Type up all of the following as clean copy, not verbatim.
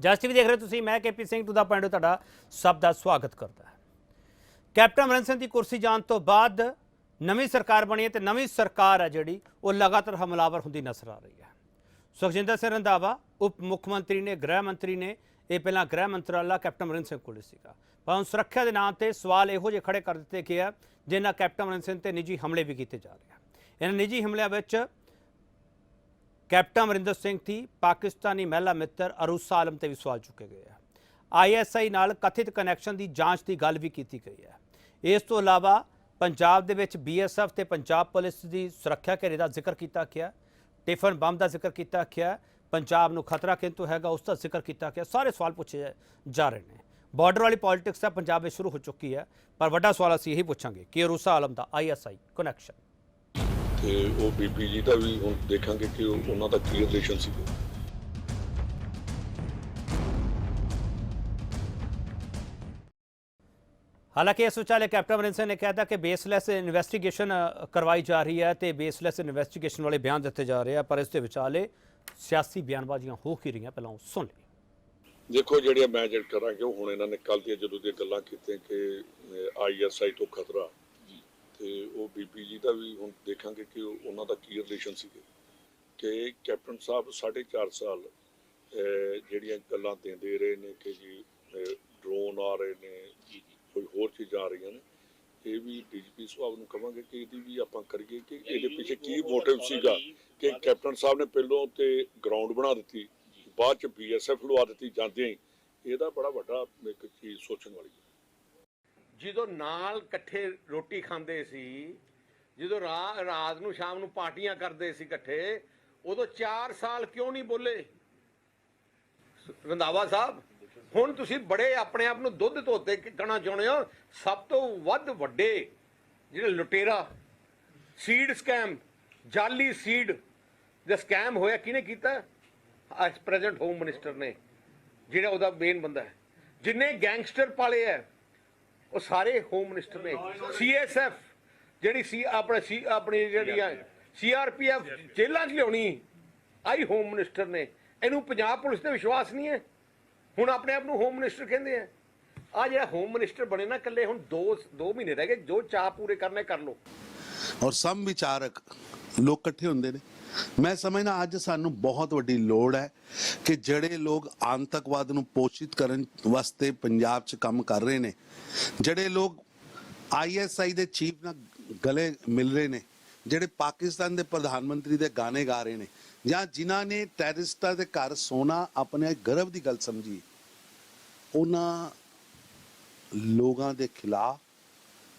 ਜਸ TV ਦੇਖ ਰਹੇ ਤੁਸੀਂ, मैं KP Singh to the point ਤੁਹਾਡਾ ਸਭ ਦਾ ਸਵਾਗਤ ਕਰਦਾ ਹੈ। ਕੈਪਟਨ ਅਮਰਿੰਦਰ ਸਿੰਘ ਦੀ ਕੁਰਸੀ ਜਾਣ ਤੋਂ ਬਾਅਦ ਨਵੀਂ ਸਰਕਾਰ ਬਣੀ ਹੈ ਤੇ ਨਵੀਂ ਸਰਕਾਰ ਹੈ ਜਿਹੜੀ ਉਹ ਲਗਾਤਾਰ ਹਮਲਾਵਰ ਹੁੰਦੀ ਨਜ਼ਰ ਆ ਰਹੀ ਹੈ। ਸੁਖਜਿੰਦਰ ਸਿੰਘ ਰੰਧਾਵਾ ਉਪ ਮੁੱਖ ਮੰਤਰੀ ਨੇ, ਗ੍ਰਹਿ ਮੰਤਰੀ ਨੇ, ਇਹ ਪਹਿਲਾਂ ਗ੍ਰਹਿ ਮੰਤਰਾਲਾ ਕੈਪਟਨ ਅਮਰਿੰਦਰ ਸਿੰਘ ਕੋਲ ਸੀਗਾ, ਪਰ ਹੁਣ ਸੁਰੱਖਿਆ ਦੇ ਨਾਮ ਤੇ ਸਵਾਲ ਇਹੋ ਜਿਹੇ ਖੜੇ ਕਰ ਦਿੱਤੇ ਗਏ ਆ ਜਿਨ੍ਹਾਂ ਕੈਪਟਨ ਅਮਰਿੰਦਰ ਸਿੰਘ ਤੇ ਨਿੱਜੀ ਹਮਲੇ ਵੀ ਕੀਤੇ ਜਾ ਰਹੇ ਆ। ਇਹਨਾਂ ਨਿੱਜੀ ਹਮਲਿਆਂ ਵਿੱਚ कैप्टन अमरिंदर सिंह थी पाकिस्तानी महिला मित्र अरूसा आलम ते भी सवाल चुके गए हैं। ISI नाल कथित कनैक्शन की जांच की गल भी की गई है। इस तो इलावा पंजाब दे विच BSF ते पंजाब पुलिस की सुरक्षा घेरे का जिक्र किया गया, टिफन बम का जिक्र किया गया, पंजाब नूं खतरा किंतु हैगा उसका जिक्र किया गया। सारे सवाल पूछे जा रहे हैं। बॉर्डर वाली पॉलिटिक्स है पंजाब में शुरू हो चुकी है, पर वड्डा सवाल असीं यही पूछांगे कि अरूसा आलम का ISI कनैक्शन ਤੇ ਉਹ ਬੀਬੀ ਜੀ ਦਾ ਵੀ ਹੁਣ ਦੇਖਾਂਗੇ ਕਿ ਉਹਨਾਂ ਦਾ ਕੀ ਰਿਲੇਸ਼ਨ ਸੀ। हालांकि इस विचाले कैप्टन अमरिंदर सिंह ने कहा था कि बेसलैस इन्वेस्टिगेशन करवाई जा रही है तो बेसलैस इन्वेस्टिगेशन वाले बयान दिते जा रहे हैं, पर इस विचाले सियासी बयानबाजियां हो ही रही पहला सुन ली। देखो ਜਿਹੜੀਆਂ ਮੈਂ ਜਿਹੜਾ ਕਰਾਂਗੇ ਉਹ ਹੁਣ ਇਹਨਾਂ ਨੇ ਕੱਲ ਦੀਆਂ ਜਦੋਂ ਦੀਆਂ ਗੱਲਾਂ ਕੀਤੀਆਂ ਕਿ ISI ਤੋਂ ਖਤਰਾ, ਤੇ ਉਹ ਬੀਬੀ ਜੀ ਦਾ ਵੀ ਹੁਣ ਦੇਖਾਂਗੇ ਕਿ ਉਹਨਾਂ ਦਾ ਕੀ ਰਿਲੇਸ਼ਨ ਸੀ ਕਿ ਕੈਪਟਨ ਸਾਹਿਬ 4.5 ਸਾਲ ਜਿਹੜੀਆਂ ਗੱਲਾਂ ਦਿੰਦੇ ਰਹੇ ਨੇ ਕਿ ਜੀ ਡਰੋਨ ਆ ਰਹੇ ਨੇ, ਕੋਈ ਹੋਰ ਚੀਜ਼ਾਂ ਆ ਰਹੀਆਂ ਨੇ। ਇਹ ਵੀ DGP ਸਾਹਿਬ ਨੂੰ ਕਹਾਂਗੇ ਕਿ ਇਹਦੀ ਵੀ ਆਪਾਂ ਕਰੀਏ ਕਿ ਇਹਦੇ ਪਿੱਛੇ ਕੀ ਮੋਟਿਵ ਸੀਗਾ ਕਿ ਕੈਪਟਨ ਸਾਹਿਬ ਨੇ ਪਹਿਲੋਂ ਤੇ ਗਰਾਊਂਡ ਬਣਾ ਦਿੱਤੀ, ਬਾਅਦ ਚ BSF ਲਵਾ ਦਿੱਤੀ ਜਾਂਦੇ ਹੀ। ਇਹਦਾ ਬੜਾ ਵੱਡਾ ਇੱਕ ਚੀਜ਼ ਸੋਚਣ ਵਾਲੀ ਹੈ। ਜਦੋਂ ਨਾਲ ਇਕੱਠੇ ਰੋਟੀ ਖਾਂਦੇ ਸੀ, ਜਦੋਂ ਰਾਤ ਨੂੰ ਸ਼ਾਮ ਨੂੰ ਪਾਰਟੀਆਂ ਕਰਦੇ ਸੀ ਇਕੱਠੇ, ਉਦੋਂ 4 ਸਾਲ ਕਿਉਂ ਨਹੀਂ ਬੋਲੇ ਰੰਧਾਵਾ ਸਾਹਿਬ? ਹੁਣ ਤੁਸੀਂ ਬੜੇ ਆਪਣੇ ਆਪ ਨੂੰ ਦੁੱਧ ਧੋਤੇ ਕਹਿਣਾ ਚਾਹੁੰਦੇ ਹੋ। ਸਭ ਤੋਂ ਵੱਧ ਵੱਡੇ ਜਿਹੜੇ ਲੁਟੇਰਾ ਸੀਡ ਸਕੈਮ, ਜਾਲੀ ਸੀਡ ਦਾ ਸਕੈਮ ਹੋਇਆ ਕਿਹਨੇ ਕੀਤਾ? ਅੱਜ ਪ੍ਰੈਜ਼ੈਂਟ ਹੋਮ ਮਿਨਿਸਟਰ ਨੇ, ਜਿਹੜਾ ਉਹਦਾ ਮੇਨ ਬੰਦਾ ਹੈ। ਜਿੰਨੇ ਗੈਂਗਸਟਰ ਪਾਲੇ ਹੈ ਉਹ ਸਾਰੇ ਹੋਮ ਮਿਨਿਸਟਰ ਨੇ। CSF ਜਿਹੜੀ ਆਪਣੀ ਜਿਹੜੀ ਆ CRPF ਜੇਲ੍ਹਾਂ 'ਚ ਲਿਆਉਣੀ ਆਈ ਹੋਮ ਮਿਨਿਸਟਰ ਨੇ। ਇਹਨੂੰ ਪੰਜਾਬ ਪੁਲਿਸ ਤੇ ਵਿਸ਼ਵਾਸ ਨਹੀਂ ਹੈ। ਹੁਣ ਆਪਣੇ ਆਪ ਨੂੰ ਹੋਮ ਮਿਨਿਸਟਰ ਕਹਿੰਦੇ ਆ। ਆ ਜਿਹੜਾ ਹੋਮ ਮਿਨਿਸਟਰ ਬਣੇ ਨਾ ਇਕੱਲੇ, ਹੁਣ 2 ਮਹੀਨੇ ਰਹਿ ਗਏ, ਜੋ ਚਾਹ ਪੂਰੇ ਕਰਨੇ ਕਰ ਲਓ। ਔਰ ਸਮ ਵਿਚਾਰਕ ਲੋਕ ਇਕੱਠੇ ਹੁੰਦੇ ਨੇ। ਮੈਂ ਸਮਝਦਾ ਅੱਜ ਸਾਨੂੰ ਬਹੁਤ ਵੱਡੀ ਲੋੜ ਹੈ ਕਿ ਜਿਹੜੇ ਲੋਕ ਆਤੰਕਵਾਦ ਨੂੰ ਪੋਸ਼ਿਤ ਕਰਨ ਵਾਸਤੇ ਪੰਜਾਬ 'ਚ ਕੰਮ ਕਰ ਰਹੇ ਨੇ, ਜਿਹੜੇ ਲੋਕ ISI ਦੇ ਚੀਫ ਨਾਲ ਗਲੇ ਮਿਲ ਰਹੇ ਨੇ, ਜਿਹੜੇ ਪਾਕਿਸਤਾਨ ਦੇ ਪ੍ਰਧਾਨ ਮੰਤਰੀ ਦੇ ਗਾਣੇ ਗਾ ਰਹੇ ਨੇ, ਜਾਂ ਜਿਨ੍ਹਾਂ ਨੇ ਟੈਰਰਿਸਟਾਂ ਦੇ ਘਰ ਸੋਨਾ ਆਪਣੇ ਗਰਵ ਦੀ ਗੱਲ ਸਮਝੀ, ਉਹਨਾਂ ਲੋਕਾਂ ਦੇ ਖਿਲਾਫ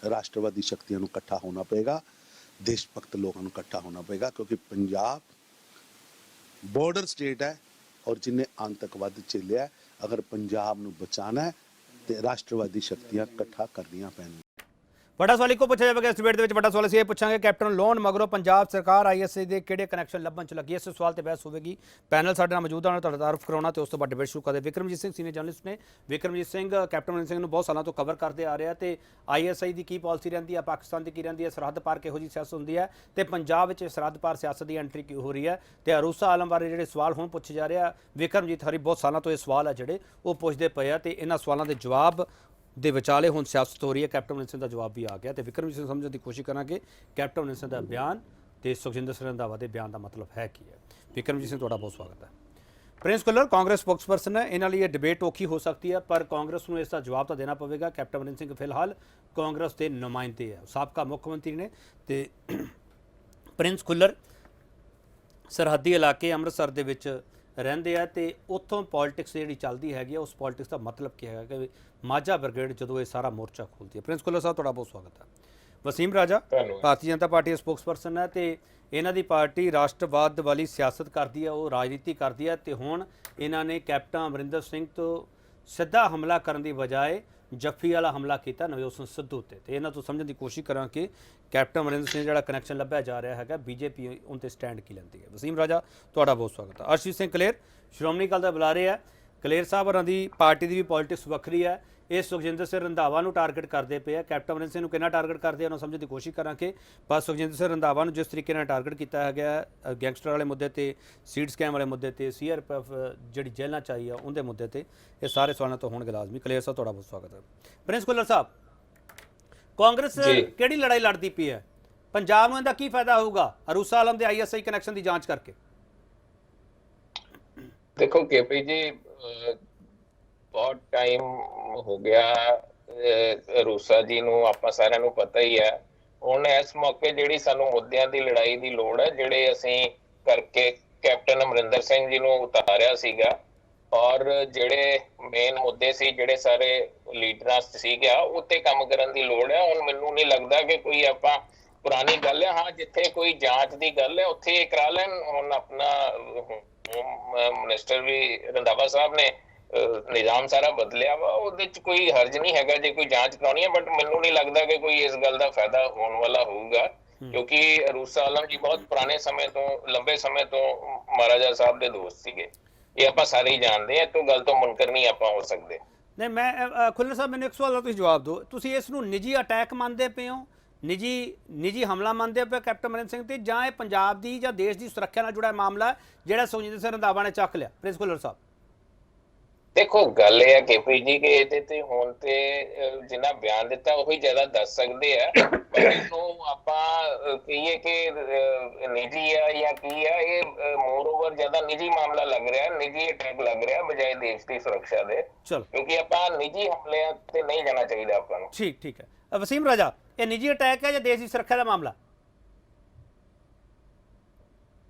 ਰਾਸ਼ਟਰਵਾਦੀ ਸ਼ਕਤੀਆਂ ਨੂੰ ਇਕੱਠਾ ਹੋਣਾ ਪਏਗਾ, देश भक्त लोगों को इकट्ठा होना पड़ेगा, क्योंकि पंजाब बॉर्डर स्टेट है और जिन्हें आतंकवाद झेलिया, अगर पंजाब नूं बचाना है तो राष्ट्रवादी शक्तियां इकट्ठा करनियां पैणगीਆਂ। बड़ा सवाल को पूछा जाएगा इस डिबेट के बड़ा सवाल ये पूछांगे कैप्टन लोन मगरों पंजाब सरकार ISI के किहड़े कनैक्शन लभन च लगी। इस सवाल पर बहस होगी। पैनल साडे नाल मौजूद है, उन्होंने तारुफ कराउणा ते उस तो बाद डिबेट शुरू करते। विक्रमजीत सिंह सीनियर जर्नलिस्ट ने। विक्रमजीत सिंह कैप्टन अमरिंदर सिंह नूं बहुत सालों तो कवर करते आ रहे हैं ते ISI की पॉलिसी रहिंदी है, पाकिस्तान की की रहिंदी है, सरहद पार किहो जी सियासत हुंदी है ते पंजाब विच सरहद पार सियासत की एंट्री की हो रही है ते अरूसा आलम बारे जिहड़े सवाल हुण पुछे जा रहे हैं, विक्रमजीत हरी बहुत सालों तो ये सवाल है जिहड़े वो पुछदे पए आ ते इन्हां सवालों के जवाब ਦੇ ਵਿਚਾਲੇ ਹੁਣ ਸਿਆਸਤ ਹੋ ਰਹੀ ਹੈ। ਕੈਪਟਨ ਅਮਰਿੰਦਰ ਸਿੰਘ ਦਾ ਜਵਾਬ ਵੀ ਆ ਗਿਆ ਤੇ ਵਿਕਰਮਜੀਤ ਸਿੰਘ ਸਮਝਣ ਦੀ ਕੋਸ਼ਿਸ਼ ਕਰਾਂਗੇ ਕੈਪਟਨ ਅਮਰਿੰਦਰ ਸਿੰਘ ਦਾ ਬਿਆਨ ਤੇ ਸੁਖਜਿੰਦਰ ਸਿੰਘ ਰੰਧਾਵਾ ਦੇ ਬਿਆਨ ਦਾ ਮਤਲਬ ਹੈ ਕੀ ਹੈ। ਵਿਕਰਮਜੀਤ ਸਿੰਘ ਤੁਹਾਡਾ ਬਹੁਤ ਸਵਾਗਤ ਹੈ। ਪ੍ਰਿੰਸ ਕੁੱਲਰ ਕਾਂਗਰਸ ਸਪੋਕਸਪਰਸਨ ਹੈ, ਇਹਨਾਂ ਲਈ ਇਹ ਡਿਬੇਟ ਔਖੀ ਹੋ ਸਕਦੀ ਹੈ, ਪਰ ਕਾਂਗਰਸ ਨੂੰ ਇਸ ਦਾ ਜਵਾਬ ਤਾਂ ਦੇਣਾ ਪਵੇਗਾ। ਕੈਪਟਨ ਅਮਰਿੰਦਰ ਸਿੰਘ ਫਿਲਹਾਲ ਕਾਂਗਰਸ ਦੇ ਨੁਮਾਇੰਦੇ ਹੈ, ਸਾਬਕਾ ਮੁੱਖ ਮੰਤਰੀ ਨੇ ਤੇ ਪ੍ਰਿੰਸ ਕੁੱਲਰ ਸਰਹੱਦੀ ਇਲਾਕੇ ਅੰਮ੍ਰਿਤਸਰ ਦੇ ਵਿੱਚ ਰਹਿੰਦੇ ਆ ਤੇ ਉੱਥੋਂ ਪੋਲਿਟਿਕਸ ਜਿਹੜੀ ਚੱਲਦੀ ਹੈਗੀ ਆ, ਉਸ ਪੋਲਿਟਿਕਸ ਦਾ ਮਤਲਬ ਕੀ ਹੈਗਾ ਕਿ ਮਾਝਾ ਬ੍ਰਿਗੇਡ ਜਦੋਂ ਇਹ ਸਾਰਾ ਮੋਰਚਾ ਖੋਲ੍ਹਦੀ ਹੈ। ਪ੍ਰਿੰਸ ਕੁੱਲਰ ਸਾਹਿਬ ਤੁਹਾਡਾ ਬਹੁਤ ਸਵਾਗਤ ਹੈ। ਵਸੀਮ ਰਾਜਾ ਭਾਰਤੀ ਜਨਤਾ ਪਾਰਟੀ ਦੇ ਸਪੋਕਸਪਰਸਨ ਹੈ ਤੇ ਇਹਨਾਂ ਦੀ ਪਾਰਟੀ ਰਾਸ਼ਟਰਵਾਦ ਵਾਲੀ ਸਿਆਸਤ ਕਰਦੀ ਹੈ, ਉਹ ਰਾਜਨੀਤੀ ਕਰਦੀ ਹੈ ਤੇ ਹੁਣ ਇਹਨਾਂ ਨੇ ਕੈਪਟਨ ਅਮਰਿੰਦਰ ਸਿੰਘ ਤੋਂ ਸਿੱਧਾ ਹਮਲਾ ਕਰਨ ਦੀ ਬਜਾਏ ਜੱਫੀ ਵਾਲਾ ਹਮਲਾ ਕੀਤਾ ਨਵਜੋਤ ਸਿੰਘ ਸਿੱਧੂ ਤੇ ਇਹਨਾਂ ਤੋਂ ਸਮਝਣ ਦੀ ਕੋਸ਼ਿਸ਼ ਕਰਾਂ ਕਿ ਕੈਪਟਨ ਅਮਰਿੰਦਰ ਸਿੰਘ ਜਿਹੜਾ ਕਨੈਕਸ਼ਨ ਲੱਭਿਆ ਜਾ ਰਿਹਾ ਹੈਗਾ, BJP ਉਹਨਾਂ 'ਤੇ ਸਟੈਂਡ ਕੀ ਲੈਂਦੀ ਹੈ। ਵਸੀਮ ਰਾਜਾ ਤੁਹਾਡਾ ਬਹੁਤ ਸਵਾਗਤ ਹੈ। ਅਰਸ਼ਦੀਪ ਸਿੰਘ ਕਲੇਰ ਸ਼੍ਰੋਮਣੀ ਅਕਾਲੀ ਦਲ ਦਾ ਬੁਲਾਰੇ ਹੈ। ਕਲੇਰ ਸਾਹਿਬ ਹੋਰਾਂ ਦੀ ਪਾਰਟੀ ਦੀ ਵੀ ਪੋਲਿਟਿਕਸ ਵੱਖਰੀ ਹੈ, ਇਹ ਸੁਖਜਿੰਦਰ ਸਿੰਘ ਰੰਧਾਵਾ ਨੂੰ ਟਾਰਗੇਟ ਕਰਦੇ ਪਏ ਆ। ਕੈਪਟਨ ਅਮਰਿੰਦਰ ਸਿੰਘ ਨੂੰ ਕਿੰਨਾ ਟਾਰਗੇਟ ਕਰਦੇ ਆ ਉਹਨਾਂ ਸਮਝਣ ਦੀ ਕੋਸ਼ਿਸ਼ ਕਰਾਂਗੇ, ਪਰ ਸੁਖਜਿੰਦਰ ਸਿੰਘ ਰੰਧਾਵਾ ਨੂੰ ਜਿਸ ਤਰੀਕੇ ਨਾਲ ਟਾਰਗੇਟ ਕੀਤਾ ਹੈਗਾ ਗੈਂਗਸਟਰ ਵਾਲੇ ਮੁੱਦੇ ਤੇ, ਸੀਡ ਸਕੈਮ ਵਾਲੇ ਮੁੱਦੇ ਤੇ, CRPF ਜਿਹੜੀ ਜੇਲ੍ਹਾਂ 'ਚ ਆਈ ਆ ਉਹਦੇ ਮੁੱਦੇ ਤੇ, ਇਹ ਸਾਰੇ ਸਵਾਲਾਂ ਤੋਂ ਹੋਣਗੇ ਲਾਜ਼ਮੀ। ਕਲੇਰ ਸਾਹਿਬ ਤੁਹਾਡਾ ਬਹੁਤ ਸਵਾਗਤ ਹੈ। ਪ੍ਰਿੰਸ ਕੁੱਲਰ ਸਾਹਿਬ, ਕਾਂਗਰਸ ਕਿਹੜੀ ਲੜਾਈ ਲੜਦੀ ਪਈ ਹੈ? ਪੰਜਾਬ ਨੂੰ ਇਹਦਾ ਕੀ ਫਾਇਦਾ ਹੋਊਗਾ ਅਰੂਸਾ ਆਲਮ ਦੇ ISI ਕਨੈਕਸ਼ਨ ਦੀ ਜਾਂਚ ਕਰਕੇ? देखो केपी जी बहुत टाइम हो गया रूसा जी ਨੂੰ ਆਪਾਂ ਸਾਰਿਆਂ ਨੂੰ ਪਤਾ ਹੀ ਹੈ। ਹੁਣ ਇਸ ਮੌਕੇ ਜਿਹੜੀ ਸਾਨੂੰ ਮੁੱਦਿਆਂ ਦੀ ਲੜਾਈ ਦੀ ਲੋੜ ਹੈ, ਜਿਹੜੇ ਅਸੀਂ ਕਰਕੇ ਕੈਪਟਨ ਅਮਰਿੰਦਰ ਸਿੰਘ ਜੀ ਨੂੰ ਉਤਾਰਿਆ ਸੀਗਾ, ਔਰ ਜਿਹੜੇ ਮੇਨ ਮੁੱਦੇ ਸੀ ਜਿਹੜੇ ਸਾਰੇ ਲੀਡਰਾਂ ਸੀਗਾ ਉੱਤੇ ਕੰਮ ਕਰਨ ਦੀ ਲੋੜ ਹੈ। ਹੁਣ ਮੈਨੂੰ ਨਹੀਂ ਲੱਗਦਾ ਕਿ ਕੋਈ ਆਪਾਂ ਪੁਰਾਣੀ ਗੱਲ ਹੈ, ਹਾਂ ਜਿੱਥੇ ਕੋਈ ਜਾਂਚ ਦੀ ਗੱਲ ਹੈ ਉੱਥੇ ਕਰਾ ਲੈਣ। ਹੁਣ ਆਪਣਾ ਮਿਨਿਸਟਰ ਵੀ ਰੰਧਾਵਾ ਸਾਹਿਬ ਨੇ ਨਿਜ਼ਾਮ ਸਾਰਾ ਬਦਲਿਆ ਵਾ, ਉਹਦੇ ਚ ਕੋਈ ਹਰਜ ਨਹੀਂ ਹੈਗਾ ਜੇ ਕੋਈ ਜਾਂਚ ਕਰਾਉਣੀ ਹੈ, ਬਟ ਮੈਨੂੰ ਨਹੀਂ ਲੱਗਦਾ ਕਿ ਕੋਈ ਇਸ ਗੱਲ ਦਾ ਫਾਇਦਾ ਹੋਣ ਵਾਲਾ ਹੋਊਗਾ, ਕਿਉਂਕਿ ਅਰੂਸਾ ਆਲਮ ਜੀ ਬਹੁਤ ਪੁਰਾਣੇ ਸਮੇਂ ਤੋਂ, ਲੰਬੇ ਸਮੇਂ ਤੋਂ ਮਹਾਰਾਜਾ ਸਾਹਿਬ ਦੇ ਦੋਸਤ ਸੀਗੇ, ਇਹ ਆਪਾਂ ਸਾਰੇ ਹੀ ਜਾਣਦੇ ਹਾਂ, ਤੋਂ ਗੱਲ ਤੋਂ ਮੁਨਕਰ ਨਹੀਂ ਆਪਾਂ ਹੋ ਸਕਦੇ। ਨਹੀਂ, ਮੈਂ ਖੁੱਲਰ ਸਾਹਿਬ ਮੈਨੂੰ ਇੱਕ ਸਵਾਲ ਦਾ ਤੁਸੀਂ ਜਵਾਬ ਦਿਓ, ਤੁਸੀਂ ਇਸ ਨੂੰ ਨਿੱਜੀ ਅਟੈਕ ਮੰਨਦੇ ਪਏ ਹੋ, ਨਿੱਜੀ ਹਮਲਾ ਮੰਨਦੇ ਪਏ ਕੈਪਟਨ ਅਮਰਿੰਦਰ ਸਿੰਘ ਤੇ, ਜਾਂ ਇਹ ਪੰਜਾਬ ਦੀ ਜਾਂ ਦੇਸ਼ ਦੀ ਸੁਰੱਖਿਆ ਨਾਲ ਜੁੜਾ ਮਾਮਲਾ ਜਿਹੜਾ ਸੁਖਜਿੰਦਰ ਸਿੰਘ ਰੰਧਾਵਾ ਨੇ ਚੱਕ ਲਿਆ? ਪ੍ਰਿੰਸ ਖੁੱਲਰ ਸਾਹਿਬ, ਦੇਖੋ ਗੱਲ ਇਹ ਹੈ ਕੇਪੀ ਜੀ ਕਿ ਇਹਦੇ ਤੇ ਹੁਣ ਤੇ ਜਿੰਨਾ ਬਿਆਨ ਦਿੱਤਾ ਉਹੀ ਜ਼ਿਆਦਾ ਦੱਸ ਸਕਦੇ ਆ, ਪਰ ਇਹਨੂੰ ਆਪਾਂ ਕਹੀਏ ਕਿ ਨਿੱਜੀ ਆ ਜਾਂ ਕੀ ਆ, ਇਹ ਮੋਰ ਓਵਰ ਜ਼ਿਆਦਾ ਨਿੱਜੀ ਮਾਮਲਾ ਲੱਗ ਰਿਹਾ, ਨਿੱਜੀ ਅਟੈਕ ਲੱਗ ਰਿਹਾ ਬਜਾਏ ਦੇਸ਼ ਦੀ ਸੁਰੱਖਿਆ ਦੇ, ਕਿਉਂਕਿ ਆਪਾਂ ਨਿੱਜੀ ਹਮਲਿਆਂ ਤੇ ਨਹੀਂ ਜਾਣਾ ਚਾਹੀਦਾ ਆਪਾਂ ਨੂੰ। ਠੀਕ ਹੈ। ਵਸੀਮ ਰਾਜਾ, ਇਹ ਨਿੱਜੀ ਅਟੈਕ ਹੈ ਜਾਂ ਦੇਸ਼ ਦੀ ਸੁਰੱਖਿਆ ਦਾ ਮਾਮਲਾ?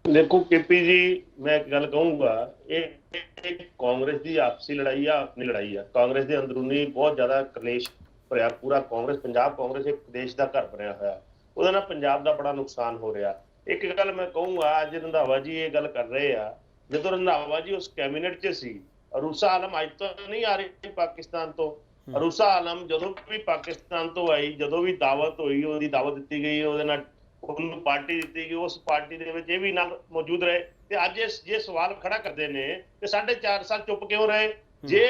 देखो केपी जी, मैं एक गल कहूंगा, ਇਹ ਕਾਂਗਰਸ ਦੀ ਆਪਸੀ ਲੜਾਈ ਆ, ਆਪਣੀ ਲੜਾਈ ਆ। ਕਾਂਗਰਸ ਦੇ ਅੰਦਰੂਨੀ ਬਹੁਤ ਜ਼ਿਆਦਾ ਕਲੇਸ਼ ਭਰਿਆ ਪੂਰਾ ਕਾਂਗਰਸ, ਪੰਜਾਬ ਕਾਂਗਰਸ ਇੱਕ ਦੇਸ਼ ਦਾ ਘਰ ਬਣਿਆ ਹੋਇਆ, ਉਹਦੇ ਨਾਲ ਪੰਜਾਬ ਦਾ ਬੜਾ ਨੁਕਸਾਨ ਹੋ ਰਿਹਾ। ਇੱਕ ਗੱਲ ਮੈਂ ਕਹੂੰਗਾ, ਅੱਜ ਰੰਧਾਵਾ ਜੀ ਇਹ ਗੱਲ ਕਰ ਰਹੇ ਆ, ਜਦੋਂ ਰੰਧਾਵਾ ਜੀ ਉਸ ਕੈਬਨਿਟ 'ਚ ਸੀ, ਅਰੂਸਾ ਆਲਮ ਅੱਜ ਤੋਂ ਨਹੀਂ ਆ ਰਹੀ ਪਾਕਿਸਤਾਨ ਤੋਂ। ਅਰੂਸਾ ਆਲਮ ਜਦੋਂ ਵੀ ਪਾਕਿਸਤਾਨ ਤੋਂ ਆਈ, ਜਦੋਂ ਵੀ ਦਾਵਤ ਹੋਈ, ਉਹਦੀ ਦਾਵਤ ਦਿੱਤੀ ਗਈ, ਉਹਦੇ ਨਾਲ ਉਹਨੂੰ ਪਾਰਟੀ ਦਿੱਤੀ ਗਈ, ਉਸ ਪਾਰਟੀ ਦੇ ਵਿੱਚ ਇਹ ਵੀ ਨਾਲ ਮੌਜੂਦ ਰਹੇ। ਤੇ ਅੱਜ ਜੇ ਸਵਾਲ ਖੜਾ ਕਰਦੇ ਨੇ ਕਿ 4.5 ਸਾਲ ਚੁੱਪ ਕਿਉਂ ਰਹੇ? ਜੇ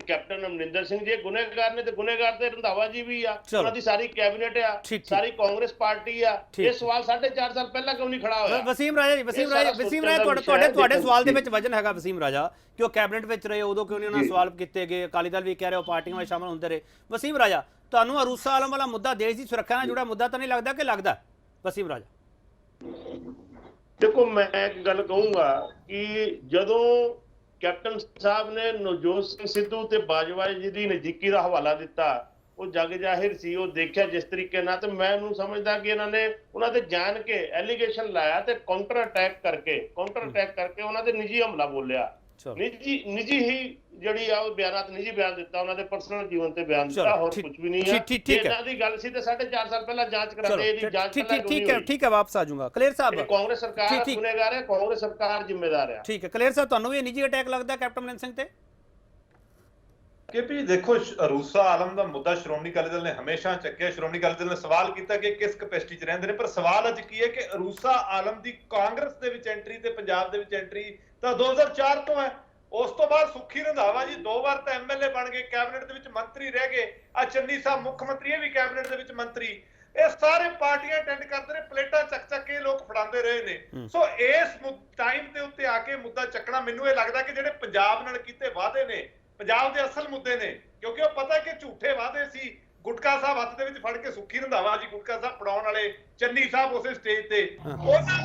ਕੈਪਟਨ ਅਮਰਿੰਦਰ ਸਿੰਘ ਜੀ ਗੁਨੇਗਾਰ ਨੇ ਤੇ ਗੁਨੇਗਾਰ ਤੇ ਰੰਧਾਵਾ ਜੀ ਵੀ ਆ, ਉਹਨਾਂ ਦੀ ਸਾਰੀ ਕੈਬਨਿਟ ਆ, ਸਾਰੀ ਕਾਂਗਰਸ ਪਾਰਟੀ ਆ। ਇਹ ਸਵਾਲ 4.5 ਸਾਲ ਪਹਿਲਾਂ ਕਿਉਂ ਨਹੀਂ ਖੜਾ ਹੋਇਆ? ਵਸੀਮ ਰਾਜਾ ਤੁਹਾਡੇ ਸਵਾਲ ਦੇ ਵਿੱਚ ਵਜਨ ਹੈਗਾ ਵਸੀਮ ਰਾਜਾ, ਕਿ ਉਹ ਕੈਬਨਿਟ ਵਿੱਚ ਰਹੇ, ਉਦੋਂ ਕਿਉਂ ਨਹੀਂ ਉਹਨਾਂ ਸਵਾਲ ਕੀਤੇ ਗਏ? ਅਕਾਲੀ ਦਲ ਵੀ ਕਹਿ ਰਿਹਾ ਉਹ ਪਾਰਟੀਆਂ ਵਿੱਚ ਸ਼ਾਮਲ ਹੁੰਦੇ ਰਹੇ। ਵਸੀਮ ਰਾਜਾ, ਤੁਹਾਨੂੰ ਅਰੂਸਾ ਆਲਮ ਵਾਲਾ ਮੁੱਦਾ ਦੇਸ਼ ਦੀ ਸੁਰੱਖਿਆ ਨਾਲ ਜੁੜਾ ਮੁੱਦਾ ਤਾਂ ਨਹੀਂ ਲੱਗਦਾ ਕਿ ਲੱਗਦਾ? ਵਸੀਮ ਰਾਜਾ, ਦੇਖੋ ਮੈਂ ਇੱਕ ਗੱਲ ਕਹੂੰਗਾ ਕਿ ਜਦੋਂ ਕੈਪਟਨ ਸਾਹਿਬ ਨੇ ਨਵਜੋਤ ਸਿੰਘ ਸਿੱਧੂ ਤੇ ਬਾਜਵਾ ਜੀ ਦੀ ਨਜ਼ਦੀਕੀ ਦਾ ਹਵਾਲਾ ਦਿੱਤਾ, ਉਹ ਜਗ ਜ਼ਾਹਿਰ ਸੀ, ਉਹ ਦੇਖਿਆ ਜਿਸ ਤਰੀਕੇ ਨਾਲ, ਤੇ ਮੈਂ ਉਹਨੂੰ ਸਮਝਦਾ ਕਿ ਇਹਨਾਂ ਨੇ ਉਹਨਾਂ ਤੇ ਜਾਣ ਕੇ ਐਲੀਗੇਸ਼ਨ ਲਾਇਆ ਤੇ ਕਾਊਂਟਰ ਅਟੈਕ ਕਰਕੇ ਉਹਨਾਂ ਤੇ ਨਿੱਜੀ ਹਮਲਾ ਬੋਲਿਆ। ਨਿੱਜੀ ਹੀ ਜਿਹੜੀ ਆ ਉਹ ਬਿਆਨਾਤ, ਨਿੱਜੀ ਬਿਆਨ ਦਿੱਤਾ, ਉਹਨਾਂ ਦੇ ਪਰਸਨਲ ਜੀਵਨ ਤੇ ਬਿਆਨ ਦਿੱਤਾ, ਹੋਰ ਕੁਝ ਵੀ ਨਹੀਂ ਹੈ। ਇਹਨਾਂ ਦੀ ਗੱਲ ਸੀ ਤੇ 4.5 ਸਾਲ ਪਹਿਲਾਂ ਜਾਂਚ ਕਰਾते, ਇਹਦੀ ਜਾਂਚ ਠੀਕ ਹੈ, ਵਾਪਸ ਆ ਜਾਊਂਗਾ। ਕਲੇਰ ਸਾਹਿਬ, ਕਾਂਗਰਸ ਸਰਕਾਰ ਗੁਨੇਗਾਰ ਹੈ, ਕਾਂਗਰਸ ਸਰਕਾਰ ਜ਼ਿੰਮੇਦਾਰ ਹੈ। ਠੀਕ ਹੈ, ਕਲੇਰ ਸਾਹਿਬ, ਤੁਹਾਨੂੰ ਵੀ ਨਿੱਜੀ ਅਟੈਕ ਲੱਗਦਾ ਕੈਪਟਨ ਅਮਰਿੰਦਰ ਸਿੰਘ ਤੇ? ਕਿ ਦੇਖੋ, ਅਰੂਸਾ ਆਲਮ ਦਾ ਮੁੱਦਾ ਸ਼੍ਰੋਮਣੀ ਅਕਾਲੀ ਦਲ ਨੇ ਹਮੇਸ਼ਾ ਚੱਕਿਆ। ਸ਼੍ਰੋਮਣੀ ਅਕਾਲੀ ਦਲ ਨੇ ਸਵਾਲ ਕੀਤਾ ਕਿ ਕਿਸ ਕੈਪੈਸਿਟੀ 'ਚ ਰਹਿੰਦੇ ਨੇ, ਪਰ ਸਵਾਲ ਅੱਜ ਕੀ ਹੈ ਕਿ ਅਰੂਸਾ ਆਲਮ ਦੀ ਕਾਂਗਰਸ ਦੇ ਵਿੱਚ ਐਂਟਰੀ ਤੇ ਪੰਜਾਬ ਦੇ ਵਿੱਚ ਐਂਟਰੀ ਤਾਂ 2004 ਤੋਂ ਹੈ। ਉਸ ਤੋਂ ਬਾਅਦ ਸੁਖੀ ਰੰਧਾਵਾ ਜੀ 2 ਵਾਰ ਤਾਂ MLA ਬਣ ਗਏ, ਕੈਬਨਿਟ ਦੇ ਵਿੱਚ ਮੰਤਰੀ ਰਹਿ ਗਏ, ਆ ਚੰਨੀ ਸਾਹਿਬ ਮੁੱਖ ਮੰਤਰੀ, ਇਹ ਵੀ ਕੈਬਨਿਟ ਦੇ ਵਿੱਚ ਮੰਤਰੀ, ਇਹ ਸਾਰੇ ਪਾਰਟੀਆਂ ਅਟੈਂਡ ਕਰਦੇ ਨੇ, ਪਲੇਟਾਂ ਚੱਕ ਕੇ ਲੋਕ ਫੜਾਉਂਦੇ ਰਹੇ ਨੇ। ਸੋ ਇਸ ਟਾਈਮ ਦੇ ਉੱਤੇ ਆ ਕੇ ਮੁੱਦਾ ਚੱਕਣਾ, ਮੈਨੂੰ ਇਹ ਲੱਗਦਾ ਕਿ ਜਿਹੜੇ ਪੰਜਾਬ ਨਾਲ ਕੀਤੇ ਵਾਅਦੇ ਨੇ, ਪੰਜਾਬ ਦੇ ਅਸਲ ਮੁੱਦੇ ਨੇ, ਕਿਉਂਕਿ ਉਹ ਪਤਾ ਕਿ ਝੂਠੇ ਵਾਅਦੇ ਸੀ। ਗੁਟਕਾ ਸਾਹਿਬ ਹੱਥ ਦੇ ਵਿੱਚ ਫੜ ਕੇ ਸੁਖੀ ਰੰਧਾਵਾ ਜੀ ਗੁਟਕਾ ਸਾਹਿਬ ਫੜਾਉਣ ਵਾਲੇ, ਚੰਨੀ ਸਾਹਿਬ ਉਸੇ ਸਟੇਜ ਤੇ, ਉਹਨਾਂ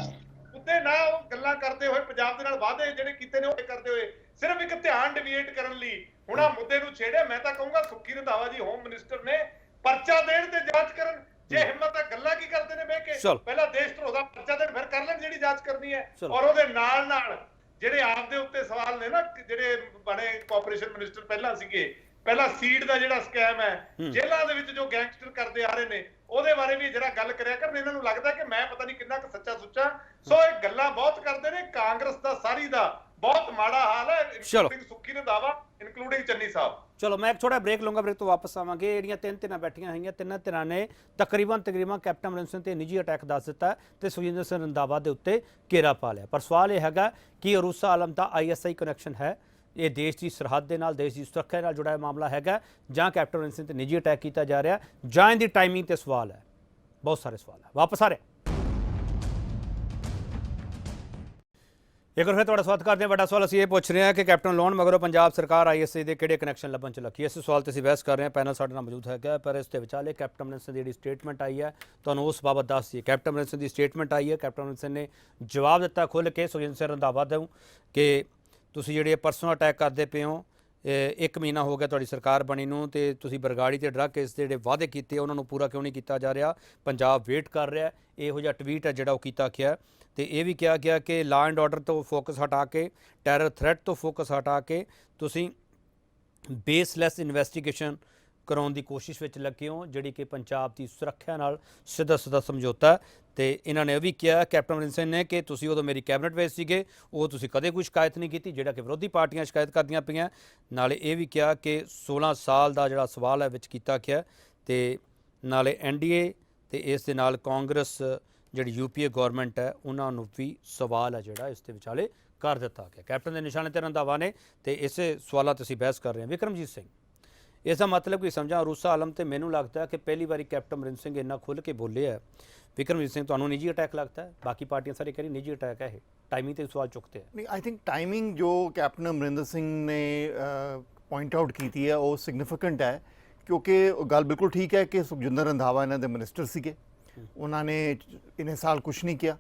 ਉੱਤੇ ਨਾ ਉਹ ਗੱਲਾਂ ਕਰਦੇ ਹੋਏ, ਪੰਜਾਬ ਦੇ ਨਾਲ ਵਾਅਦੇ ਜਿਹੜੇ ਕੀਤੇ ਨੇ ਉਹ ਕਰਦੇ ਹੋਏ, ਸਿਰਫ ਇੱਕ ਧਿਆਨ ਡਿਵੀਏਟ ਕਰਨ ਲਈ ਹੁਣ ਆ ਮੁੱਦੇ ਨੂੰ ਛੇੜਿਆ। ਮੈਂ ਤਾਂ ਕਹੂੰਗਾ ਸੁਖੀ ਰੰਧਾਵਾ ਜੀ ਹੋਮ ਮਿਨਿਸਟਰ ਨੇ, ਪਰਚਾ ਦੇਣ ਤੇ ਜਾਂਚ ਕਰਨ। ਜੇ ਹਿੰਮਤ ਹੈ, ਗੱਲਾਂ ਕੀ ਕਰਦੇ ਨੇ ਬਹਿ ਕੇ, ਪਹਿਲਾਂ ਦੇਸ਼ ਧਰੋਹ ਦਾ ਪਰਚਾ ਦੇਣ, ਫਿਰ ਕਰ ਲੈਣ ਜਿਹੜੀ ਜਾਂਚ ਕਰਨੀ ਹੈ। ਔਰ ਉਹਦੇ ਨਾਲ ਜਿਹੜੇ ਆਪ ਦੇ ਉੱਤੇ ਸਵਾਲ ਨੇ ਨਾ, ਜਿਹੜੇ ਬਣੇ ਕਾਰਪੋਰੇਸ਼ਨ ਮਿਨਿਸਟਰ ਪਹਿਲਾਂ ਸੀਗੇ, ਪਹਿਲਾਂ ਸੀਡ ਦਾ ਜਿਹੜਾ ਸਕੈਮ ਹੈ, ਜੇਲ੍ਹਾਂ ਦੇ ਵਿੱਚ ਜੋ ਗੈਂਗਸਟਰ ਕਰਦੇ ਆ ਰਹੇ ਨੇ, ਉਹਦੇ ਬਾਰੇ ਵੀ ਜਿਹੜਾ ਗੱਲ ਕਰਿਆ ਕਰਨ। ਇਹਨਾਂ ਨੂੰ ਲੱਗਦਾ ਕਿ ਮੈਂ ਪਤਾ ਨਹੀਂ ਕਿੰਨਾ ਕੁ ਸੱਚਾ ਸੁੱਚਾ। ਸੋ ਇਹ ਗੱਲਾਂ ਬਹੁਤ ਕਰਦੇ ਨੇ। ਕਾਂਗਰਸ ਦਾ ਸਾਰੀ ਦਾ ਬਹੁਤ ਮਾੜਾ ਹਾਲ ਹੈ, ਇਨਕਲੂਡਿੰਗ ਸੁਖੀ ਰੰਧਾਵਾ, ਇਨਕਲੂਡਿੰਗ ਚੰਨੀ ਸਾਹਿਬ। ਚਲੋ ਮੈਂ ਇੱਕ ਛੋਟਾ ਬ੍ਰੇਕ ਲਵਾਂਗਾ, ਬ੍ਰੇਕ ਤੋਂ ਵਾਪਸ ਆਵਾਂਗੇ। ਜਿਹੜੀਆਂ ਤਿੰਨ ਧਿਰਾਂ ਬੈਠੀਆਂ ਹੈਗੀਆਂ, ਤਿੰਨਾਂ ਧਿਰਾਂ ਨੇ ਤਕਰੀਬਨ ਕੈਪਟਨ ਅਮਰਿੰਦਰ ਸਿੰਘ ਤੇ ਨਿੱਜੀ ਅਟੈਕ ਦੱਸ ਦਿੱਤਾ ਤੇ ਸੁਖਜਿੰਦਰ ਸਿੰਘ ਰੰਧਾਵਾ ਦੇ ਉੱਤੇ ਘੇਰਾ ਪਾ ਲਿਆ। ਪਰ ਸਵਾਲ ਇਹ ਹੈਗਾ ਕਿ ਅਰੂਸਾ ਆਲਮ ਦਾ ISI ਕਨੈਕਸ਼ਨ ਹੈ ਇਹ ਦੇਸ਼ ਦੀ ਸਰਹੱਦ ਦੇ ਨਾਲ, ਦੇਸ਼ ਦੀ ਸੁਰੱਖਿਆ ਨਾਲ ਜੁੜਾ ਮਾਮਲਾ ਹੈਗਾ, ਜਾਂ ਕੈਪਟਨ ਅਮਰਿੰਦਰ ਸਿੰਘ ਤੇ ਨਿੱਜੀ ਅਟੈਕ ਕੀਤਾ ਜਾ ਰਿਹਾ, ਜਾਂ ਇਹਦੀ ਟਾਈਮਿੰਗ ਤੇ ਸਵਾਲ ਹੈ। ਬਹੁਤ ਸਾਰੇ ਸਵਾਲ ਹੈ। ਵਾਪਸ ਆ ਰਹੇ ਇੱਕ ਵਾਰ ਫਿਰ ਤੁਹਾਡਾ ਸਵਾਗਤ ਕਰਦੇ ਹਾਂ। ਵੱਡਾ ਸਵਾਲ ਅਸੀਂ ਇਹ ਪੁੱਛ ਰਹੇ ਹਾਂ ਕਿ ਕੈਪਟਨ ਲਾਉਣ ਮਗਰੋਂ ਪੰਜਾਬ ਸਰਕਾਰ ISI ਦੇ ਕਿਹੜੇ ਕਨੈਕਸ਼ਨ ਲੱਭਣ 'ਚ ਲੱਗੀ। ਇਸ ਸਵਾਲ ਤੇ ਅਸੀਂ ਬਹਿਸ ਕਰ ਰਹੇ ਹਾਂ। ਪੈਨਲ ਸਾਡੇ ਨਾਲ ਮੌਜੂਦ ਹੈਗਾ, ਪਰ ਇਸ ਦੇ ਵਿਚਾਲੇ ਕੈਪਟਨ ਅਮਰਿੰਦਰ ਸਿੰਘ ਦੀ ਜਿਹੜੀ ਸਟੇਟਮੈਂਟ ਆਈ ਹੈ, ਤੁਹਾਨੂੰ ਉਸ ਬਾਬਤ ਦੱਸ ਦਈਏ। ਕੈਪਟਨ ਅਮਰਿੰਦਰ ਸਿੰਘ ਦੀ ਸਟੇਟਮੈਂਟ ਆਈ ਹੈ, ਕੈਪਟਨ ਅਮਰਿੰਦਰ ਸਿੰਘ ਨੇ ਜਵਾਬ ਦਿੱਤਾ ਖੁੱਲ੍ਹ ਕੇ ਸੁਖਜਿੰਦਰ ਸਿੰਘ ਰੰਧਾਵਾ ਨੂੰ ਕਿ ਤੁਸੀਂ ਜਿਹੜੇ ਪਰਸਨਲ ਅਟੈਕ ਕਰਦੇ ਪਏ ਹੋ, 1 ਮਹੀਨਾ ਹੋ ਗਿਆ ਤੁਹਾਡੀ ਸਰਕਾਰ ਬਣੀ ਨੂੰ, ਤੇ ਤੁਸੀਂ ਬਰਗਾੜੀ ਤੇ ਡਰੱਗ ਕੇਸ ਦੇ ਜਿਹੜੇ ਵਾਅਦੇ ਕੀਤੇ ਉਹਨਾਂ ਨੂੰ ਪੂਰਾ ਕਿਉਂ ਨਹੀਂ ਕੀਤਾ ਜਾ ਰਿਹਾ, ਪੰਜਾਬ ਵੇਟ ਕਰ ਰਿਹਾ। ਇਹੋ ਜਿਹਾ ਟਵੀਟ ਹੈ ਜਿਹੜਾ ਉਹ ਕੀਤਾ ਗਿਆ। ਤੇ ਇਹ ਵੀ ਕਿਹਾ ਗਿਆ ਕਿ ਲਾ ਐਂਡ ਆਰਡਰ ਤੋਂ ਫੋਕਸ ਹਟਾ ਕੇ, ਟੈਰਰ ਥ੍ਰੈਟ ਤੋਂ ਫੋਕਸ ਹਟਾ ਕੇ ਤੁਸੀਂ ਬੇਸਲੈਸ ਇਨਵੈਸਟੀਗੇਸ਼ਨ ਕਰਾਉਣ ਦੀ ਕੋਸ਼ਿਸ਼ ਵਿੱਚ ਲੱਗੇ ਹੋ, ਜਿਹੜੀ ਕਿ ਪੰਜਾਬ ਦੀ ਸੁਰੱਖਿਆ ਨਾਲ ਸਿੱਧਾ ਸਮਝੌਤਾ ਹੈ। ਤੇ ਇਹਨਾਂ ਨੇ ਇਹ ਵੀ ਕਿਹਾ ਕੈਪਟਨ ਅਮਰਿੰਦਰ ਸਿੰਘ ਨੇ ਕਿ ਤੁਸੀਂ ਉਦੋਂ ਮੇਰੀ ਕੈਬਨਿਟ ਵਿੱਚ ਸੀਗੇ, ਉਹ ਤੁਸੀਂ ਕਦੇ ਕੋਈ ਸ਼ਿਕਾਇਤ ਨਹੀਂ ਕੀਤੀ, ਜਿਹੜਾ ਕਿ ਵਿਰੋਧੀ ਪਾਰਟੀਆਂ ਸ਼ਿਕਾਇਤ ਕਰਦੀਆਂ ਪਈਆਂ। ਨਾਲੇ ਇਹ ਵੀ ਕਿਹਾ ਕਿ 16 ਸਾਲ ਦਾ ਜਿਹੜਾ ਸਵਾਲ ਹੈ ਵਿੱਚ ਕੀਤਾ ਗਿਆ, ਤੇ ਨਾਲੇ NDA ਤੇ ਇਸ ਦੇ ਨਾਲ ਕਾਂਗਰਸ ਜਿਹੜੀ UPA ਗੌਰਮੈਂਟ ਹੈ ਉਹਨਾਂ ਨੂੰ ਵੀ ਸਵਾਲ ਹੈ ਜਿਹੜਾ ਇਸ ਦੇ ਵਿਚਾਲੇ ਕਰ ਦਿੱਤਾ ਗਿਆ। ਕੈਪਟਨ ਦੇ ਨਿਸ਼ਾਨੇ ਤੇ ਰੰਧਾਵਾ ਨੇ, ਤੇ ਇਸੇ ਸਵਾਲਾਂ 'ਤੇ ਅਸੀਂ ਬਹਿਸ ਕਰ ਰਹੇ ਹਾਂ। ਵਿਕਰਮਜੀਤ ਸਿੰਘ, ਇਸ ਦਾ ਮਤਲਬ ਕੋਈ ਸਮਝਾਂ ਅਰੂਸਾ ਆਲਮ, ਤੇ ਮੈਨੂੰ ਲੱਗਦਾ ਕਿ ਪਹਿਲੀ ਵਾਰੀ ਕੈਪਟਨ ਅਮਰਿੰਦਰ ਸਿੰਘ ਇੰਨਾ ਖੁੱਲ੍ਹ ਕੇ ਬੋਲੇ ਹੈ। ਵਿਕਰਮਜੀਤ ਸਿੰਘ, ਤੁਹਾਨੂੰ ਨਿੱਜੀ ਅਟੈਕ ਲੱਗਦਾ ਹੈ? ਬਾਕੀ ਪਾਰਟੀਆਂ ਸਾਰੇ ਕਹਿ ਰਹੀ ਨਿੱਜੀ ਅਟੈਕ ਹੈ, ਇਹ ਟਾਈਮਿੰਗ ਤੇ ਸਵਾਲ ਚੁੱਕਦੇ ਹੈ। ਨਹੀਂ, ਆਈ ਥਿੰਕ ਟਾਈਮਿੰਗ ਜੋ ਕੈਪਟਨ ਅਮਰਿੰਦਰ ਸਿੰਘ ਨੇ ਪੁਆਇੰਟ ਆਊਟ ਕੀਤੀ ਹੈ ਉਹ ਸਿਗਨੀਫਿਕੈਂਟ ਹੈ, ਕਿਉਂਕਿ ਗੱਲ ਬਿਲਕੁਲ ਠੀਕ ਹੈ ਕਿ ਸੁਖਜਿੰਦਰ ਰੰਧਾਵਾ ਇਹਨਾਂ ਦੇ ਮਿਨਿਸਟਰ ਸੀਗੇ, ਉਹਨਾਂ ਨੇ ਇੰਨੇ ਸਾਲ ਕੁਛ ਨਹੀਂ ਕਿਹਾ।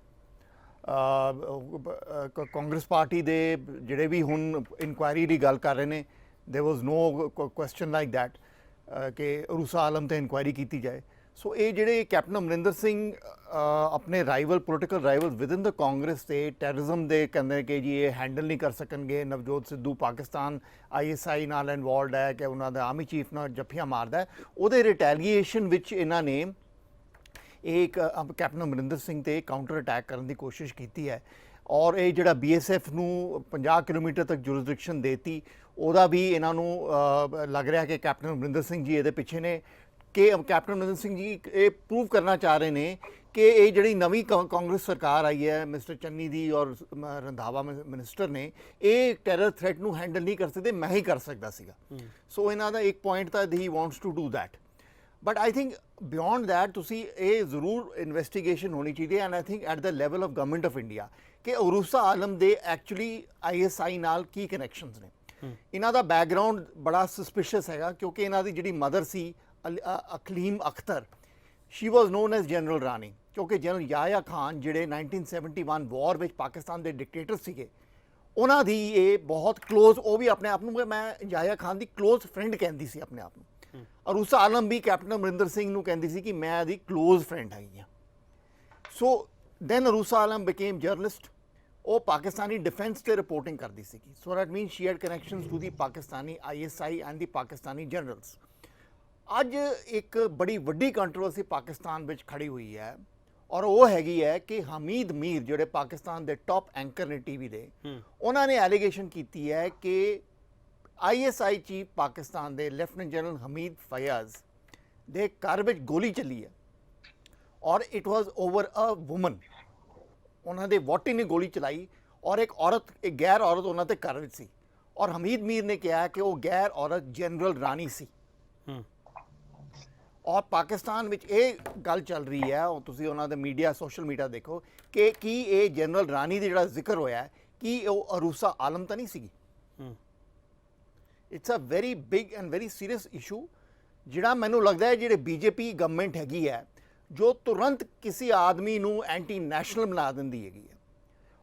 ਕਾਂਗਰਸ ਪਾਰਟੀ ਦੇ ਜਿਹੜੇ ਵੀ ਹੁਣ ਇਨਕੁਆਇਰੀ ਦੀ ਗੱਲ ਕਰ ਰਹੇ ਨੇ, there was no question like that ਕਿ ਅਰੂਸਾ ਆਲਮ ਤੇ ਇਨਕੁਆਇਰੀ ਕੀਤੀ ਜਾਏ। ਸੋ ਇਹ ਜਿਹੜੇ ਕੈਪਟਨ ਅਮਰਿੰਦਰ ਸਿੰਘ ਆਪਣੇ ਰਾਈਵਲ ਪੋਲੀਟੀਕਲ ਰਾਈਵਲ ਵਿਦਨ ਦ ਕਾਂਗਰਸ ਤੇ ਟੈਰਰਿਜ਼ਮ ਦੇ ਕਹਿੰਦੇ ਕਿ ਜੀ ਇਹ ਹੈਂਡਲ ਨਹੀਂ ਕਰ ਸਕਣਗੇ, ਨਵਜੋਤ ਸਿੱਧੂ ਪਾਕਿਸਤਾਨ ISI ਨਾਲ ਇਨਵੋਲਡ ਹੈ, ਕਿ ਉਹਨਾਂ ਦਾ ਆਰਮੀ ਚੀਫ ਨਾਲ ਜੱਫੀਆਂ ਮਾਰਦਾ ਹੈ, ਉਹਦੇ ਰਿਟੈਲੀਏਸ਼ਨ ਵਿੱਚ ਇਹਨਾਂ ਨੇ ਇੱਕ ਕੈਪਟਨ ਅਮਰਿੰਦਰ ਸਿੰਘ ਤੇ ਕਾਊਂਟਰ ਅਟੈਕ ਕਰਨ ਦੀ ਕੋਸ਼ਿਸ਼ ਕੀਤੀ ਹੈ। ਔਰ ਇਹ ਜਿਹੜਾ BSF ਨੂੰ 50 ਕਿਲੋਮੀਟਰ ਤੱਕ ਜੁਰਿਸਡਿਕਸ਼ਨ ਦੇਤੀ, ਉਹਦਾ ਵੀ ਇਹਨਾਂ ਨੂੰ ਲੱਗ ਰਿਹਾ ਕਿ ਕੈਪਟਨ ਅਮਰਿੰਦਰ ਸਿੰਘ ਜੀ ਇਹਦੇ ਪਿੱਛੇ ਨੇ, ਕਿ ਕੈਪਟਨ ਅਮਰਿੰਦਰ ਸਿੰਘ ਜੀ ਇਹ ਪ੍ਰੂਵ ਕਰਨਾ ਚਾਹ ਰਹੇ ਨੇ ਕਿ ਇਹ ਜਿਹੜੀ ਨਵੀਂ ਕਾਂਗਰਸ ਸਰਕਾਰ ਆਈ ਹੈ, ਮਿਸਟਰ ਚੰਨੀ ਦੀ ਔਰ ਰੰਧਾਵਾ ਮਿਨਿਸਟਰ ਨੇ, ਇਹ ਟੈਰਰ ਥ੍ਰੈਟ ਨੂੰ ਹੈਂਡਲ ਨਹੀਂ ਕਰ ਸਕਦੇ, ਮੈਂ ਹੀ ਕਰ ਸਕਦਾ ਸੀਗਾ। ਸੋ ਇਹਨਾਂ ਦਾ ਇੱਕ ਪੁਆਇੰਟ ਤਾਂ ਹੀ wants to do that, but I think beyond that ਤੁਸੀਂ ਇਹ ਜ਼ਰੂਰ ਇਨਵੈਸਟੀਗੇਸ਼ਨ ਹੋਣੀ ਚਾਹੀਦੀ ਹੈ। And I think at the level of government of India ਕਿ ਅਰੂਸਾ ਆਲਮ ਦੇ ਐਕਚੁਅਲੀ ISI ਨਾਲ ਕੀ ਕਨੈਕਸ਼ਨਸ ਨੇ। ਇਹਨਾਂ ਦਾ ਬੈਕਗਰਾਉਂਡ ਬੜਾ ਸਸਪੀਸ਼ੀਅਸ ਹੈਗਾ, ਕਿਉਂਕਿ ਇਹਨਾਂ ਦੀ ਜਿਹੜੀ ਮਦਰ ਸੀ ਅਕਲੀਮ ਅਖਤਰ, ਸ਼ੀ ਵਾਜ਼ ਨੋਨ ਐਜ਼ ਜਨਰਲ ਰਾਣੀ, ਕਿਉਂਕਿ ਜਨਰਲ ਯਾਹਿਆ ਖਾਨ ਜਿਹੜੇ 1971 ਵਾਰ ਵਿੱਚ ਪਾਕਿਸਤਾਨ ਦੇ ਡਿਕਟੇਟਰ ਸੀਗੇ, ਉਹਨਾਂ ਦੀ ਇਹ ਬਹੁਤ ਕਲੋਜ਼, ਉਹ ਵੀ ਆਪਣੇ ਆਪ ਨੂੰ ਮੈਂ ਯਾਹਿਆ ਖਾਨ ਦੀ ਕਲੋਜ਼ ਫਰੈਂਡ ਕਹਿੰਦੀ ਸੀ ਆਪਣੇ ਆਪ ਨੂੰ। ਅਰੂਸਾ ਆਲਮ ਵੀ ਕੈਪਟਨ ਅਮਰਿੰਦਰ ਸਿੰਘ ਨੂੰ ਕਹਿੰਦੀ ਸੀ ਕਿ ਮੈਂ ਇਹਦੀ ਕਲੋਜ਼ ਫਰੈਂਡ ਹੈਗੀ ਹਾਂ। So then Aroosa Alam became journalist, ਉਹ ਪਾਕਿਸਤਾਨੀ ਡਿਫੈਂਸ ਤੇ ਰਿਪੋਰਟਿੰਗ ਕਰਦੀ ਸੀਗੀ। So that means she had connections to the Pakistani ISI and the Pakistani generals. ਅੱਜ ਇੱਕ ਬੜੀ ਵੱਡੀ ਕੰਟਰੋਵਰਸੀ ਪਾਕਿਸਤਾਨ ਵਿੱਚ ਖੜੀ ਹੋਈ ਹੈ, ਔਰ ਉਹ ਹੈਗੀ ਹੈ ਕਿ ਹਮੀਦ ਮੀਰ ਜਿਹੜੇ ਪਾਕਿਸਤਾਨ ਦੇ ਟੌਪ ਐਂਕਰ ਨੇ TV ਦੇ, ਉਹਨਾਂ ਨੇ ਐਲੀਗੇਸ਼ਨ ਕੀਤੀ ਹੈ ਕਿ ISI ਚੀਫ ਪਾਕਿਸਤਾਨ ਦੇ ਲੈਫਟੀਨੈਂਟ ਜਨਰਲ ਹਮੀਦ ਫਯਾਜ਼ ਦੇ ਘਰ ਵਿੱਚ ਗੋਲੀ ਚੱਲੀ ਹੈ, ਔਰ it was over a woman. ਉਹਨਾਂ ਦੇ ਵੋਟੀ ਨੇ ਗੋਲੀ ਚਲਾਈ, ਔਰ ਇੱਕ ਔਰਤ, ਇੱਕ ਗੈਰ ਔਰਤ ਉਹਨਾਂ ਦੇ ਘਰ ਵਿੱਚ ਸੀ, ਔਰ ਹਮੀਦ ਮੀਰ ਨੇ ਕਿਹਾ ਕਿ ਉਹ ਗੈਰ ਔਰਤ ਜਨਰਲ ਰਾਣੀ ਸੀ। ਔਰ ਪਾਕਿਸਤਾਨ ਵਿੱਚ ਇਹ ਗੱਲ ਚੱਲ ਰਹੀ ਹੈ, ਉਹ ਤੁਸੀਂ ਉਹਨਾਂ ਦੇ ਮੀਡੀਆ, ਸੋਸ਼ਲ ਮੀਡੀਆ ਦੇਖੋ ਕਿ ਕੀ ਇਹ ਜਨਰਲ ਰਾਣੀ ਦਾ ਜਿਹੜਾ ਜ਼ਿਕਰ ਹੋਇਆ ਕਿ ਉਹ ਅਰੂਸਾ ਆਲਮ ਤਾਂ ਨਹੀਂ ਸੀਗੀ। It's a very big and very serious issue, ਜਿਹੜਾ ਮੈਨੂੰ ਲੱਗਦਾ ਹੈ ਜਿਹੜੇ BJP ਗਵਰਨਮੈਂਟ ਹੈਗੀ ਹੈ, ਜੋ ਤੁਰੰਤ ਕਿਸੇ ਆਦਮੀ ਨੂੰ ਐਂਟੀ ਨੈਸ਼ਨਲ ਬਣਾ ਦਿੰਦੀ ਹੈਗੀ ਹੈ,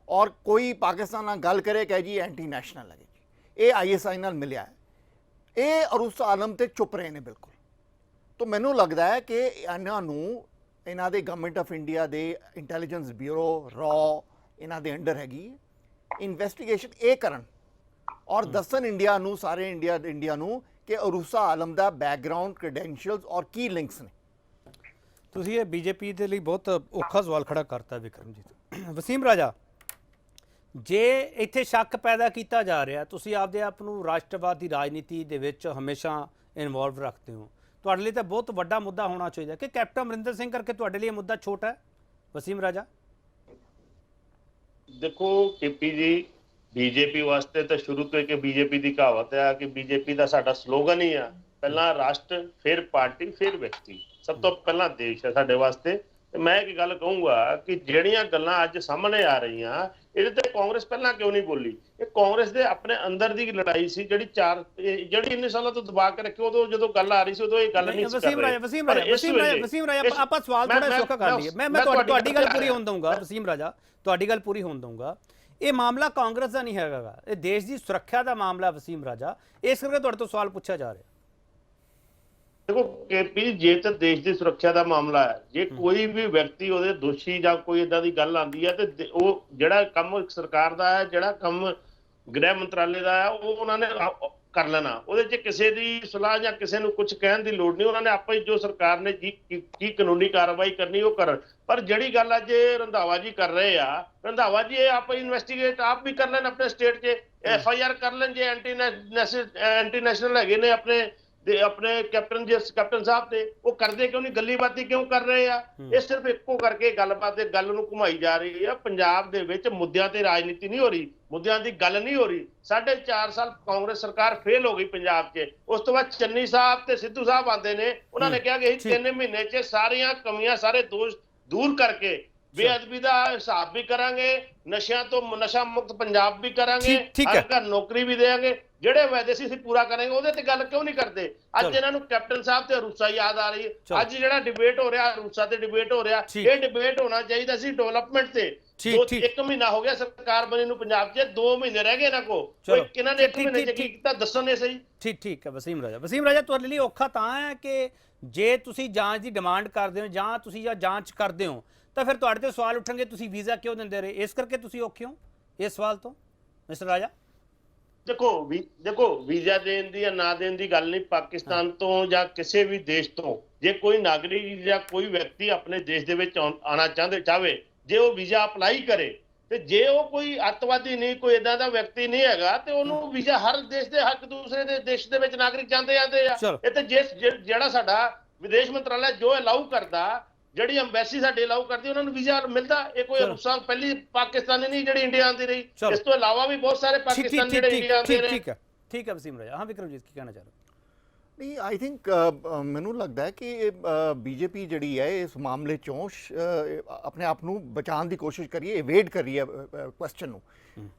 ਔਰ ਕੋਈ ਪਾਕਿਸਤਾਨ ਨਾਲ ਗੱਲ ਕਰੇ ਕਹੇ ਜੀ ਐਂਟੀ ਨੈਸ਼ਨਲ ਹੈਗੇ ਜੀ, ਇਹ ISI ਨਾਲ ਮਿਲਿਆ ਹੈ, ਇਹ ਅਰੂਸਾ ਆਲਮ ਤੇ ਚੁੱਪ ਰਹੇ ਨੇ ਬਿਲਕੁਲ। ਤਾਂ ਮੈਨੂੰ ਲੱਗਦਾ ਹੈ ਕਿ ਇਹਨਾਂ ਨੂੰ, ਇਹਨਾਂ ਦੇ ਗਵਰਨਮੈਂਟ ਆਫ ਇੰਡੀਆ ਦੇ ਇੰਟੈਲੀਜੈਂਸ ਬਿਊਰੋ ਰॉ ਇਹਨਾਂ ਦੇ ਅੰਡਰ ਹੈਗੀ, ਇਨਵੈਸਟੀਗੇਸ਼ਨ ਇਹ ਕਰਨ ਔਰ ਦੱਸਣ ਇੰਡੀਆ ਨੂੰ, ਸਾਰੇ ਇੰਡੀਆ ਨੂੰ ਕਿ ਅਰੂਸਾ ਆਲਮ ਦਾ ਬੈਕਗਰਾਉਂਡ, ਕ੍ਰੈਡੈਂਸ਼ੀਅਲਸ ਔਰ ਕੀ ਲਿੰਕਸ ਨੇ। ਤੁਸੀਂ ਇਹ BJP ਦੇ ਲਈ ਬਹੁਤ ਔਖਾ ਸਵਾਲ ਖੜਾ ਕਰਤਾ ਵਿਕਰਮਜੀਤ। ਵਸੀਮ ਰਾਜਾ, ਜੇ ਇੱਥੇ ਸ਼ੱਕ ਪੈਦਾ ਕੀਤਾ ਜਾ ਰਿਹਾ, ਤੁਸੀਂ ਆਪਦੇ ਆਪ ਨੂੰ ਰਾਸ਼ਟਰਵਾਦੀ ਰਾਜਨੀਤੀ ਦੇ ਵਿੱਚ ਹਮੇਸ਼ਾ ਇਨਵੋਲਵ ਰੱਖਦੇ ਹੋ, ਤੁਹਾਡੇ ਲਈ ਤਾਂ ਬਹੁਤ ਵੱਡਾ ਮੁੱਦਾ ਹੋਣਾ ਚਾਹੀਦਾ ਕਿ ਕੈਪਟਨ ਅਮਰਿੰਦਰ ਸਿੰਘ ਕਰਕੇ ਤੁਹਾਡੇ ਲਈ ਇਹ ਮੁੱਦਾ ਛੋਟਾ ਹੈ। ਵਸੀਮ ਰਾਜਾ, ਦੇਖੋ KP ਜੀ, ਬੀਜੇਪੀ ਵਾਸਤੇ ਤਾਂ ਸ਼ੁਰੂ ਤੋਂ ਇੱਕ ਬੀਜੇਪੀ ਦੀ ਕਹਾਵਤ ਹੈ ਕਿ ਬੀਜੇਪੀ ਦਾ ਸਾਡਾ ਸਲੋਗਨ ਹੀ ਆ, ਪਹਿਲਾਂ ਰਾਸ਼ਟਰ, ਫਿਰ ਪਾਰਟੀ, ਫਿਰ ਵਿਅਕਤੀ। ਸਭ ਤੋਂ ਪਹਿਲਾਂ ਦੇਸ਼ ਹੈ ਸਾਡੇ ਵਾਸਤੇ। ਤੇ ਮੈਂ ਇੱਕ ਗੱਲ ਕਹੂੰਗਾ ਕਿ ਜਿਹੜੀਆਂ ਗੱਲਾਂ ਅੱਜ ਸਾਹਮਣੇ ਆ ਰਹੀਆਂ, ਇਹਦੇ ਤੇ ਕਾਂਗਰਸ ਪਹਿਲਾਂ ਕਿਉਂ ਨਹੀਂ ਬੋਲੀ? ਇਹ ਕਾਂਗਰਸ ਦੇ ਆਪਣੇ ਅੰਦਰ ਦੀ ਲੜਾਈ ਸੀ ਜਿਹੜੀ ਇੰਨੇ ਸਾਲਾਂ ਤੋਂ ਦਬਾ ਕੇ ਰੱਖੀ। ਉਦੋਂ ਜਦੋਂ ਗੱਲ ਆ ਰਹੀ ਸੀ ਉਦੋਂ ਇਹ ਗੱਲ ਨਹੀਂ ਸੀ ਕਰ ਰਹੇ। ਵਸੀਮ ਰਾਜਾ ਆਪਾਂ ਸਵਾਲ ਥੋੜਾ ਸੌਖਾ ਕਰ ਲਈਏ। ਮੈਂ ਤੁਹਾਡੀ ਗੱਲ ਪੂਰੀ ਹੋਣ ਦਊਂਗਾ ਵਸੀਮ ਰਾਜਾ, ਤੁਹਾਡੀ ਗੱਲ ਪੂਰੀ ਹੋਣ ਦਊਂਗਾ। ਇਹ ਮਾਮਲਾ ਕਾਂਗਰਸ ਦਾ ਨਹੀਂ ਹੈਗਾ, ਇਹ ਦੇਸ਼ ਦੀ ਸੁਰੱਖਿਆ ਦਾ ਮਾਮਲਾ ਵਸੀਮ ਰਾਜਾ। ਇਸ ਕਰਕੇ ਤੁਹਾਡੇ ਤੋਂ ਸਵਾਲ ਪੁੱਛਿਆ ਜਾ ਰਿਹਾ। ਦੇਖੋ ਕੇਪੀ, ਜੇ ਤਾਂ ਦੇਸ਼ ਦੀ ਸੁਰੱਖਿਆ ਦਾ ਮਾਮਲਾ ਹੈ, ਜੇ ਕੋਈ ਵੀ ਵਿਅਕਤੀ ਉਹਦੇ ਦੋਸ਼ੀ ਜਾਂ ਕੋਈ ਇਦਾਂ ਦੀ ਗੱਲ ਆਉਂਦੀ ਹੈ ਤੇ ਉਹ ਜਿਹੜਾ ਕੰਮ ਸਰਕਾਰ ਦਾ ਹੈ, ਜਿਹੜਾ ਕੰਮ ਗ੍ਰਹਿ ਮੰਤਰਾਲੇ ਦਾ ਹੈ, ਉਹ ਉਹਨਾਂ ਨੇ ਕਰ ਲੈਣਾ। ਉਹਦੇ 'ਚ ਕਿਸੇ ਦੀ ਸਲਾਹ ਜਾਂ ਕਿਸੇ ਨੂੰ ਕੁਝ ਕਹਿਣ ਦੀ ਲੋੜ ਨਹੀਂ। ਉਹਨਾਂ ਨੇ ਆਪੇ ਜੋ ਸਰਕਾਰ ਨੇ ਕੀ ਕਾਨੂੰਨੀ ਕਾਰਵਾਈ ਕਰਨੀ ਉਹ ਕਰਨ। ਪਰ ਜਿਹੜੀ ਗੱਲ ਅੱਜ ਰੰਧਾਵਾ ਜੀ ਕਰ ਰਹੇ ਆ, ਰੰਧਾਵਾ ਜੀ ਇਹ ਆਪ ਇਨਵੈਸਟੀਗੇਟ ਆਪ ਵੀ ਕਰ ਲੈਣ ਆਪਣੇ ਸਟੇਟ 'ਚ, FIR ਕਰ ਲੈਣ। ਜੇ ਐਂਟੀ ਨੈਸ਼ਨਲ ਹੈਗੇ ਨੇ ਆਪਣੇ ਕੈਪਟਨ ਸਾਹਿਬ ਤੇ, ਉਹ ਕਰਦੇ ਕਿਉਂ ਨਹੀਂ? ਗੱਲੀ ਬਾਤੀ ਕਿਉਂ ਕਰ ਰਹੇ ਆ? ਇਹ ਸਿਰਫ ਇੱਕੋ ਕਰਕੇ ਗੱਲਬਾਤ ਦੇ ਗੱਲ ਨੂੰ ਘੁਮਾਈ ਜਾ ਰਹੀ ਹੈ। ਪੰਜਾਬ ਦੇ ਵਿੱਚ ਮੁੱਦਿਆਂ ਤੇ ਰਾਜਨੀਤੀ ਨਹੀਂ ਹੋ ਰਹੀ, ਮੁੱਦਿਆਂ ਦੀ ਗੱਲ ਨਹੀਂ ਹੋ ਰਹੀ। 4.5 ਸਾਲ ਕਾਂਗਰਸ ਸਰਕਾਰ ਫੇਲ ਹੋ ਗਈ ਪੰਜਾਬ 'ਚ। ਉਸ ਤੋਂ ਬਾਅਦ ਚੰਨੀ ਸਾਹਿਬ ਤੇ ਸਿੱਧੂ ਸਾਹਿਬ ਆਉਂਦੇ ਨੇ, ਉਹਨਾਂ ਨੇ ਕਿਹਾ ਕਿ 3 ਮਹੀਨੇ 'ਚ ਸਾਰੀਆਂ ਕਮੀਆਂ, ਸਾਰੇ ਦੋਸ਼ ਦੂਰ ਕਰਕੇ ਬੇਅਦਬੀ ਦਾ ਹਿਸਾਬ ਵੀ ਕਰਾਂਗੇ, ਨਸ਼ਿਆਂ ਤੋਂ ਨਸ਼ਾ ਮੁਕਤ ਪੰਜਾਬ ਵੀ ਕਰਾਂਗੇ, ਹਰ ਘਰ ਨੌਕਰੀ ਵੀ ਦੇਵਾਂਗੇ। ਜਿਹੜੇ ਵਾਅਦੇ ਸੀ ਅਸੀਂ ਪੂਰਾ ਕਰਾਂਗੇ। ਉਹਦੇ ਤੇ ਗੱਲ ਕਿਉਂ ਨਹੀਂ ਕਰਦੇ? ਅੱਜ ਇਹਨਾਂ ਨੂੰ ਕੈਪਟਨ ਸਾਹਿਬ ਤੇ ਅਰੂਸਾ ਯਾਦ ਆ ਰਹੀ ਹੈ। ਅੱਜ ਜਿਹੜਾ ਡਿਬੇਟ ਹੋ ਰਿਹਾ, ਅਰੂਸਾ ਤੇ ਡਿਬੇਟ ਹੋ ਰਿਹਾ, ਇਹ ਡਿਬੇਟ ਹੋਣਾ ਚਾਹੀਦਾ ਸੀ ਡਿਵੈਲਪਮੈਂਟ ਤੇ। 1 ਮਹੀਨਾ ਹੋ ਗਿਆ ਸਰਕਾਰ ਬਣੀ ਨੂੰ ਪੰਜਾਬ 'ਚ, 2 ਮਹੀਨੇ ਰਹਿ ਗਏ ਇਹਨਾਂ ਕੋਲ। ਇਹਨਾਂ ਨੇ 1 ਮਹੀਨੇ 'ਚ ਕੀ ਕੀਤਾ ਦੱਸੋ ਨੇ ਸਹੀ। ਠੀਕ ਹੈ ਵਸੀਮ ਰਾਜਾ, ਤੁਹਾਡੇ ਲਈ ਔਖਾ ਤਾਂ ਹੈ ਕਿ ਜੇ ਤੁਸੀਂ ਜਾਂਚ ਦੀ ਡਿਮਾਂਡ ਕਰਦੇ ਹੋ ਜਾਂ ਤੁਸੀਂ ਜਾਂ ਜਾਂਚ ਕਰਦੇ ਹੋ ਤਾਂ ਫਿਰ ਤੁਹਾਡੇ ਤੇ ਸਵਾਲ ਉੱਠਣਗੇ ਤੁਸੀਂ ਵੀਜ਼ਾ ਕਿਉਂ ਦਿੰਦੇ ਰਹੇ। ਇਸ ਕਰਕੇ ਤੁਸੀਂ ਔਖੇ ਹੋ ਇਸ ਸਵਾਲ ਤੋਂ ਮਿਸਟਰ ਰਾਜਾ। ਦੇਖੋ ਵੀਜ਼ਾ ਦੇਣ ਦੀ ਜਾਂ ਨਾ ਦੇਣ ਦੀ ਗੱਲ ਨਹੀਂ। ਪਾਕਿਸਤਾਨ ਤੋਂ ਜਾਂ ਕਿਸੇ ਵੀ ਦੇਸ਼ ਤੋਂ ਜੇ ਕੋਈ ਨਾਗਰਿਕ ਜਾਂ ਕੋਈ ਵਿਅਕਤੀ ਆਪਣੇ ਦੇਸ਼ ਦੇ ਵਿੱਚ ਆਉਣਾ ਚਾਹਵੇ, ਜੇ ਉਹ ਵੀਜ਼ਾ ਅਪਲਾਈ ਕਰੇ, ਤੇ ਜੇ ਉਹ ਕੋਈ ਅੱਤਵਾਦੀ ਨਹੀਂ, ਕੋਈ ਇਦਾਂ ਦਾ ਵਿਅਕਤੀ ਨਹੀਂ ਹੈਗਾ, ਤੇ ਉਹਨੂੰ ਵੀਜ਼ਾ ਹਰ ਦੇਸ਼ ਦੇ ਹੱਕ ਦੂਸਰੇ ਦੇ ਦੇਸ਼ ਦੇ ਵਿੱਚ ਨਾਗਰਿਕ ਜਾਂਦੇ ਆ। ਇਹ ਤੇ ਜਿਹੜਾ ਸਾਡਾ ਵਿਦੇਸ਼ ਮੰਤਰਾਲਾ ਜੋ ਅਲਾਉ ਕਰਦਾ, ਜਿਹੜੀ ਐਮਬੈਸੀ ਸਾਡੇ ਅਲਾਉ ਕਰਦੀ, ਉਹਨਾਂ ਨੂੰ ਵੀਜ਼ਾ ਮਿਲਦਾ। ਇਹ ਕੋਈ ਰੁਸਾਂ ਪਹਿਲੀ ਪਾਕਿਸਤਾਨੀ ਨਹੀਂ ਜਿਹੜੀ ਇੰਡੀਆ ਆਉਂਦੀ ਰਹੀ। ਇਸ ਤੋਂ ਇਲਾਵਾ ਵੀ ਬਹੁਤ ਸਾਰੇ ਪਾਕਿਸਤਾਨ ਜਿਹੜੇ ਇੰਡੀਆ ਆਉਂਦੇ ਰਹੇ। ਠੀਕ ਹੈ ਵਸੀਮ ਰਾਜਾ। ਹਾਂ ਵਿਕਰਮਜੀਤ, ਕੀ ਕਹਿਣਾ ਚਾਹ ਰਹੇ? ਨਹੀਂ, ਆਈ ਥਿੰਕ ਮੈਨੂੰ ਲੱਗਦਾ ਹੈ ਕਿ ਬੀਜੇਪੀ ਜਿਹੜੀ ਹੈ ਇਸ ਮਾਮਲੇ 'ਚੋਂ ਆਪਣੇ ਆਪ ਨੂੰ ਬਚਾਉਣ ਦੀ ਕੋਸ਼ਿਸ਼ ਕਰੀਏ, ਇਵੇਡ ਕਰ ਰਹੀ ਹੈ ਕੁਐਸਚਨ ਨੂੰ।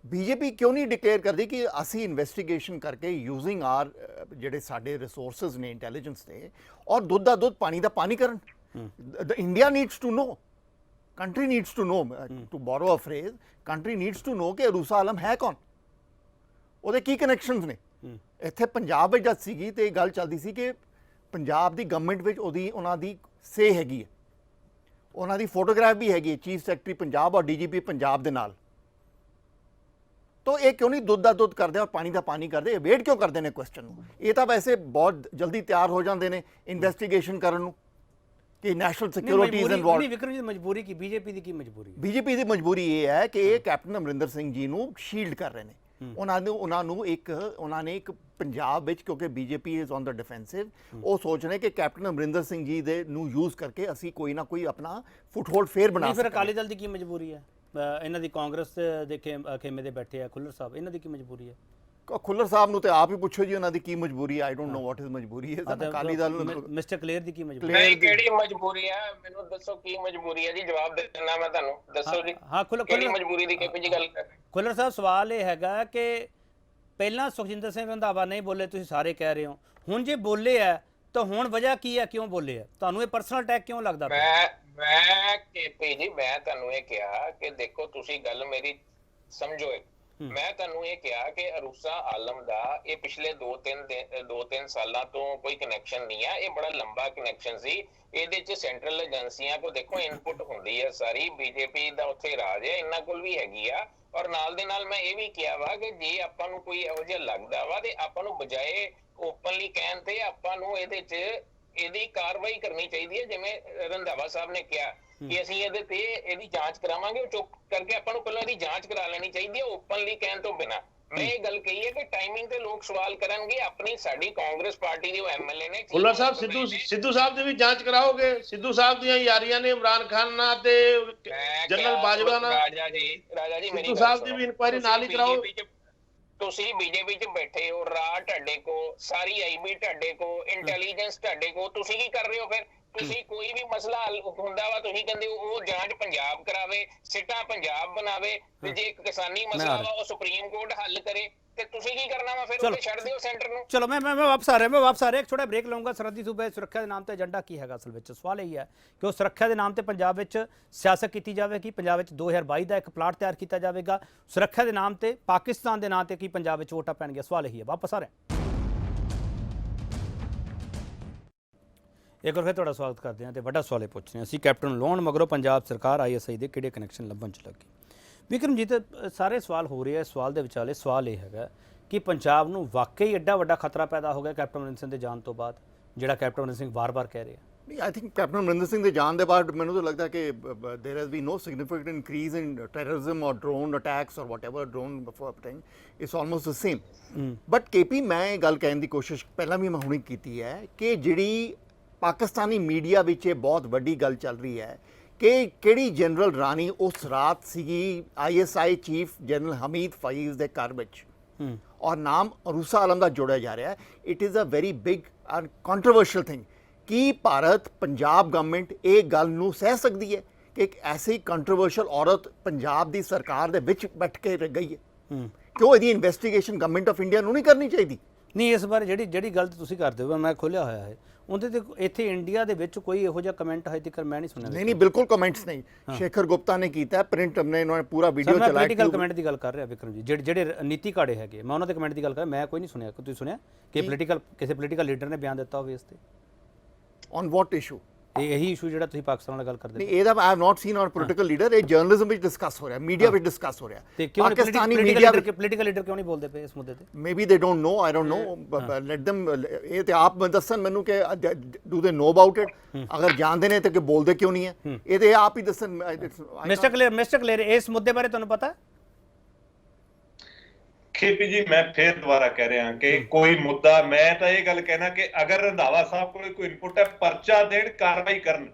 ਬੀਜੇਪੀ ਕਿਉਂ ਨਹੀਂ ਡਿਕਲੇਅਰ ਕਰਦੀ ਕਿ ਅਸੀਂ ਇਨਵੈਸਟੀਗੇਸ਼ਨ ਕਰਕੇ ਯੂਜ਼ਿੰਗ ਆਰ ਜਿਹੜੇ ਸਾਡੇ ਰਿਸੋਰਸਿਸ ਨੇ, ਇੰਟੈਲੀਜੈਂਸ ਨੇ, ਔਰ ਦੁੱਧ ਦਾ ਦੁੱਧ, ਪਾਣੀ ਦਾ ਪਾਣੀ ਕਰਨ। India needs to know, country needs to know, to borrow a phrase, country needs to know ਕਿ ਅਰੂਸਾ ਆਲਮ ਹੈ ਕੌਣ, ਉਹਦੇ ਕੀ ਕਨੈਕਸ਼ਨਸ ਨੇ। ਇੱਥੇ ਪੰਜਾਬ ਵਿੱਚ ਜਦ ਸੀਗੀ ਤੇ ਇਹ ਗੱਲ ਚੱਲਦੀ ਸੀ ਕਿ ਪੰਜਾਬ ਦੀ ਗਵਰਨਮੈਂਟ ਵਿੱਚ ਉਹਨਾਂ ਦੀ ਸੇ ਹੈਗੀ ਹੈ, ਉਹਨਾਂ ਦੀ ਫੋਟੋਗ੍ਰਾਫ ਵੀ ਹੈਗੀ ਹੈ ਚੀਫ ਸੈਕਟਰੀ ਪੰਜਾਬ ਔਰ DGP ਪੰਜਾਬ ਦੇ ਨਾਲ। ਤਾਂ ਇਹ ਕਿਉਂ ਨਹੀਂ ਦੁੱਧ ਦਾ ਦੁੱਧ ਕਰਦੇ ਔਰ ਪਾਣੀ ਦਾ ਪਾਣੀ ਕਰਦੇ? ਵੇਟ ਕਿਉਂ ਕਰਦੇ ਨੇ ਕੁਐਸਚਨ ਨੂੰ? ਇਹ ਤਾਂ ਵੈਸੇ ਬਹੁਤ ਜਲਦੀ ਤਿਆਰ ਹੋ ਜਾਂਦੇ ਨੇ ਇਨਵੈਸਟੀਗੇਸ਼ਨ ਕਰਨ ਨੂੰ ਕਿ ਨੈਸ਼ਨਲ ਸਿਕਿਉਰਿਟੀ ਇਜ਼ ਇਨਵੋਲਵਡ। ਨਹੀਂ ਵਿਕਰਮ ਜੀ, ਮਜਬੂਰੀ ਕੀ ਬੀਜੇਪੀ ਦੀ ਕੀ ਮਜਬੂਰੀ ਹੈ? ਬੀਜੇਪੀ ਦੀ ਮਜਬੂਰੀ ਇਹ ਹੈ ਕਿ ਇਹ ਕੈਪਟਨ ਅਮਰਿੰਦਰ ਸਿੰਘ ਜੀ ਨੂੰ ਸ਼ੀਲਡ ਕਰ ਰਹੇ ਨੇ। ਉਹਨਾਂ ਨੇ ਇੱਕ ਪੰਜਾਬ ਵਿੱਚ, ਕਿਉਂਕਿ BJP is on the defensive, ਉਹ ਸੋਚ ਰਹੇ ਕਿ ਕੈਪਟਨ ਅਮਰਿੰਦਰ ਸਿੰਘ ਜੀ ਦੇ ਨੂੰ ਯੂਜ਼ ਕਰਕੇ ਅਸੀਂ ਕੋਈ ਨਾ ਕੋਈ ਆਪਣਾ ਫੁੱਟਹੋਲਡ ਫੇਰ ਬਣਾ ਸਕਦੇ। ਫਿਰ ਅਕਾਲੀ ਦਲ ਦੀ ਕੀ ਮਜਬੂਰੀ ਹੈ? ਇਹਨਾਂ ਦੀ ਕਾਂਗਰਸ ਦੇ ਖੇਮੇ ਦੇ ਬੈਠੇ ਆ ਖੁੱਲਰ ਸਾਹਿਬ, ਇਹਨਾਂ ਦੀ ਕੀ ਮਜਬੂਰੀ ਹੈ? ਖੁੱਲਰ ਸਾਹਿਬ ਨੂੰ ਤੇ ਆਪ ਹੀ ਪੁੱਛੋ ਜੀ ਉਹਨਾਂ ਦੀ ਕੀ ਮਜਬੂਰੀ ਹੈ। ਆਈ ਡੋਨਟ ਨੋ ਵਾਟ ਇਜ਼ ਮਜਬੂਰੀ ਹੈ। ਅਕਾਲੀ ਦਲ ਮਿਸਟਰ ਕਲੀਅਰ ਦੀ ਕੀ ਮਜਬੂਰੀ ਹੈ? ਕਿਹੜੀ ਮਜਬੂਰੀ ਹੈ? ਮੈਨੂੰ ਦੱਸੋ ਕੀ ਮਜਬੂਰੀ ਹੈ ਜੀ, ਜਵਾਬ ਦੇਣਾ ਮੈਂ ਤੁਹਾਨੂੰ। ਦੱਸੋ ਜੀ। ਹਾਂ, ਕਿਹੜੀ ਮਜਬੂਰੀ ਦੀ ਕੇਪੀ ਜੀ ਗੱਲ ਕਰ ਰਹੇ? ਖੁੱਲਰ ਸਾਹਿਬ, ਸਵਾਲ ਇਹ ਹੈਗਾ ਕਿ ਪਹਿਲਾਂ ਸੁਖਜਿੰਦਰ ਸਿੰਘ ਰੰਧਾਵਾ ਨਹੀਂ ਬੋਲੇ, ਤੁਸੀਂ ਸਾਰੇ ਕਹਿ ਰਹੇ ਹੋ। ਹੁਣ ਜੇ ਬੋਲੇ ਆ ਤਾਂ ਹੁਣ ਵਜ੍ਹਾ ਕੀ ਹੈ, ਕਿਉਂ ਬੋਲੇ ਆ? ਤੁਹਾਨੂੰ ਇਹ ਪਰਸਨਲ ਅਟੈਕ ਕਿਉਂ ਲੱਗਦਾ? ਮੈਂ ਕੇਪੀ ਜੀ, ਮੈਂ ਤੁਹਾਨੂੰ ਇਹ ਕਿਹਾ ਕਿ ਦੇਖੋ ਤੁਸੀਂ ਗੱਲ ਮੇਰੀ ਸਮਝੋ। ਮੈਂ ਤੁਹਾਨੂੰ ਇਹ ਕਿਹਾ ਕਿ ਅਰੂਸਾ ਆਲਮ ਦਾ ਇਹ ਪਿਛਲੇ 2-3 ਸਾਲਾਂ ਤੋਂ ਕੋਈ ਕਨੈਕਸ਼ਨ ਨਹੀਂ ਹੈ। ਇਹ ਬੜਾ ਲੰਬਾ ਕਨੈਕਸ਼ਨ ਸੀ। ਇਹਦੇ ਚ ਸੈਂਟਰਲ ਏਜੰਸੀਆਂ ਕੋ ਦੇਖੋ ਇਨਪੁਟ ਹੁੰਦੀ ਹੈ ਸਾਰੀ। ਬੀਜੇਪੀ ਦਾ ਉੱਥੇ ਰਾਜ ਹੈ, ਇਹਨਾਂ ਕੋਲ ਵੀ ਹੈਗੀ ਆ। ਔਰ ਨਾਲ ਦੇ ਨਾਲ ਮੈਂ ਇਹ ਵੀ ਕਿਹਾ ਵਾ ਕਿ ਜੇ ਆਪਾਂ ਨੂੰ ਕੋਈ ਇਹੋ ਜਿਹਾ ਲੱਗਦਾ ਵਾ ਤੇ ਆਪਾਂ ਨੂੰ ਬਜਾਏ ਓਪਨਲੀ ਕਹਿਣ ਤੇ ਆਪਾਂ ਨੂੰ ਇਹਦੇ ਚ ਇਹਦੀ ਕਾਰਵਾਈ ਕਰਨੀ ਚਾਹੀਦੀ ਹੈ। ਜਿਵੇਂ ਰੰਧਾਵਾ ਸਾਹਿਬ ਨੇ ਕਿਹਾ ਕਿ ਅਸੀਂ ਇਹਦੇ ਤੇ ਇਹਦੀ ਜਾਂਚ ਕਰਾਵਾਂਗੇ, ਚੁੱਪ ਕਰਕੇ ਆਪਾਂ ਨੂੰ ਪਹਿਲਾਂ ਇਹਦੀ ਜਾਂਚ ਕਰਾ ਲੈਣੀ ਚਾਹੀਦੀ ਹੈ ਓਪਨਲੀ ਕਹਿਣ ਤੋਂ ਬਿਨਾਂ। ਮੈਂ ਇਹ ਗੱਲ ਕਹੀ ਹੈ ਕਿ ਟਾਈਮਿੰਗ ਤੇ ਲੋਕ ਸਵਾਲ ਕਰਨਗੇ। ਆਪਣੀ ਸਾਡੀ ਕਾਂਗਰਸ ਪਾਰਟੀ ਦੇ ਐਮਐਲਏ ਨੇ ਭੁੱਲਰ ਸਾਹਿਬ ਸਿੱਧੂ ਸਾਹਿਬ ਦੀ ਵੀ ਜਾਂਚ ਕਰਾਓਗੇ? ਸਿੱਧੂ ਸਾਹਿਬ ਦੀਆਂ ਯਾਰੀਆਂ ਨੇ ਇਮਰਾਨ ਖਾਨ ਨਾਲ ਤੇ ਜਨਰਲ ਬਾਜਵਾ ਨਾਲ। ਰਾਜਾ ਜੀ ਮੇਰੀ ਸਿੱਧੂ ਸਾਹਿਬ ਦੀ ਵੀ ਇਨਕੁਆਇਰੀ ਨਾਲ ਹੀ ਕਰਾਓ। ਤੁਸੀਂ ਬੀਜੇਪੀ ਚ ਬੈਠੇ ਹੋ, ਰਾਹ ਤੁਹਾਡੇ ਕੋ, ਸਾਰੀ ਆਈਬੀ ਤੁਹਾਡੇ ਕੋ, ਇੰਟੈਲੀਜੈਂਸ ਤੁਹਾਡੇ ਕੋ, ਤੁਸੀਂ ਕੀ ਕਰ ਰਹੇ ਹੋ? ਫਿਰ ਤੁਸੀਂ ਕੋਈ ਵੀ ਮਸਲਾ ਹੱਲ ਹੁੰਦਾ ਵਾ, ਤੁਸੀਂ ਕਹਿੰਦੇ ਹੋ ਉਹ ਜਾਂਚ ਪੰਜਾਬ ਕਰਾਵੇ, ਸਿੱਟਾ ਪੰਜਾਬ ਬਣਾਵੇ, ਤੇ ਜੇ ਕਿਸਾਨੀ ਮਸਲਾ ਵਾ ਉਹ ਸੁਪਰੀਮ ਕੋਰਟ ਹੱਲ ਕਰੇ, ਤੇ ਤੁਸੀਂ ਕੀ ਕਰਨਾ ਵਾ? ਫਿਰ ਉਹ ਛੱਡ ਦਿਓ ਸੈਂਟਰ ਨੂੰ। ਚਲੋ ਮੈਂ ਵਾਪਸ ਆ ਰਿਹਾ ਇੱਕ ਛੋਟਾ ਬ੍ਰੇਕ ਲਵਾਂਗਾ। ਸਰਹੱਦੀ ਸੂਬੇ ਸੁਰੱਖਿਆ ਦੇ ਨਾਮ ਤੇ ਏਜੰਡਾ ਕੀ ਹੈਗਾ? ਅਸਲ ਵਿੱਚ ਸਵਾਲ ਇਹ ਹੈ ਕਿ ਉਹ ਸੁਰੱਖਿਆ ਦੇ ਨਾਮ ਤੇ ਪੰਜਾਬ ਵਿੱਚ ਸਿਆਸਤ ਕੀਤੀ ਜਾਵੇਗੀ। ਪੰਜਾਬ ਵਿੱਚ 2022 ਦਾ ਇੱਕ ਪਲਾਟ ਤਿਆਰ ਕੀਤਾ ਜਾਵੇਗਾ ਸੁਰੱਖਿਆ ਦੇ ਨਾਮ ਤੇ, ਪਾਕਿਸਤਾਨ ਦੇ ਨਾਂ ਤੇ ਕੀ ਪੰਜਾਬ ਵਿੱਚ ਵੋਟਾਂ ਪੈਣਗੀਆਂ? ਸਵਾਲ ਇਹੀ ਹੈ। ਵਾਪਸ ਆ ਰਿਹਾ ਇੱਕ ਵਾਰ ਫਿਰ ਤੁਹਾਡਾ ਸਵਾਗਤ ਕਰਦੇ ਹਾਂ ਤੇ ਵੱਡਾ ਸਵਾਲ ਇਹ ਪੁੱਛ ਰਹੇ ਹਾਂ ਅਸੀਂ, ਕੈਪਟਨ ਨੂੰ ਲਾਉਣ ਮਗਰੋਂ ਪੰਜਾਬ ਸਰਕਾਰ ISI ਦੇ ਕਿਹੜੇ ਕਨੈਕਸ਼ਨ ਲੱਭਣ 'ਚ ਲੱਗੀ? ਵਿਕਰਮਜੀਤ, ਸਾਰੇ ਸਵਾਲ ਹੋ ਰਹੇ ਆ, ਸਵਾਲ ਦੇ ਵਿਚਾਲੇ ਸਵਾਲ ਇਹ ਹੈਗਾ ਕਿ ਪੰਜਾਬ ਨੂੰ ਵਾਕਈ ਐਡਾ ਵੱਡਾ ਖਤਰਾ ਪੈਦਾ ਹੋ ਗਿਆ ਕੈਪਟਨ ਅਮਰਿੰਦਰ ਸਿੰਘ ਦੇ ਜਾਣ ਤੋਂ ਬਾਅਦ, ਜਿਹੜਾ ਕੈਪਟਨ ਅਮਰਿੰਦਰ ਸਿੰਘ ਵਾਰ-ਵਾਰ ਕਹਿ ਰਹੇ ਆ? ਨਹੀਂ, I think captain Amarinder Singh ਦੇ ਜਾਣ ਦੇ ਬਾਅਦ ਮੈਨੂੰ ਤਾਂ ਲੱਗਦਾ ਕਿ there has been no significant increase in terrorism or drone attacks or whatever drone before uptime it's almost the same. But KP, ਮੈਂ ਇਹ ਗੱਲ ਕਹਿਣ ਦੀ ਕੋਸ਼ਿਸ਼ ਪਹਿਲਾਂ ਵੀ ਮੈਂ ਹੁਣੇ ਕੀਤੀ ਹੈ ਕਿ ਜਿਹੜੀ ਪਾਕਿਸਤਾਨੀ ਮੀਡੀਆ ਵਿੱਚ ਇਹ ਬਹੁਤ ਵੱਡੀ ਗੱਲ ਚੱਲ ਰਹੀ ਹੈ ਕਿ ਕਿਹੜੀ ਜਨਰਲ ਰਾਣੀ ਉਸ ਰਾਤ ਸੀਗੀ ISI ਚੀਫ ਜਨਰਲ ਹਮੀਦ ਫਾਈਜ਼ ਦੇ ਘਰ ਵਿੱਚ, ਔਰ ਨਾਮ ਅਰੂਸਾ ਆਲਮ ਦਾ ਜੋੜਿਆ ਜਾ ਰਿਹਾ ਹੈ। It is a very big and controversial thing. ਕੀ ਭਾਰਤ, ਪੰਜਾਬ ਗਵਰਨਮੈਂਟ ਇਹ ਗੱਲ ਨੂੰ ਸਹਿ ਸਕਦੀ ਹੈ ਕਿ ਇੱਕ ਐਸੀ ਕੰਟਰੋਵਰਸ਼ੀਅਲ ਔਰਤ ਪੰਜਾਬ ਦੀ ਸਰਕਾਰ ਦੇ ਵਿੱਚ ਬੈਠ ਕੇ ਰਹਿ ਗਈ ਹੈ? ਕਿਉਂ ਇਹਦੀ ਇਨਵੈਸਟੀਗੇਸ਼ਨ ਗਵਰਨਮੈਂਟ ਆਫ ਇੰਡੀਆ ਨੂੰ ਨਹੀਂ ਕਰਨੀ ਚਾਹੀਦੀ? ਨਹੀਂ, ਇਸ ਬਾਰੇ ਜਿਹੜੀ ਗੱਲ ਤੁਸੀਂ ਕਰਦੇ ਹੋ ਮੈਂ ਖੋਲ੍ਹਿਆ ਹੋਇਆ ਹੈ ਉਹਦੇ ਤੇ ਇੱਥੇ ਇੰਡੀਆ ਦੇ ਵਿੱਚ ਕੋਈ ਇਹੋ ਜਿਹਾ ਕਮੈਂਟ ਹਜੇ ਤੱਕ ਮੈਂ ਨਹੀਂ ਸੁਣਿਆ। ਨਹੀਂ, ਬਿਲਕੁਲ ਕਮੈਂਟਸ ਨਹੀਂ। ਸ਼ੇਖਰ ਗੁਪਤਾ ਨੇ ਕੀਤਾ ਪ੍ਰਿੰਟ, ਉਹਨਾਂ ਨੇ ਪੂਰਾ ਵੀਡੀਓ ਚਲਾਇਆ। ਮੈਂ ਪੋਲੀਟੀਕਲ ਕਮੈਂਟ ਦੀ ਗੱਲ ਕਰ ਰਿਹਾ ਵਿਕਰਮ ਜੀ, ਜਿਹੜੇ ਨੀਤੀ ਘਾੜੇ ਹੈਗੇ, ਮੈਂ ਉਹਨਾਂ ਦੇ ਕਮੈਂਟ ਦੀ ਗੱਲ ਕਰ ਰਿਹਾ। ਮੈਂ ਕੋਈ ਨਹੀਂ ਸੁਣਿਆ। ਤੁਸੀਂ ਸੁਣਿਆ ਕਿ ਕਿਸੇ ਪੋਲੀਟੀਕਲ ਲੀਡਰ ਨੇ ਬਿਆਨ ਦਿੱਤਾ ਹੋਵੇ ਇਸ ਤੇ? On what issue? ਇਹੀ ਇਸ਼ੂ ਜਿਹੜਾ ਤੁਸੀਂ ਪਾਕਿਸਤਾਨ ਨਾਲ ਗੱਲ ਕਰਦੇ ਨਹੀਂ, ਇਹਦਾ I have not scene on political leader. ਇਹ ਜਰਨਲਿਜ਼ਮ ਵਿੱਚ ਡਿਸਕਸ ਹੋ ਰਿਹਾ, ਮੀਡੀਆ ਵਿੱਚ ਡਿਸਕਸ ਹੋ ਰਿਹਾ। ਤੇ ਕਿਉਂ ਪਾਕਿਸਤਾਨੀ ਮੀਡੀਆ ਪੋਲੀਟੀਕਲ ਲੀਡਰ ਕਿਉਂ ਨਹੀਂ ਬੋਲਦੇ ਪਏ ਇਸ ਮੁੱਦੇ ਤੇ? Maybe they don't know, I don't know, let them, ਇਹ ਤੇ ਆਪ ਦੱਸਣ ਮੈਨੂੰ ਕਿ ਡੂ ਦੇ ਨੋ ਅਬਾਊਟ ਇਟ। ਅਗਰ ਜਾਣਦੇ ਨੇ ਤਾਂ ਕਿ ਬੋਲਦੇ ਕਿਉਂ ਨਹੀਂ ਹੈ? ਇਹ ਤੇ ਆਪ ਹੀ ਦੱਸਣ। ਮਿਸਟਰ ਕਲੇਰ, ਇਸ ਮੁੱਦੇ ਬਾਰੇ ਤੁਹਾਨੂੰ ਪਤਾ? KP ਜੀ, ਮੈਂ ਫੇਰ ਦੁਬਾਰਾ ਕਹਿ ਰਿਹਾ ਕਿ ਕੋਈ ਮੁੱਦਾ, ਮੈਂ ਤਾਂ ਇਹ ਗੱਲ ਕਹਿਣਾ ਕਿ ਅਗਰ ਰੰਧਾਵਾ ਸਾਹਿਬ ਕੋਲ ਕੋਈ ਇਨਪੁਟ ਹੈ, ਪਰਚਾ ਦੇਣ, ਕਾਰਵਾਈ ਕਰਨ,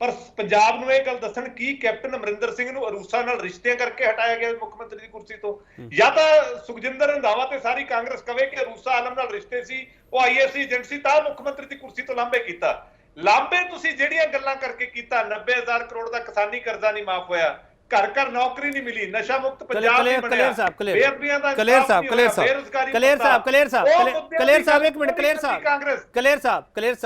ਪਰ ਪੰਜਾਬ ਨੂੰ ਇਹ ਗੱਲ ਦੱਸਣ ਕੀ ਕੈਪਟਨ ਅਮਰਿੰਦਰ ਸਿੰਘ ਨੂੰ ਅਰੂਸਾ ਨਾਲ ਰਿਸ਼ਤਿਆਂ ਕਰਕੇ ਹਟਾਇਆ ਗਿਆ ਮੁੱਖ ਮੰਤਰੀ ਦੀ ਕੁਰਸੀ ਤੋਂ, ਜਾਂ ਤਾਂ ਸੁਖਜਿੰਦਰ ਰੰਧਾਵਾ ਤੇ ਸਾਰੀ ਕਾਂਗਰਸ ਕਵੇ ਕਿ ਅਰੂਸਾ ਆਲਮ ਨਾਲ ਰਿਸ਼ਤੇ ਸੀ, ਉਹ ISI ਏਜੰਟ ਸੀ, ਤਾਂ ਮੁੱਖ ਮੰਤਰੀ ਦੀ ਕੁਰਸੀ ਤੋਂ ਲਾਂਭੇ ਕੀਤਾ। ਲਾਂਭੇ ਤੁਸੀਂ ਜਿਹੜੀਆਂ ਗੱਲਾਂ ਕਰਕੇ ਕੀਤਾ, 90,000 ਕਰੋੜ ਦਾ ਕਿਸਾਨੀ ਕਰਜ਼ਾ ਨਹੀਂ ਮਾਫ ਹੋਇਆ, ਘਰ ਘਰ ਨੌਕਰੀ ਨਹੀਂ ਮਿਲੀ, ਨਸ਼ਾ ਮੁਕਤ ਪੰਜਾਬ ਨਹੀਂ ਬਣਿਆ, ਕਲੇਰ ਸਾਹਿਬ ਇੱਕ ਮਿੰਟ,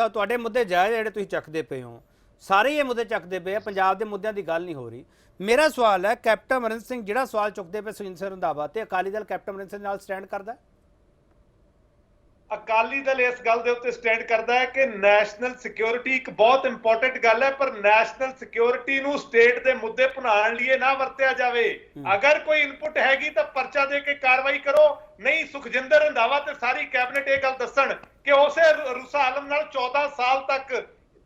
ਤੁਹਾਡੇ ਮੁੱਦੇ ਜਾਇਜ਼ ਜਿਹੜੇ ਤੁਸੀਂ ਚੱਕਦੇ ਪਏ ਹੋ, ਸਾਰੇ ਇਹ ਮੁੱਦੇ ਚੱਕਦੇ ਪਏ ਆ, ਪੰਜਾਬ ਦੇ ਮੁੱਦਿਆਂ ਦੀ ਗੱਲ ਨਹੀਂ ਹੋ ਰਹੀ। ਮੇਰਾ ਸਵਾਲ ਹੈ, ਕੈਪਟਨ ਅਮਰਿੰਦਰ ਸਿੰਘ ਜਿਹੜਾ ਸਵਾਲ ਚੁੱਕਦੇ ਪਏ ਸੁਖਜਿੰਦਰ ਸਿੰਘ ਰੰਧਾਵਾ ਤੇ, ਅਕਾਲੀ ਦਲ ਕੈਪਟਨ ਅਮਰਿੰਦਰ ਸਿੰਘ ਨਾਲ ਸਟੈਂਡ ਕਰਦਾ? ਅਕਾਲੀ ਦਲ ਇਸ ਗੱਲ ਦੇ ਉੱਤੇ ਸਟੈਂਡ ਕਰਦਾ ਹੈ ਕਿ ਨੈਸ਼ਨਲ ਸਿਕਿਉਰਿਟੀ ਇੱਕ ਬਹੁਤ ਇੰਪੋਰਟੈਂਟ ਗੱਲ ਹੈ, ਪਰ ਨੈਸ਼ਨਲ ਸਿਕਿਉਰਿਟੀ ਨੂੰ ਸਟੇਟ ਦੇ ਮੁੱਦੇ ਭੁਨਾਉਣ ਲਈ ਨਾ ਵਰਤਿਆ ਜਾਵੇ। ਅਗਰ ਕੋਈ ਇਨਪੁਟ ਹੈਗੀ ਤਾਂ ਪਰਚਾ ਦੇ ਕੇ ਕਾਰਵਾਈ ਕਰੋ। ਨਹੀਂ, ਸੁਖਜਿੰਦਰ ਰੰਧਾਵਾ ਤੇ ਸਾਰੀ ਕੈਬਨਿਟ ਇਹ ਗੱਲ ਦੱਸਣ ਕਿ ਉਸੇ ਅਰੂਸਾ ਆਲਮ ਨਾਲ 14 ਸਾਲ ਤੱਕ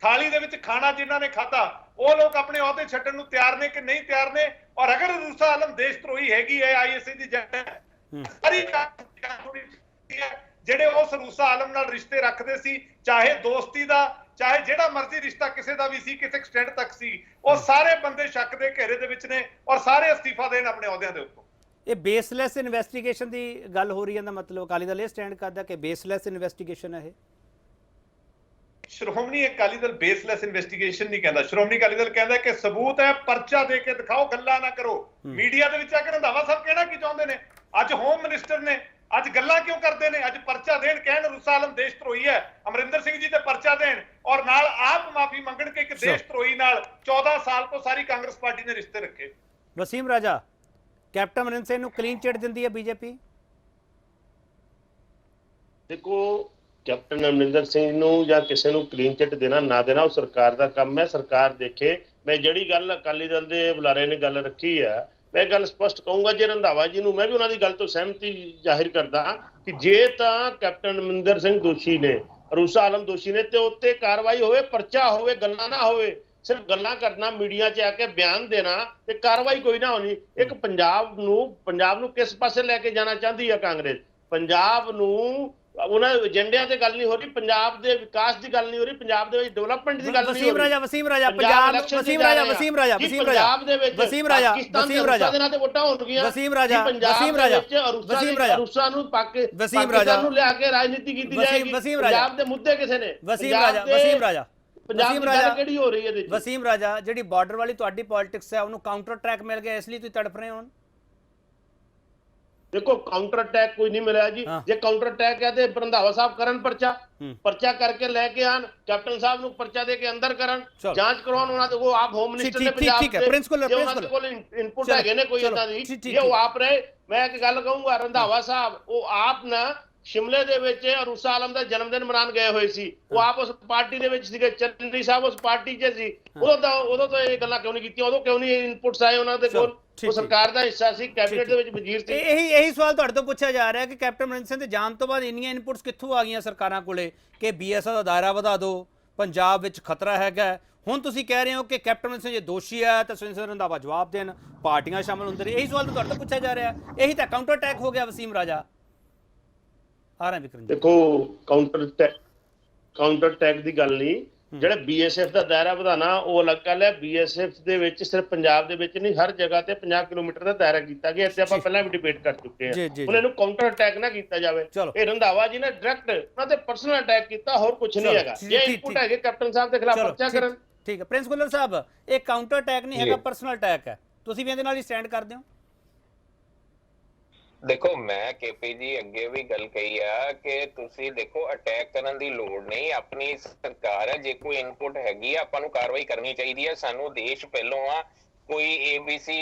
ਥਾਲੀ ਦੇ ਵਿੱਚ ਖਾਣਾ ਜਿਨ੍ਹਾਂ ਨੇ ਖਾਧਾ, ਉਹ ਲੋਕ ਆਪਣੇ ਅਹੁਦੇ ਛੱਡਣ ਨੂੰ ਤਿਆਰ ਨੇ ਕਿ ਨਹੀਂ ਤਿਆਰ ਨੇ। ਔਰ ਅਗਰ ਅਰੂਸਾ ਆਲਮ ਦੇਸ਼ ਧਰੋਹੀ ਹੈਗੀ ਹੈ, ISI ਦੀ ਸਾਰੀ ਜਿਹੜੇ ਉਸ ਅਰੂਸਾ ਆਲਮ ਨਾਲ ਰਿਸ਼ਤੇ ਰੱਖਦੇ ਸੀ, ਚਾਹੇ ਦੋਸਤੀ ਦਾ, ਚਾਹੇ ਜਿਹੜਾ ਮਰਜ਼ੀ ਰਿਸ਼ਤਾ ਕਿਸੇ ਦਾ ਵੀ ਸੀ, ਕਿਸੇ ਐਕਸਟੈਂਟ ਤੱਕ ਸੀ, ਉਹ ਸਾਰੇ ਬੰਦੇ ਸ਼ੱਕ ਦੇ ਘੇਰੇ ਦੇ ਵਿੱਚ ਨੇ ਔਰ ਸਾਰੇ ਅਸਤੀਫਾ ਦੇਣ ਆਪਣੇ ਅਹੁਦਿਆਂ ਦੇ ਉੱਤੋਂ। ਇਹ ਬੇਸਲੈਸ ਇਨਵੈਸਟੀਗੇਸ਼ਨ ਦੀ ਗੱਲ ਹੋ ਰਹੀ ਹੈ, ਦਾ ਮਤਲਬ ਅਕਾਲੀ ਦਲ ਇਹ ਸਟੈਂਡ ਕਰਦਾ ਕਿ ਬੇਸਲੈਸ ਇਨਵੈਸਟੀਗੇਸ਼ਨ ਹੈ ਇਹ? ਸ਼੍ਰੋਮਣੀ ਅਕਾਲੀ ਦਲ ਬੇਸਲੈਸ ਇਨਵੈਸਟੀਗੇਸ਼ਨ ਨਹੀਂ ਕਹਿੰਦਾ। ਸ਼੍ਰੋਮਣੀ ਅਕਾਲੀ ਦਲ ਕਹਿੰਦਾ ਕਿ ਸਬੂਤ ਹੈ, ਪਰਚਾ ਦੇ ਕੇ ਦਿਖਾਓ, ਗੱਲਾਂ ਨਾ ਕਰੋ। ਮੀਡੀਆ ਦੇ ਵਿੱਚ ਆ ਕੇ ਰੰਧਾਵਾ ਸਾਹਿਬ ਕਹਿਣਾ ਕੀ ਚਾਹੁੰਦੇ ਨੇ? ਅੱਜ ਹੋਮ ਮਿਨਿਸਟਰ ਨੇ, ਅੱਜ ਗੱਲਾਂ ਕਿਉਂ ਕਰਦੇ ਨੇ? ਅੱਜ ਪਰਚਾ ਦੇਣ, ਕਹਿਣ ਅਰੂਸਾ ਆਲਮ ਦੇਸ਼ ਧਰੋਹੀ ਹੈ, ਅਮਰਿੰਦਰ ਸਿੰਘ ਜੀ ਤੇ ਪਰਚਾ ਦੇਣ ਔਰ ਨਾਲ ਆਪ ਮਾਫੀ ਮੰਗਣ ਕਿ ਇੱਕ ਦੇਸ਼ ਧਰੋਹੀ ਨਾਲ 14 ਸਾਲ ਤੋਂ ਸਾਰੀ ਕਾਂਗਰਸ ਪਾਰਟੀ ਨੇ ਰਿਸ਼ਤੇ ਰੱਖੇ। ਵਸੀਮ ਰਾਜਾ, ਕੈਪਟਨ ਅਮਰਿੰਦਰ ਸਿੰਘ ਨੂੰ ਕਲੀਨ ਚਿੱਟ ਦਿੰਦੀ ਹੈ ਬੀਜੇਪੀ? ਦੇਖੋ, ਕੈਪਟਨ ਅਮਰਿੰਦਰ ਸਿੰਘ ਨੂੰ ਜਾਂ ਕਿਸੇ ਨੂੰ ਕਲੀਨ ਚਿੱਟ ਦੇਣਾ ਨਾ ਦੇਣਾ ਉਹ ਸਰਕਾਰ ਦਾ ਕੰਮ ਹੈ, ਸਰਕਾਰ ਦੇਖੇ। ਮੈਂ ਜਿਹੜੀ ਗੱਲ ਅਕਾਲੀ ਦਲ ਦੇ ਬੁਲਾਰੇ ਨੇ ਗੱਲ ਰੱਖੀ ਹੈ, ਮੈਂ ਗੱਲ ਸਪਸ਼ਟ ਕਹੂੰਗਾ, ਜੇ ਰੰਧਾਵਾ ਜੀ ਨੂੰ, ਮੈਂ ਵੀ ਉਹਨਾਂ ਦੀ ਗੱਲ ਤੋਂ ਸਹਿਮਤੀ ਜ਼ਾਹਿਰ ਕਰਦਾ ਕਿ ਜੇ ਤਾਂ ਕੈਪਟਨ ਅਮਰਿੰਦਰ ਸਿੰਘ ਦੋਸ਼ੀ ਨੇ, ਅਰੂਸਾ ਆਲਮ ਦੋਸ਼ੀ ਨੇ, ਤੇ ਉੱਤੇ ਕਾਰਵਾਈ ਹੋਵੇ, ਪਰਚਾ ਹੋਵੇ, ਗੱਲਾਂ ਨਾ ਹੋਵੇ। ਸਿਰਫ ਗੱਲਾਂ ਕਰਨਾ, ਮੀਡੀਆ 'ਚ ਆ ਕੇ ਬਿਆਨ ਦੇਣਾ ਤੇ ਕਾਰਵਾਈ ਕੋਈ ਨਾ ਹੋਣੀ। ਇੱਕ ਪੰਜਾਬ ਨੂੰ ਕਿਸ ਪਾਸੇ ਲੈ ਕੇ ਜਾਣਾ ਚਾਹੁੰਦੀ ਹੈ ਕਾਂਗਰਸ? ਪੰਜਾਬ ਨੂੰ ਉਹਨਾਂ ਏਜੰਡਿਆਂ ਤੇ ਗੱਲ ਨਹੀਂ ਹੋ ਰਹੀ, ਪੰਜਾਬ ਦੇ ਵਿਕਾਸ ਦੀ ਗੱਲ ਨਹੀਂ ਹੋ ਰਹੀ, ਪੰਜਾਬ ਦੇ ਵਿੱਚ ਡਿਵੈਲਪਮੈਂਟ ਦੀ ਗੱਲ ਨਹੀਂ ਹੋ ਰਹੀ। ਵਸੀਮ ਰਾਜਾ ਪੰਜਾਬ ਦੇ ਨਾਲ ਤੇ ਵੋਟਾਂ ਹੋਣਗੀਆਂ। ਰੂਸਾਂ ਨੂੰ ਪਾਕਿਸਤਾਨ ਨੂੰ ਲਿਆ ਕੇ ਰਾਜਨੀਤੀ ਕੀਤੀ ਜਾਏਗੀ। ਪੰਜਾਬ ਦੇ ਮੁੱਦੇ ਕਿਸੇ ਨੇ? ਪੰਜਾਬ ਦੀ ਗੱਲ ਕਿਹੜੀ ਹੋ ਰਹੀ ਹੈ ਇਹਦੇ ਵਿੱਚ? ਵਸੀਮ ਰਾਜਾ, ਜਿਹੜੀ ਬਾਰਡਰ ਵਾਲੀ ਤੁਹਾਡੀ ਪੋਲਿਟਿਕਸ ਹੈ ਉਹਨੂੰ ਕਾਊਂਟਰ ਅਟੈਕ ਮਿਲ ਗਿਆ, ਇਸ ਲਈ ਤੁਸੀਂ ਤੜਫ ਰਹੇ ਹੋ? ਦੇਖੋ ਕਾਊਂਟਰ ਅਟੈਕ ਕੋਈ ਨਹੀਂ ਮਿਲਿਆ ਜੀ। ਜੇ ਕਾਊਂਟਰ ਅਟੈਕ ਹੈ ਤੇ ਰੰਧਾਵਾ ਸਾਹਿਬ ਕਰਨ ਪਰਚਾ ਕਰਕੇ ਲੈ ਕੇ ਆਣ, ਕੈਪਟਨ ਸਾਹਿਬ ਨੂੰ ਪਰਚਾ ਦੇ ਕੇ ਅੰਦਰ ਕਰਨ, ਜਾਂਚ ਕਰਵਾਉਣ ਉਹਨਾਂ ਦੇ। ਉਹ ਆਪ ਹੋਮ ਮਿਨਿਸਟਰ ਨੇ ਪੰਜਾਬ ਦੇ, ਉਹਨਾਂ ਦੇ ਕੋਲ ਇਨਪੁਟ ਹੈਗੇ ਨੇ ਕੋਈ ਇਦਾਂ ਦੀ, ਜੇ ਉਹ ਆਪ ਰਹੇ। ਮੈਂ ਇੱਕ ਗੱਲ ਕਹੂੰਗਾ, ਰੰਧਾਵਾ ਸਾਹਿਬ ਉਹ ਆਪ ਨਾ ਸ਼ਿਮਲੇ ਦੇ ਵਿੱਚ ਅਰੂਸਾ ਆਲਮ ਦਾ ਜਨਮ ਦਿਨ ਮਨਾਉਣ ਗਏ ਹੋਏ ਸੀ। ਉਹ ਆਪ ਉਸ ਪਾਰਟੀ ਦੇ ਵਿੱਚ ਸੀਗੇ, ਚੰਨੀ ਸਾਹਿਬ ਉਸ ਪਾਰਟੀ 'ਚ ਸੀ। ਉਦੋਂ ਤਾਂ ਇਹ ਗੱਲਾਂ ਕਿਉਂ ਨਹੀਂ ਕੀਤੀਆਂ? ਉਦੋਂ ਕਿਉਂ ਨਹੀਂ ਇਨਪੁਟਸ ਆਏ ਉਹਨਾਂ ਦੇ ਕੋਲ? ਉਹ ਸਰਕਾਰ ਦਾ ਹਿੱਸਾ ਸੀ, ਕੈਬਨਿਟ ਦੇ ਵਿੱਚ ਵਜ਼ੀਰ ਸੀ। ਇਹੀ ਸਵਾਲ ਤੁਹਾਡੇ ਤੋਂ ਪੁੱਛਿਆ ਜਾ ਰਿਹਾ ਕਿ ਕੈਪਟਨ ਅਮਰਿੰਦਰ ਸਿੰਘ ਦੇ ਜਾਣ ਤੋਂ ਬਾਅਦ ਇੰਨੀਆਂ ਇਨਪੁਟਸ ਕਿੱਥੋਂ ਆ ਗਈਆਂ ਸਰਕਾਰਾਂ ਕੋਲੇ ਕਿ BSF ਦਾ ਦਾਇਰਾ ਵਧਾ ਦਿਓ, ਪੰਜਾਬ ਵਿੱਚ ਖਤਰਾ ਹੈਗਾ। ਹੁਣ ਤੁਸੀਂ ਕਹਿ ਰਹੇ ਹੋ ਕਿ ਕੈਪਟਨ ਅਮਰਿੰਦਰ ਸਿੰਘ ਜੇ ਦੋਸ਼ੀ ਹੈ ਤਾਂ ਸੁਰਿੰਦਰ ਸਿੰਘ ਰੰਧਾਵਾ ਜਵਾਬ ਦੇਣ, ਪਾਰਟੀਆਂ ਸ਼ਾਮਲ ਹੁੰਦੇ ਨੇ। ਇਹੀ ਸਵਾਲ ਤੁਹਾਡੇ ਤੋਂ ਪੁੱਛਿਆ ਜਾ ਰਿਹਾ। ਇਹੀ ਤਾਂ ਕਾਊਂਟਰ ਅਟੈਕ ਹੋ ਗਿਆ ਵਸੀਮ ਰਾਜਾ। ਆ ਰਹੇ ਵਿਕਰਮ ਜੀ, ਦੇਖੋ ਕਾਊਂਟਰ ਅਟੈਕ ਦੀ ਗੱਲ ਨਹੀਂ। ਜਿਹੜਾ BSF ਦਾ ਦਾਇਰਾ ਵਧਾਣਾ ਉਹ ਅਲੱਗ ਗੱਲ ਹੈ। BSF ਦੇ ਵਿੱਚ ਸਿਰਫ ਪੰਜਾਬ ਦੇ ਵਿੱਚ ਨਹੀਂ, ਹਰ ਜਗ੍ਹਾ ਤੇ 50 ਕਿਲੋਮੀਟਰ ਦਾ ਦਾਇਰਾ ਕੀਤਾ ਗਿਆ। ਇੱਥੇ ਆਪਾਂ ਪਹਿਲਾਂ ਵੀ ਡਿਬੇਟ ਕਰ ਚੁੱਕੇ ਹਾਂ। ਹੁਣ ਇਹਨੂੰ ਕਾਊਂਟਰ ਅਟੈਕ ਨਾ ਕੀਤਾ ਜਾਵੇ। ਇਹ ਰੰਧਾਵਾ ਜੀ ਨੇ ਡਾਇਰੈਕਟ ਉਹਨਾਂ ਤੇ ਪਰਸਨਲ ਅਟੈਕ ਕੀਤਾ, ਹੋਰ ਕੁਝ ਨਹੀਂ ਹੈਗਾ। ਜੇ ਇਨਪੁਟ ਹੈਗੇ ਕੈਪਟਨ ਸਾਹਿਬ ਦੇ ਖਿਲਾਫ ਪਰਚਾ ਕਰਨ। ਠੀਕ ਹੈ ਪ੍ਰਿੰਸ ਗੁੱਲਰ ਸਾਹਿਬ, ਇਹ ਕਾਊਂਟਰ ਅਟੈਕ ਨਹੀਂ ਹੈਗਾ, ਪਰਸਨਲ ਅਟੈਕ ਹੈ। ਤੁਸੀਂ ਵੀ ਇਹਦੇ ਨਾਲ ਹੀ ਸਟੈਂਡ ਕਰਦੇ ਹੋ? ਦੇਖੋ ਮੈਂ KP ਜੀ ਅੱਗੇ ਵੀ ਗੱਲ ਕਹੀ ਆ ਕਿ ਤੁਸੀਂ ਦੇਖੋ ਅਟੈਕ ਕਰਨ ਦੀ ਲੋੜ ਨਹੀਂ। ਆਪਣੀ ਸਰਕਾਰ ਹੈ, ਜੇ ਕੋਈ ਇਨਪੁਟ ਹੈਗੀ ਆ ਆਪਾਂ ਨੂੰ ਕਾਰਵਾਈ ਕਰਨੀ ਚਾਹੀਦੀ ਹੈ। ਸਾਨੂੰ ਦੇਸ਼ ਪਹਿਲੋਂ ਆ, ਕੋਈ ABC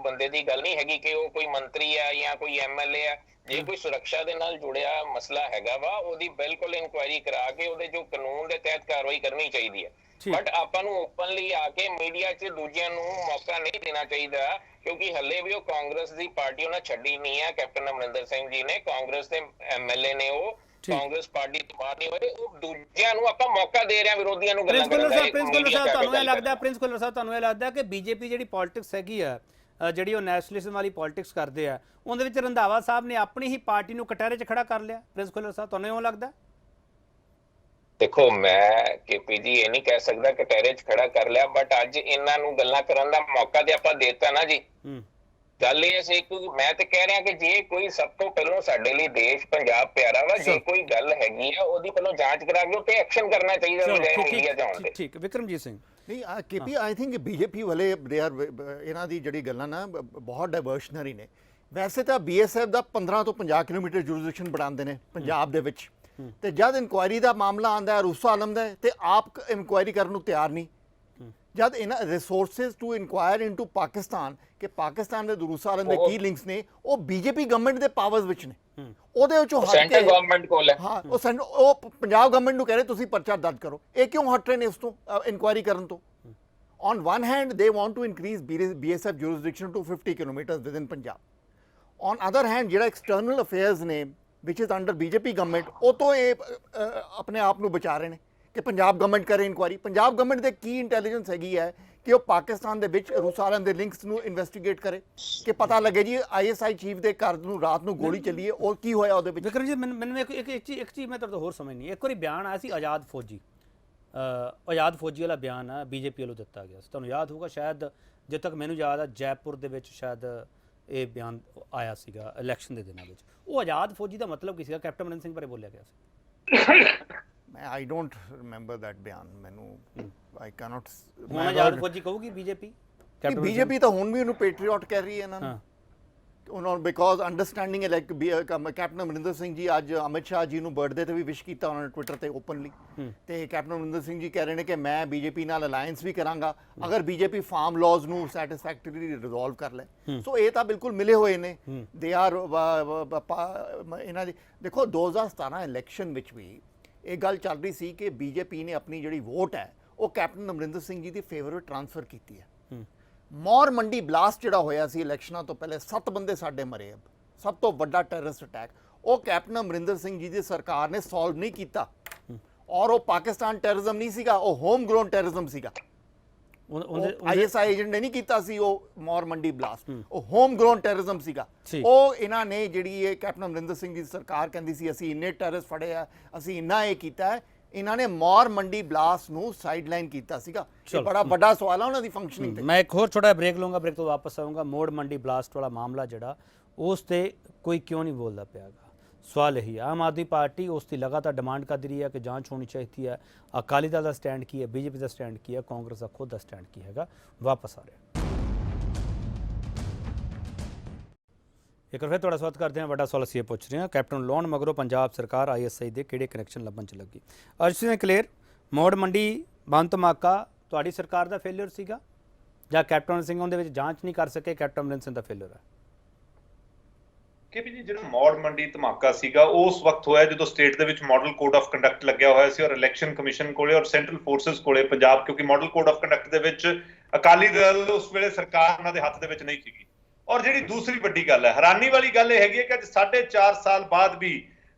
ਬੰਦੇ ਦੀ ਗੱਲ ਨਹੀਂ ਹੈਗੀ ਕਿ ਉਹ ਕੋਈ ਮੰਤਰੀ ਆ ਜਾਂ ਕੋਈ MLA ਆ। ਜੇ ਕੋਈ ਸੁਰੱਖਿਆ ਦੇ ਨਾਲ ਜੁੜਿਆ ਮਸਲਾ ਹੈਗਾ ਵਾ, ਉਹਦੀ ਬਿਲਕੁਲ ਇਨਕੁਆਇਰੀ ਕਰਾ ਕੇ ਉਹਦੇ ਜੋ ਕਾਨੂੰਨ ਦੇ ਤਹਿਤ ਕਾਰਵਾਈ ਕਰਨੀ ਚਾਹੀਦੀ ਹੈ। ਬਟ ਆਪਾਂ ਨੂੰ ਓਪਨਲੀ ਆ ਕੇ ਮੀਡੀਆ 'ਚ ਦੂਜਿਆਂ ਨੂੰ ਮੌਕਾ ਨਹੀਂ ਦੇਣਾ ਚਾਹੀਦਾ, ਕਿਉਂਕਿ ਹੱਲੇ ਵੀ ਉਹ ਕਾਂਗਰਸ ਦੀ ਪਾਰਟੀ ਉਹਨਾਂ ਛੱਡੀ ਨਹੀਂ ਹੈ। ਕੈਪਟਨ ਅਮਰਿੰਦਰ ਸਿੰਘ ਜੀ ਨੇ ਕਾਂਗਰਸ ਦੇ MLA ਨੇ, ਉਹ ਕਾਂਗਰਸ ਪਾਰਟੀ ਤੋਂ ਬਾਹਰ ਨਹੀਂ ਹੋਏ। ਉਹ ਦੂਜਿਆਂ ਨੂੰ ਆਪਾਂ ਮੌਕਾ ਦੇ ਰਹੇ ਹਾਂ, ਵਿਰੋਧੀਆਂ ਨੂੰ ਗੱਲਾਂ ਕਰਨ ਦਾ। ਪ੍ਰਿੰਸ ਗੁੱਲਰ ਸਾਹਿਬ ਤੁਹਾਨੂੰ ਇਹ ਲੱਗਦਾ ਕਿ BJP ਜਿਹੜੀ ਪੋਲਿਟਿਕਸ ਹੈਗੀ ਆ, ਜਿਹੜੀ ਉਹ ਨੈਸ਼ਨਲਿਜ਼ਮ ਵਾਲੀ ਪੋਲਿਟਿਕਸ ਕਰਦੇ ਆ, ਉਹਦੇ ਵਿੱਚ ਰੰਧਾਵਾ ਸਾਹਿਬ ਨੇ ਆਪਣੀ ਹੀ ਪਾਰਟੀ ਨੂੰ ਕਟਹਿਰੇ 'ਚ ਖੜਾ ਕਰ ਲਿਆ? ਪ੍ਰਿੰਸ ਗੁੱਲਰ ਸਾਹਿਬ ਤੁਹਾਨੂੰ ਇਉਂ ਲੱਗਦਾ? ਦੇਖੋ ਮੈਂ KP ਜੀ ਇਹ ਨਹੀਂ ਕਹਿ ਸਕਦਾ ਕਟਹਿਰੇ 'ਚ ਖੜਾ ਕਰ ਲਿਆ, ਬਟ ਅੱਜ ਇਹਨਾਂ ਨੂੰ ਗੱਲਾਂ ਕਰਨ ਦਾ ਮੌਕਾ ਤੇ ਆਪਾਂ ਦੇਤਾ ਨਾ ਜੀ। ਗੱਲ ਇਹ ਸੀ ਕਿ ਮੈਂ ਤੇ ਕਹਿ ਰਿਹਾ ਕਿ ਜੇ ਕੋਈ ਸਭ ਤੋਂ ਪਹਿਲਾਂ ਸਾਡੇ ਲਈ ਦੇਸ਼ ਪੰਜਾਬ ਪਿਆਰਾ ਵਾ, ਜੇ ਕੋਈ ਗੱਲ ਹੈਗੀ ਆ ਉਹਦੀ ਪਹਿਲਾਂ ਜਾਂਚ ਕਰਾ ਕੇ ਉੱਤੇ ਐਕਸ਼ਨ ਕਰਨਾ ਚਾਹੀਦਾ ਬਜਾਏ ਮੀਡੀਆ 'ਚ ਆਉਣ ਦੇ। ਠੀਕ ਵਿਕਰਮਜੀਤ ਸਿੰਘ। ਨਹੀਂ KP ਆਈ ਥਿੰਕ BJP ਵਾਲੇ ਇਹਨਾਂ ਦੀ ਜਿਹੜੀ ਗੱਲਾਂ ਨਾ ਬਹੁਤ ਡਾਇਵਰਸ਼ਨਰੀ ਨੇ। ਵੈਸੇ ਤਾਂ BSF ਦਾ 15 ਤੋਂ 50 ਕਿਲੋਮੀਟਰ ਜੁਰਿਸਡਿਕਸ਼ਨ ਬਣਾਉਂਦੇ ਨੇ ਪੰਜਾਬ ਦੇ ਵਿੱਚ, ਤੇ ਜਦ ਇਨਕੁਆਇਰੀ ਦਾ ਮਾਮਲਾ ਆਉਂਦਾ ਅਰੂਸਾ ਆਲਮ ਦਾ ਤੇ ਆਪ ਇਨਕੁਆਇਰੀ ਕਰਨ ਨੂੰ ਤਿਆਰ ਨਹੀਂ। ਜਦ ਇਹਨਾਂ resources to inquire into Pakistan ਕਿ ਪਾਕਿਸਤਾਨ ਦੇ ਅਰੂਸਾ ਆਲਮ ਦੇ ਕੀ ਲਿੰਕਸ ਨੇ, ਉਹ BJP ਗਵਰਨਮੈਂਟ ਦੇ ਪਾਵਰਸ ਵਿੱਚ ਨੇ। ਉਹਦੇ ਵਿੱਚੋਂ ਹਟ ਕੇ ਸੈਂਟਰ ਗਵਰਨਮੈਂਟ ਕੋਲ ਹੈ। ਹਾਂ, ਉਹ ਪੰਜਾਬ ਗਵਰਨਮੈਂਟ ਨੂੰ ਕਹਿ ਰਹੇ ਤੁਸੀਂ ਪਰਚਾ ਦਰਜ ਕਰੋ। ਇਹ ਕਿਉਂ ਹਟ ਰਹੇ ਨੇ ਉਸ ਤੋਂ ਇਨਕੁਆਇਰੀ ਕਰਨ ਤੋਂ? On one hand they want to increase BSF jurisdiction to 50 kilometers within Punjab. On other hand ਜਿਹੜਾ ਐਕਸਟਰਨਲ ਅਫੇਅਰਸ ਨੇ which is under BJP government, ਉਹ ਤੋਂ ਇਹ ਆਪਣੇ ਆਪ ਨੂੰ ਬਚਾ ਰਹੇ ਨੇ ਕਿ ਪੰਜਾਬ ਗਵਰਨਮੈਂਟ ਕਰੇ ਇਨਕੁਆਇਰੀ। ਪੰਜਾਬ ਗਵਰਨਮੈਂਟ ਦੇ ਕੀ ਇੰਟੈਲੀਜੈਂਸ ਹੈਗੀ ਹੈ ਕਿ ਉਹ ਪਾਕਿਸਤਾਨ ਦੇ ਵਿੱਚ ਅਰੂਸਾ ਆਲਮ ਦੇ ਲਿੰਕਸ ਨੂੰ ਇਨਵੈਸਟੀਗੇਟ ਕਰੇ, ਕਿ ਪਤਾ ਲੱਗੇ ਜੀ ISI ਚੀਫ ਦੇ ਘਰ ਨੂੰ ਰਾਤ ਨੂੰ ਗੋਲੀ ਚੱਲੀ ਹੈ, ਉਹ ਕੀ ਹੋਇਆ ਉਹਦੇ ਵਿੱਚ। ਵਿਕਰਮ ਜੀ ਮੈਨੂੰ ਇੱਕ ਚੀਜ਼ ਮੈਂ ਤੁਹਾਡੇ ਤੋਂ ਹੋਰ ਸਮਝਣੀ। ਇੱਕ ਵਾਰੀ ਬਿਆਨ ਆਇਆ ਸੀ ਆਜ਼ਾਦ ਫੌਜੀ ਵਾਲਾ ਬਿਆਨ ਆ BJP ਵੱਲੋਂ ਦਿੱਤਾ ਗਿਆ ਸੀ, ਤੁਹਾਨੂੰ ਯਾਦ ਹੋਊਗਾ ਸ਼ਾਇਦ, ਜਿੱਥੇ ਤੱਕ ਮੈਨੂੰ ਯਾਦ ਆ ਜੈਪੁਰ ਦੇ ਵਿੱਚ ਸ਼ਾਇਦ ਇਹ ਬਿਆਨ ਆਇਆ ਸੀਗਾ ਇਲੈਕਸ਼ਨ ਦੇ ਦਿਨਾਂ ਵਿੱਚ। ਉਹ ਆਜ਼ਾਦ ਫੌਜੀ ਦਾ ਮਤਲਬ ਕੀ ਸੀਗਾ? ਕੈਪਟਨ ਅਮਰਿੰਦਰ ਸਿੰਘ ਬਾਰੇ ਬੋਲਿਆ ਗਿਆ ਸੀ। I don't remember that ਬਿਆਨ। ਮੈਨੂੰ I cannot। ਹੁਣ ਆਜ਼ਾਦ ਫੌਜੀ ਕਹੂਗੀ BJP? BJP ਤਾਂ ਹੁਣ ਵੀ ਉਹਨੂੰ ਪੈਟਰੀਅਟ ਕਹਿ ਰਹੀ ਹੈ ਇਹਨਾਂ ਨੂੰ, ਉਹਨਾਂ ਬਿਕੋਜ਼ ਅੰਡਰਸਟੈਂਡਿੰਗ ਹੈ। ਲਾਈਕ ਕੈਪਟਨ ਅਮਰਿੰਦਰ ਸਿੰਘ ਜੀ ਅੱਜ ਅਮਿਤ ਸ਼ਾਹ ਜੀ ਨੂੰ ਬਰਥਡੇ ਤੇ ਵੀ ਵਿਸ਼ ਕੀਤਾ ਉਹਨਾਂ ਨੇ ਟਵਿੱਟਰ ਤੇ ਓਪਨਲੀ, ਤੇ ਕੈਪਟਨ ਅਮਰਿੰਦਰ ਸਿੰਘ ਜੀ ਕਹਿ ਰਹੇ ਨੇ ਕਿ ਮੈਂ BJP ਨਾਲ ਅਲਾਈਅੰਸ ਵੀ ਕਰਾਂਗਾ ਅਗਰ BJP ਫਾਰਮ ਲਾਜ਼ ਨੂੰ ਸੈਟੀਸਫੈਕਟਰੀਲੀ ਰਿਜ਼ੋਲਵ ਕਰ ਲੈ। ਸੋ ਇਹ ਤਾਂ ਬਿਲਕੁਲ ਮਿਲੇ ਹੋਏ ਨੇ। ਦੇ ਆਰ ਇਹਨਾਂ ਦੀ ਦੇਖੋ 2017 ਇਲੈਕਸ਼ਨ ਵਿੱਚ ਵੀ ਇਹ ਗੱਲ ਚੱਲ ਰਹੀ ਸੀ ਕਿ BJP ਨੇ ਆਪਣੀ ਜਿਹੜੀ ਵੋਟ ਹੈ ਉਹ ਕੈਪਟਨ ਅਮਰਿੰਦਰ ਸਿੰਘ ਜੀ ਦੀ ਫੇਵਰ ਵਿੱਚ ਟ੍ਰਾਂਸਫਰ ਕੀਤੀ ਹੈ। ਮੌਰ ਮੰਡੀ ਬਲਾਸਟ ਜਿਹੜਾ ਹੋਇਆ ਸੀ ਇਲੈਕਸ਼ਨਾਂ ਤੋਂ ਪਹਿਲੇ, 7 ਬੰਦੇ ਸਾਡੇ ਮਰੇ, ਸਭ ਤੋਂ ਵੱਡਾ ਟੈਰਰਿਸਟ ਅਟੈਕ, ਉਹ ਕੈਪਟਨ ਅਮਰਿੰਦਰ ਸਿੰਘ ਜੀ ਦੀ ਸਰਕਾਰ ਨੇ ਸੋਲਵ ਨਹੀਂ ਕੀਤਾ। ਔਰ ਉਹ ਪਾਕਿਸਤਾਨ ਟੈਰਰਿਜ਼ਮ ਨਹੀਂ ਸੀਗਾ, ਉਹ ਹੋਮ ਗਰੋਨ ਟੈਰਰਿਜ਼ਮ ਸੀਗਾ। ਆਈਐਸਆਈ ਏਜੰਟ ਨੇ ਨਹੀਂ ਕੀਤਾ ਸੀ ਉਹ ਮੌਰ ਮੰਡੀ ਬਲਾਸਟ, ਉਹ ਹੋਮ ਗਰੋਨ ਟੈਰਰਿਜ਼ਮ ਸੀਗਾ। ਉਹ ਇਹਨਾਂ ਨੇ ਜਿਹੜੀ ਇਹ ਕੈਪਟਨ ਅਮਰਿੰਦਰ ਸਿੰਘ ਦੀ ਸਰਕਾਰ ਕਹਿੰਦੀ ਸੀ ਅਸੀਂ ਇੰਨੇ ਟੈਰਰਿਸਟ ਫੜੇ ਆ, ਅਸੀਂ ਇੰਨਾ ਇਹ ਕੀਤਾ ਹੈ, ਇਹਨਾਂ ਨੇ ਮੌਰ ਮੰਡੀ ਬਲਾਸਟ ਨੂੰ ਸਾਈਡਲਾਈਨ ਕੀਤਾ ਸੀਗਾ। ਇਹ ਬੜਾ ਵੱਡਾ ਸਵਾਲ ਆ ਉਹਨਾਂ ਦੀ ਫੰਕਸ਼ਨਿੰਗ ਤੇ। ਮੈਂ ਇੱਕ ਹੋਰ ਛੋਟਾ ਬ੍ਰੇਕ ਲਵਾਂਗਾ, ਬ੍ਰੇਕ ਤੋਂ ਵਾਪਸ ਆਊਂਗਾ। ਮੋੜ ਮੰਡੀ ਬਲਾਸਟ ਵਾਲਾ ਮਾਮਲਾ ਜਿਹੜਾ ਉਸ ਤੇ ਕੋਈ ਕਿਉਂ ਨਹੀਂ ਬੋਲਦਾ ਪਿਆਗਾ, ਸਵਾਲ ਇਹੀ ਹੈ। ਆਮ ਆਦਮੀ ਪਾਰਟੀ ਉਸ ਦੀ ਲਗਾਤਾਰ ਡਿਮਾਂਡ ਕਰਦੀ ਰਹੀ ਹੈ ਕਿ ਜਾਂਚ ਹੋਣੀ ਚਾਹੀਦੀ ਹੈ। ਅਕਾਲੀ ਦਲ ਦਾ ਸਟੈਂਡ ਕੀ ਹੈ, ਬੀਜੇਪੀ ਦਾ ਸਟੈਂਡ ਕੀ ਹੈ, ਕਾਂਗਰਸ ਦਾ ਖੁਦ ਦਾ ਸਟੈਂਡ ਕੀ ਹੈਗਾ। ਵਾਪਸ ਆ ਰਿਹਾ ਇੱਕ ਵਾਰ ਫਿਰ ਤੁਹਾਡਾ ਸਵਾਗਤ ਕਰਦੇ ਹਾਂ। ਵੱਡਾ ਸਵਾਲ ਅਸੀਂ ਇਹ ਪੁੱਛ ਰਹੇ ਹਾਂ, ਕੈਪਟਨ ਲਾਉਣ ਮਗਰੋਂ ਪੰਜਾਬ ਸਰਕਾਰ ਆਈਐਸਆਈ ਦੇ ਕਿਹੜੇ ਕਨੈਕਸ਼ਨ ਲੱਭਣ 'ਚ ਲੱਗੀ? ਅਰਸ਼ ਸਿੰਘ ਕਲੀਅਰ, ਮੋੜ ਮੰਡੀ ਬੰਦ ਧਮਾਕਾ ਤੁਹਾਡੀ ਸਰਕਾਰ ਦਾ ਫੇਲਿਅਰ ਸੀਗਾ ਜਾਂ ਕੈਪਟਨ ਸਿੰਘ ਉਹਦੇ ਵਿੱਚ ਜਾਂਚ ਨਹੀਂ ਕਰ ਸਕੇ, ਕੈਪਟਨ ਅਮਰਿੰਦਰ ਸਿੰਘ ਦਾ ਫੇਲਿਅਰ ਹੈ? ਕਿ ਵੀ ਜੀ ਜਿਹੜਾ ਮੌੜ ਮੰਡੀ ਧਮਾਕਾ ਸੀਗਾ ਉਸ ਵਕਤ ਹੋਇਆ ਜਦੋਂ ਸਟੇਟ ਦੇ ਵਿੱਚ ਮਾਡਲ ਕੋਡ ਆਫ ਕੰਡਕਟ ਲੱਗਿਆ ਹੋਇਆ ਸੀ ਔਰ ਇਲੈਕਸ਼ਨ ਕਮਿਸ਼ਨ ਕੋਲੇ ਔਰ ਸੈਂਟਰਲ ਫੋਰਸਸ ਕੋਲੇ ਪੰਜਾਬ, ਕਿਉਂਕਿ ਮਾਡਲ ਕੋਡ ਆਫ ਕੰਡਕਟ ਦੇ ਵਿੱਚ ਅਕਾਲੀ ਦਲ ਉਸ ਵੇਲੇ ਸਰਕਾਰ ਉਹਨਾਂ ਦੇ ਹੱਥ ਦੇ ਵਿੱਚ ਨਹੀਂ ਸੀਗੀ। ਔਰ ਜਿਹੜੀ ਦੂਸਰੀ ਵੱਡੀ ਗੱਲ ਹੈ, ਹੈਰਾਨੀ ਵਾਲੀ ਗੱਲ ਇਹ ਹੈਗੀ ਹੈ ਕਿ ਅੱਜ 4.5 ਸਾਲ ਬਾਅਦ ਵੀ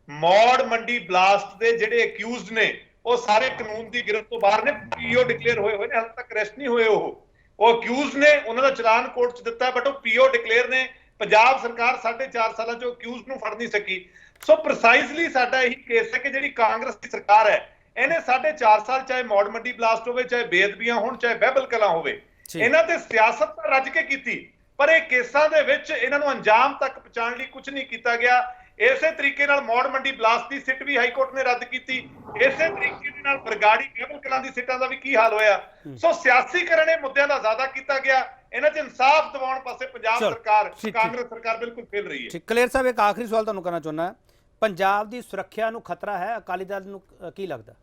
ਮੌੜ ਮੰਡੀ ਬਲਾਸਟ ਦੇ ਜਿਹੜੇ ਅਕਿਊਜ਼ਡ ਨੇ ਉਹ ਸਾਰੇ ਕਾਨੂੰਨ ਦੀ ਗਿਰਫਤ ਤੋਂ ਬਾਹਰ ਨੇ, ਪੀਓ ਡਿਕਲੇਅਰ ਹੋਏ ਨੇ, ਹਾਲੇ ਤੱਕ ਅਰੈਸਟ ਨਹੀਂ ਹੋਏ। ਉਹ ਅਕਿਊਜ਼ਡ ਨੇ, ਉਹਨਾਂ ਦਾ ਚਲਾਨ ਕੋਰਟ 'ਚ ਦਿੱਤਾ ਬਟ ਉਹ ਪੀਓ ਡਿਕਲੇਅਰ ਨੇ। ਪੰਜਾਬ ਸਰਕਾਰ 4.5 ਸਾਲਾਂ 'ਚ ਅਕਿਊਜ਼ਡ ਨੂੰ ਫੜ ਨਹੀਂ ਸਕੀ। ਸੋ ਪ੍ਰੀਸਾਈਜ਼ਲੀ ਸਾਡਾ ਇਹੀ ਕੇਸ ਹੈ ਕਿ ਜਿਹੜੀ ਕਾਂਗਰਸ ਦੀ ਸਰਕਾਰ ਹੈ ਇਹਨੇ 4.5 ਸਾਲ, ਚਾਹੇ ਮੌੜ ਮੰਡੀ ਬਲਾਸਟ ਹੋਵੇ, ਚਾਹੇ ਬੇਅਦਬੀਆਂ ਹੋਣ, ਚਾਹੇ ਬਹਿਬਲ ਕਲਾਂ ਹੋਵੇ, ਇਹਨਾਂ ਤੇ ਸਿਆਸਤ ਤਾਂ ਰੱਜ ਕੇ ਕੀਤੀ, ਪਰ ਇਹ ਕੇਸਾਂ ਦੇ ਵਿੱਚ ਇਹਨਾਂ ਨੂੰ ਅੰਜਾਮ ਤੱਕ ਪਹੁੰਚਾਉਣ ਲਈ ਕੁਝ ਨਹੀਂ ਕੀਤਾ ਗਿਆ। ਇਸੇ ਤਰੀਕੇ ਨਾਲ ਮੌੜ ਮੰਡੀ ਬਲਾਸਟ ਦੀ ਸਿੱਟ ਵੀ ਹਾਈ ਕੋਰਟ ਨੇ ਰੱਦ ਕੀਤੀ। ਇਸੇ ਤਰੀਕੇ ਦੇ ਨਾਲ ਬਰਗਾੜੀ ਬਹਿਬਲ ਕਲਾਂ ਦੀ ਸਿੱਟਾਂ ਦਾ ਵੀ ਕੀ ਹਾਲ ਹੋਇਆ। ਸੋ ਸਿਆਸੀਕਰਨ ਇਹ ਮੁੱਦਿਆਂ ਦਾ ਜ਼ਿਆਦਾ ਕੀਤਾ ਗਿਆ। ਇਹਨਾਂ 'ਚ ਇਨਸਾਫ ਦਿਵਾਉਣ ਪਾਸੇ ਪੰਜਾਬ ਸਰਕਾਰ, ਕਾਂਗਰਸ ਸਰਕਾਰ ਬਿਲਕੁਲ ਫੇਲ ਰਹੀ ਹੈ। ਕਲੀਅਰ ਸਾਹਿਬ, ਇੱਕ ਆਖਰੀ ਸਵਾਲ ਤੁਹਾਨੂੰ ਕਰਨਾ ਚਾਹੁੰਦਾ, ਪੰਜਾਬ ਦੀ ਸੁਰੱਖਿਆ ਨੂੰ ਖਤਰਾ ਹੈ, ਅਕਾਲੀ ਦਲ ਨੂੰ ਕੀ ਲੱਗਦਾ?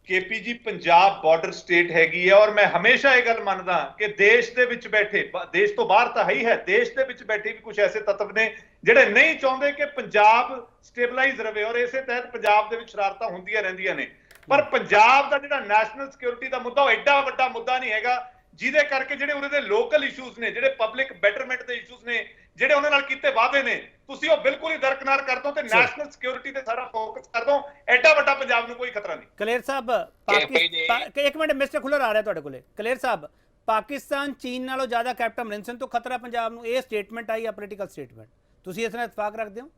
ਕੇਪੀਜੀ ਪੰਜਾਬ ਬਾਰਡਰ ਸਟੇਟ ਹੈਗੀ ਹੈ ਔਰ ਮੈਂ ਹਮੇਸ਼ਾ ਇਹ ਗੱਲ ਮੰਨਦਾ ਕਿ ਦੇਸ਼ ਦੇ ਵਿੱਚ ਬੈਠੇ, ਦੇਸ਼ ਤੋਂ ਬਾਹਰ ਤਾਂ ਹੈ ਹੀ ਹੈ, ਦੇਸ਼ ਦੇ ਵਿੱਚ ਬੈਠੇ ਵੀ ਕੁਝ ਐਸੇ ਤੱਤਵ ਨੇ ਜਿਹੜੇ ਨਹੀਂ ਚਾਹੁੰਦੇ ਕਿ ਪੰਜਾਬ ਸਟੇਬਲਾਈਜ਼ ਰਵੇ ਔਰ ਇਸੇ ਤਹਿਤ ਪੰਜਾਬ ਦੇ ਵਿੱਚ ਸ਼ਰਾਰਤਾਂ ਹੁੰਦੀਆਂ ਰਹਿੰਦੀਆਂ ਨੇ। ਪਰ ਪੰਜਾਬ ਦਾ ਜਿਹੜਾ ਨੈਸ਼ਨਲ ਸਿਕਿਉਰਿਟੀ ਦਾ ਮੁੱਦਾ ਉਹ ਐਡਾ ਵੱਡਾ ਮੁੱਦਾ ਨਹੀਂ ਹੈਗਾ ਜਿਹਦੇ ਕਰਕੇ ਜਿਹੜੇ ਉਹਦੇ ਦੇ ਲੋਕਲ ਇਸ਼ੂਜ਼ ਨੇ, ਜਿਹੜੇ ਪਬਲਿਕ ਬੈਟਰਮੈਂਟ ਦੇ ਇਸ਼ੂਜ਼ ਨੇ, ਜਿਹੜੇ ਉਹਨਾਂ ਨਾਲ ਕੀਤੇ ਵਾਅਦੇ ਨੇ, ਤੁਸੀਂ ਉਹ ਬਿਲਕੁਲ ਹੀ ਦਰਕਨਾਰ ਕਰ ਦੋ ਤੇ ਨੈਸ਼ਨਲ ਸਿਕਿਉਰਿਟੀ ਤੇ ਸਾਰਾ ਫੋਕਸ ਕਰ ਦੋ। ਐਡਾ ਵੱਡਾ ਪੰਜਾਬ ਨੂੰ ਕੋਈ ਖਤਰਾ ਨਹੀਂ। ਕਲੀਅਰ ਸਾਹਿਬ, ਇੱਕ ਮਿੰਟ, ਮਿਸਟਰ ਖੁੱਲਰ ਆ ਰਿਹਾ ਤੁਹਾਡੇ ਕੋਲੇ। ਕਲੀਅਰ ਸਾਹਿਬ, ਪਾਕਿਸਤਾਨ ਚੀਨ ਨਾਲੋਂ ਜ਼ਿਆਦਾ ਕੈਪਟਨ ਅਮਰਿੰਦਰ ਸਿੰਘ ਤੋਂ ਖਤਰਾ ਪੰਜਾਬ ਨੂੰ, ਇਹ ਸਟੇਟਮੈਂਟ ਆਈ ਆ, ਪੋਲੀਟੀਕਲ ਸਟੇਟਮੈਂਟ, ਤੁਸੀਂ ਇਸ ਨਾਲ ਇਤਫਾਕ ਰੱਖਦੇ ਹੋ?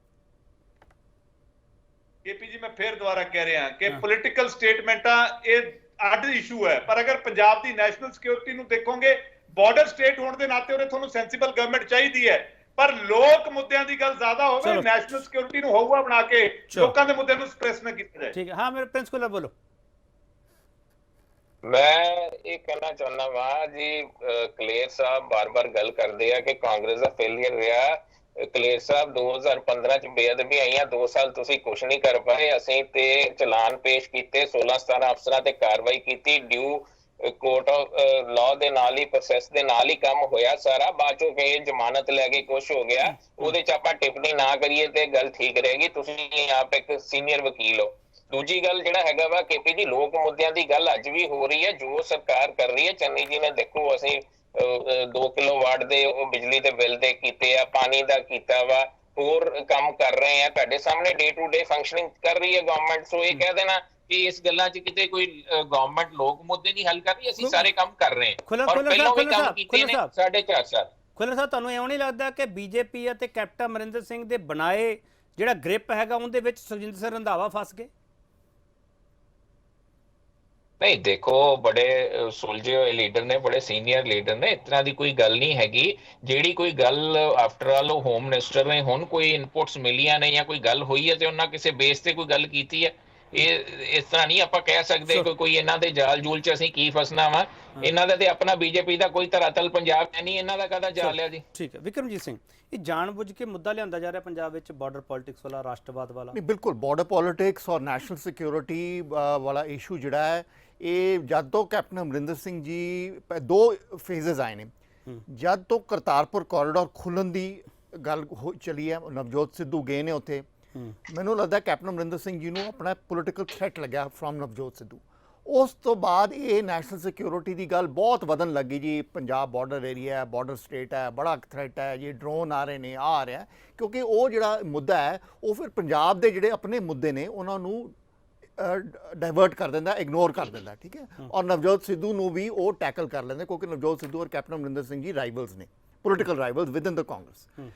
ਕੇਪੀਜੀ, ਮੈਂ ਫੇਰ ਦੁਬਾਰਾ ਕਹਿ ਰਿਹਾ ਕਿ ਪੋਲੀਟੀਕਲ ਸਟੇਟਮੈਂਟਾਂ ਇਹ ਅੱਡ ਇਸ਼ੂ ਹੈ, ਪਰ ਅਗਰ ਪੰਜਾਬ ਦੀ ਨੈਸ਼ਨਲ ਸਿਕਿਉਰਿਟੀ ਨੂੰ ਦੇਖੋਗੇ, ਬਾਰਡਰ ਸਟੇਟ ਹੋਣ ਦੇ ਨਾਤੇ ਉਹਦੇ ਤੁਹਾਨੂੰ ਸੈਂਸੀਬਲ ਗਵਰਨਮੈਂਟ ਚਾਹੀਦੀ ਹੈ, ਪਰ ਲੋਕ ਮੁੱਦਿਆਂ ਦੀ ਗੱਲ ਜ਼ਿਆਦਾ ਹੋਵੇ, ਨੈਸ਼ਨਲ ਸਿਕਿਉਰਿਟੀ ਨੂੰ ਹੋਊਗਾ ਬਣਾ ਕੇ ਲੋਕਾਂ ਦੇ ਮੁੱਦਿਆਂ ਨੂੰ ਸਪਰੈਸ ਨਾ ਕੀਤਾ ਜਾਏ। ਠੀਕ ਹੈ। ਹਾਂ, ਮੇਰੇ ਪ੍ਰਿੰਸ ਕੁਲਰ ਬੋਲੋ। ਮੈਂ ਇਹ ਕਹਿਣਾ ਚਾਹੁੰਦਾ ਵਾਂ ਜੀ, ਕਲੇਰ ਸਾਹਿਬ ਬਾਰ-ਬਾਰ ਗੱਲ ਕਰਦੇ ਆ ਕਿ ਕਾਂਗਰਸ ਦਾ ਫੇਲਿਅਰ ਰਿਹਾ। ਕਲੇਰ ਸਾਹਿਬ 2015 ਚ ਬੇਅਦਬੀ ਆਈਆਂ, 2 ਸਾਲ ਤੁਸੀਂ ਕੁਝ ਨਹੀਂ ਕਰ ਪਾਏ। ਅਸੀਂ ਤੇ ਚਲਾਨ ਪੇਸ਼ ਕੀਤੇ, 16-17 ਅਫਸਰਾਂ ਤੇ ਕਾਰਵਾਈ ਕੀਤੀ, ਡਿਊ ਕੋਰਟ ਆਫ ਲਾਅ ਦੇ ਨਾਲ ਹੀ, ਪ੍ਰੋਸੈਸ ਦੇ ਨਾਲ ਹੀ ਕੰਮ ਹੋਇਆ ਸਾਰਾ। ਬਾਅਦ ਚੋਂ ਕਿ ਜ਼ਮਾਨਤ ਲੈ ਕੇ ਕੁਝ ਹੋ ਗਿਆ, ਉਹਦੇ ਚ ਆਪਾਂ ਟਿੱਪਣੀ ਨਾ ਕਰੀਏ ਤੇ ਗੱਲ ਠੀਕ ਰਹੇਗੀ। ਤੁਸੀਂ ਆਪ ਇੱਕ ਸੀਨੀਅਰ ਵਕੀਲ ਹੋ। ਦੂਜੀ ਗੱਲ ਜਿਹੜਾ ਹੈਗਾ ਵਾ ਕੇਪੀ ਜੀ, ਲੋਕ ਮੁੱਦਿਆਂ ਦੀ ਗੱਲ ਅੱਜ ਵੀ ਹੋ ਰਹੀ ਹੈ, ਜੋ ਸਰਕਾਰ ਕਰ ਰਹੀ ਹੈ। ਚੰਨੀ ਜੀ ਨੇ ਦੇਖੋ, ਅਸੀਂ 2 ਕਿਲੋਵਾਟ ਦੇ ਉਹ ਬਿਜਲੀ ਦੇ ਬਿੱਲ ਦੇ ਕੀਤੇ ਆ, ਪਾਣੀ ਦਾ ਕੀਤਾ ਵਾ, ਹੋਰ ਕੰਮ ਕਰ ਰਹੇ ਆ। ਤੁਹਾਡੇ ਸਾਹਮਣੇ ਡੇ ਟੂ ਡੇ ਫੰਕਸ਼ਨਿੰਗ ਕਰ ਰਹੀ ਹੈ ਗਵਰਨਮੈਂਟ। ਸੋ ਇਹ ਕਹਿ ਦੇਣਾ ਕਿ ਇਸ ਗੱਲਾਂ 'ਚ ਕਿਤੇ ਕੋਈ ਗਵਰਨਮੈਂਟ ਲੋਕ ਮੁੱਦੇ ਨਹੀਂ ਹੱਲ ਕਰ ਰਹੀ, ਅਸੀਂ ਸਾਰੇ ਕੰਮ ਕਰ ਰਹੇ ਹਾਂ ਔਰ ਪਹਿਲਾਂ ਵੀ ਕੰਮ ਕੀਤੇ ਨੇ 4.5 ਸਾਲ। ਖੁੱਲਰ ਸਾਹਿਬ, ਤੁਹਾਨੂੰ ਇਉਂ ਨਹੀਂ ਲੱਗਦਾ ਕਿ ਬੀਜੇਪੀ ਅਤੇ ਕੈਪਟਨ ਅਮਰਿੰਦਰ ਸਿੰਘ ਦੇ ਬਣਾਏ ਜਿਹੜਾ ਗ੍ਰਿਪ ਹੈਗਾ ਉਹਦੇ ਵਿੱਚ ਸੁਖਜਿੰਦਰ ਸਿੰਘ ਰੰਧਾਵਾ ਫਸ ਗਏ? ਨਹੀਂ, ਦੇਖੋ, ਬੜੇ ਸੁਲਝੇ ਹੋਏ ਲੀਡਰ ਨੇ, ਬੜੇ ਸੀਨੀਅਰ ਲੀਡਰ ਨੇ, ਇਸ ਤਰ੍ਹਾਂ ਦੀ ਕੋਈ ਗੱਲ ਨਹੀਂ ਹੈਗੀ। ਜਿਹੜੀ ਕੋਈ ਗੱਲ ਆਫਟਰ ਆਲ ਉਹ ਹੋਮ ਮਿਨਿਸਟਰ ਨੇ, ਹੁਣ ਕੋਈ ਇਨਪੁਟਸ ਮਿਲੀਆਂ ਨੇ ਜਾਂ ਕੋਈ ਗੱਲ ਹੋਈ ਹੈ ਤੇ ਉਹਨਾਂ ਕਿਸੇ ਬੇਸ ਤੇ ਕੋਈ ਗੱਲ ਕੀਤੀ ਹੈ। ਇਹ ਇਸ ਤਰ੍ਹਾਂ ਨਹੀਂ ਆਪਾਂ ਕਹਿ ਸਕਦੇ ਕੋਈ ਇਹਨਾਂ ਦੇ ਜਾਲ ਜੂਲ 'ਚ ਅਸੀਂ ਕੀ ਫਸਣਾ ਵਾ। ਇਹਨਾਂ ਦਾ ਤੇ ਆਪਣਾ ਬੀਜੇਪੀ ਦਾ ਕੋਈ ਧਰਾਤਲ ਪੰਜਾਬ ਹੈ ਨਹੀਂ, ਇਹਨਾਂ ਦਾ ਕਾਹਦਾ ਜਾਲ ਹੈ ਜੀ। ਠੀਕ ਹੈ। ਵਿਕਰਮਜੀਤ ਸਿੰਘ, ਇਹ ਜਾਣਬੁੱਝ ਕੇ ਮੁੱਦਾ ਲਿਆਂਦਾ ਜਾ ਰਿਹਾ ਪੰਜਾਬ ਵਿੱਚ, ਬਾਰਡਰ ਪੋਲਿਟਿਕਸ ਵਾਲਾ, ਰਾਸ਼ਟਰਵਾਦ ਵਾਲਾ? ਨਹੀਂ, ਬਿਲਕੁਲ ਬਾਰਡਰ ਪੋਲਿਟਿਕਸ ਔਰ ਨੈਸ਼ਨਲ ਸਿਕਿਉਰਿਟੀ ਵਾਲਾ ਇਸ਼ੂ ਜਿਹੜਾ ਹੈ, ਇਹ ਜਦ ਤੋਂ ਕੈਪਟਨ ਅਮਰਿੰਦਰ ਸਿੰਘ ਜੀ 2 ਫੇਜ਼ਸ ਆਏ ਨੇ। ਜਦ ਤੋਂ ਕਰਤਾਰਪੁਰ ਕੋਰੀਡੋਰ ਖੁੱਲ੍ਹਣ ਦੀ ਗੱਲ ਚੱਲੀ ਹੈ, ਨਵਜੋਤ ਸਿੱਧੂ ਗਏ ਨੇ ਉੱਥੇ, ਮੈਨੂੰ ਲੱਗਦਾ ਕੈਪਟਨ ਅਮਰਿੰਦਰ ਸਿੰਘ ਜੀ ਨੂੰ ਆਪਣਾ ਪੋਲੀਟੀਕਲ ਥ੍ਰੈਟ ਲੱਗਿਆ ਫਰੋਮ ਨਵਜੋਤ ਸਿੱਧੂ। ਉਸ ਤੋਂ ਬਾਅਦ ਇਹ ਨੈਸ਼ਨਲ ਸਿਕਿਉਰਿਟੀ ਦੀ ਗੱਲ ਬਹੁਤ ਵਧਣ ਲੱਗੀ ਜੀ। ਪੰਜਾਬ ਬਾਰਡਰ ਏਰੀਆ ਹੈ, ਬਾਰਡਰ ਸਟੇਟ ਹੈ, ਬੜਾ ਥ੍ਰੈਟ ਹੈ ਜੀ, ਡਰੋਨ ਆ ਰਹੇ ਨੇ, ਆ ਰਿਹਾ, ਕਿਉਂਕਿ ਉਹ ਜਿਹੜਾ ਮੁੱਦਾ ਹੈ ਉਹ ਫਿਰ ਪੰਜਾਬ ਦੇ ਜਿਹੜੇ ਆਪਣੇ ਮੁੱਦੇ ਨੇ ਉਹਨਾਂ ਨੂੰ ਡਾਇਵਰਟ ਕਰ ਦਿੰਦਾ, ਇਗਨੋਰ ਕਰ ਦਿੰਦਾ, ਠੀਕ ਹੈ। ਔਰ ਨਵਜੋਤ ਸਿੱਧੂ ਨੂੰ ਵੀ ਉਹ ਟੈਕਲ ਕਰ ਲੈਂਦੇ, ਕਿਉਂਕਿ ਨਵਜੋਤ ਸਿੱਧੂ ਔਰ ਕੈਪਟਨ ਅਮਰਿੰਦਰ ਸਿੰਘ ਜੀ ਰਾਈਵਲਸ ਨੇ, ਪੋਲੀਟੀਕਲ ਰਾਈਵਲਸ ਵਿਦ ਇਨ ਦ ਕਾਂਗਰਸ।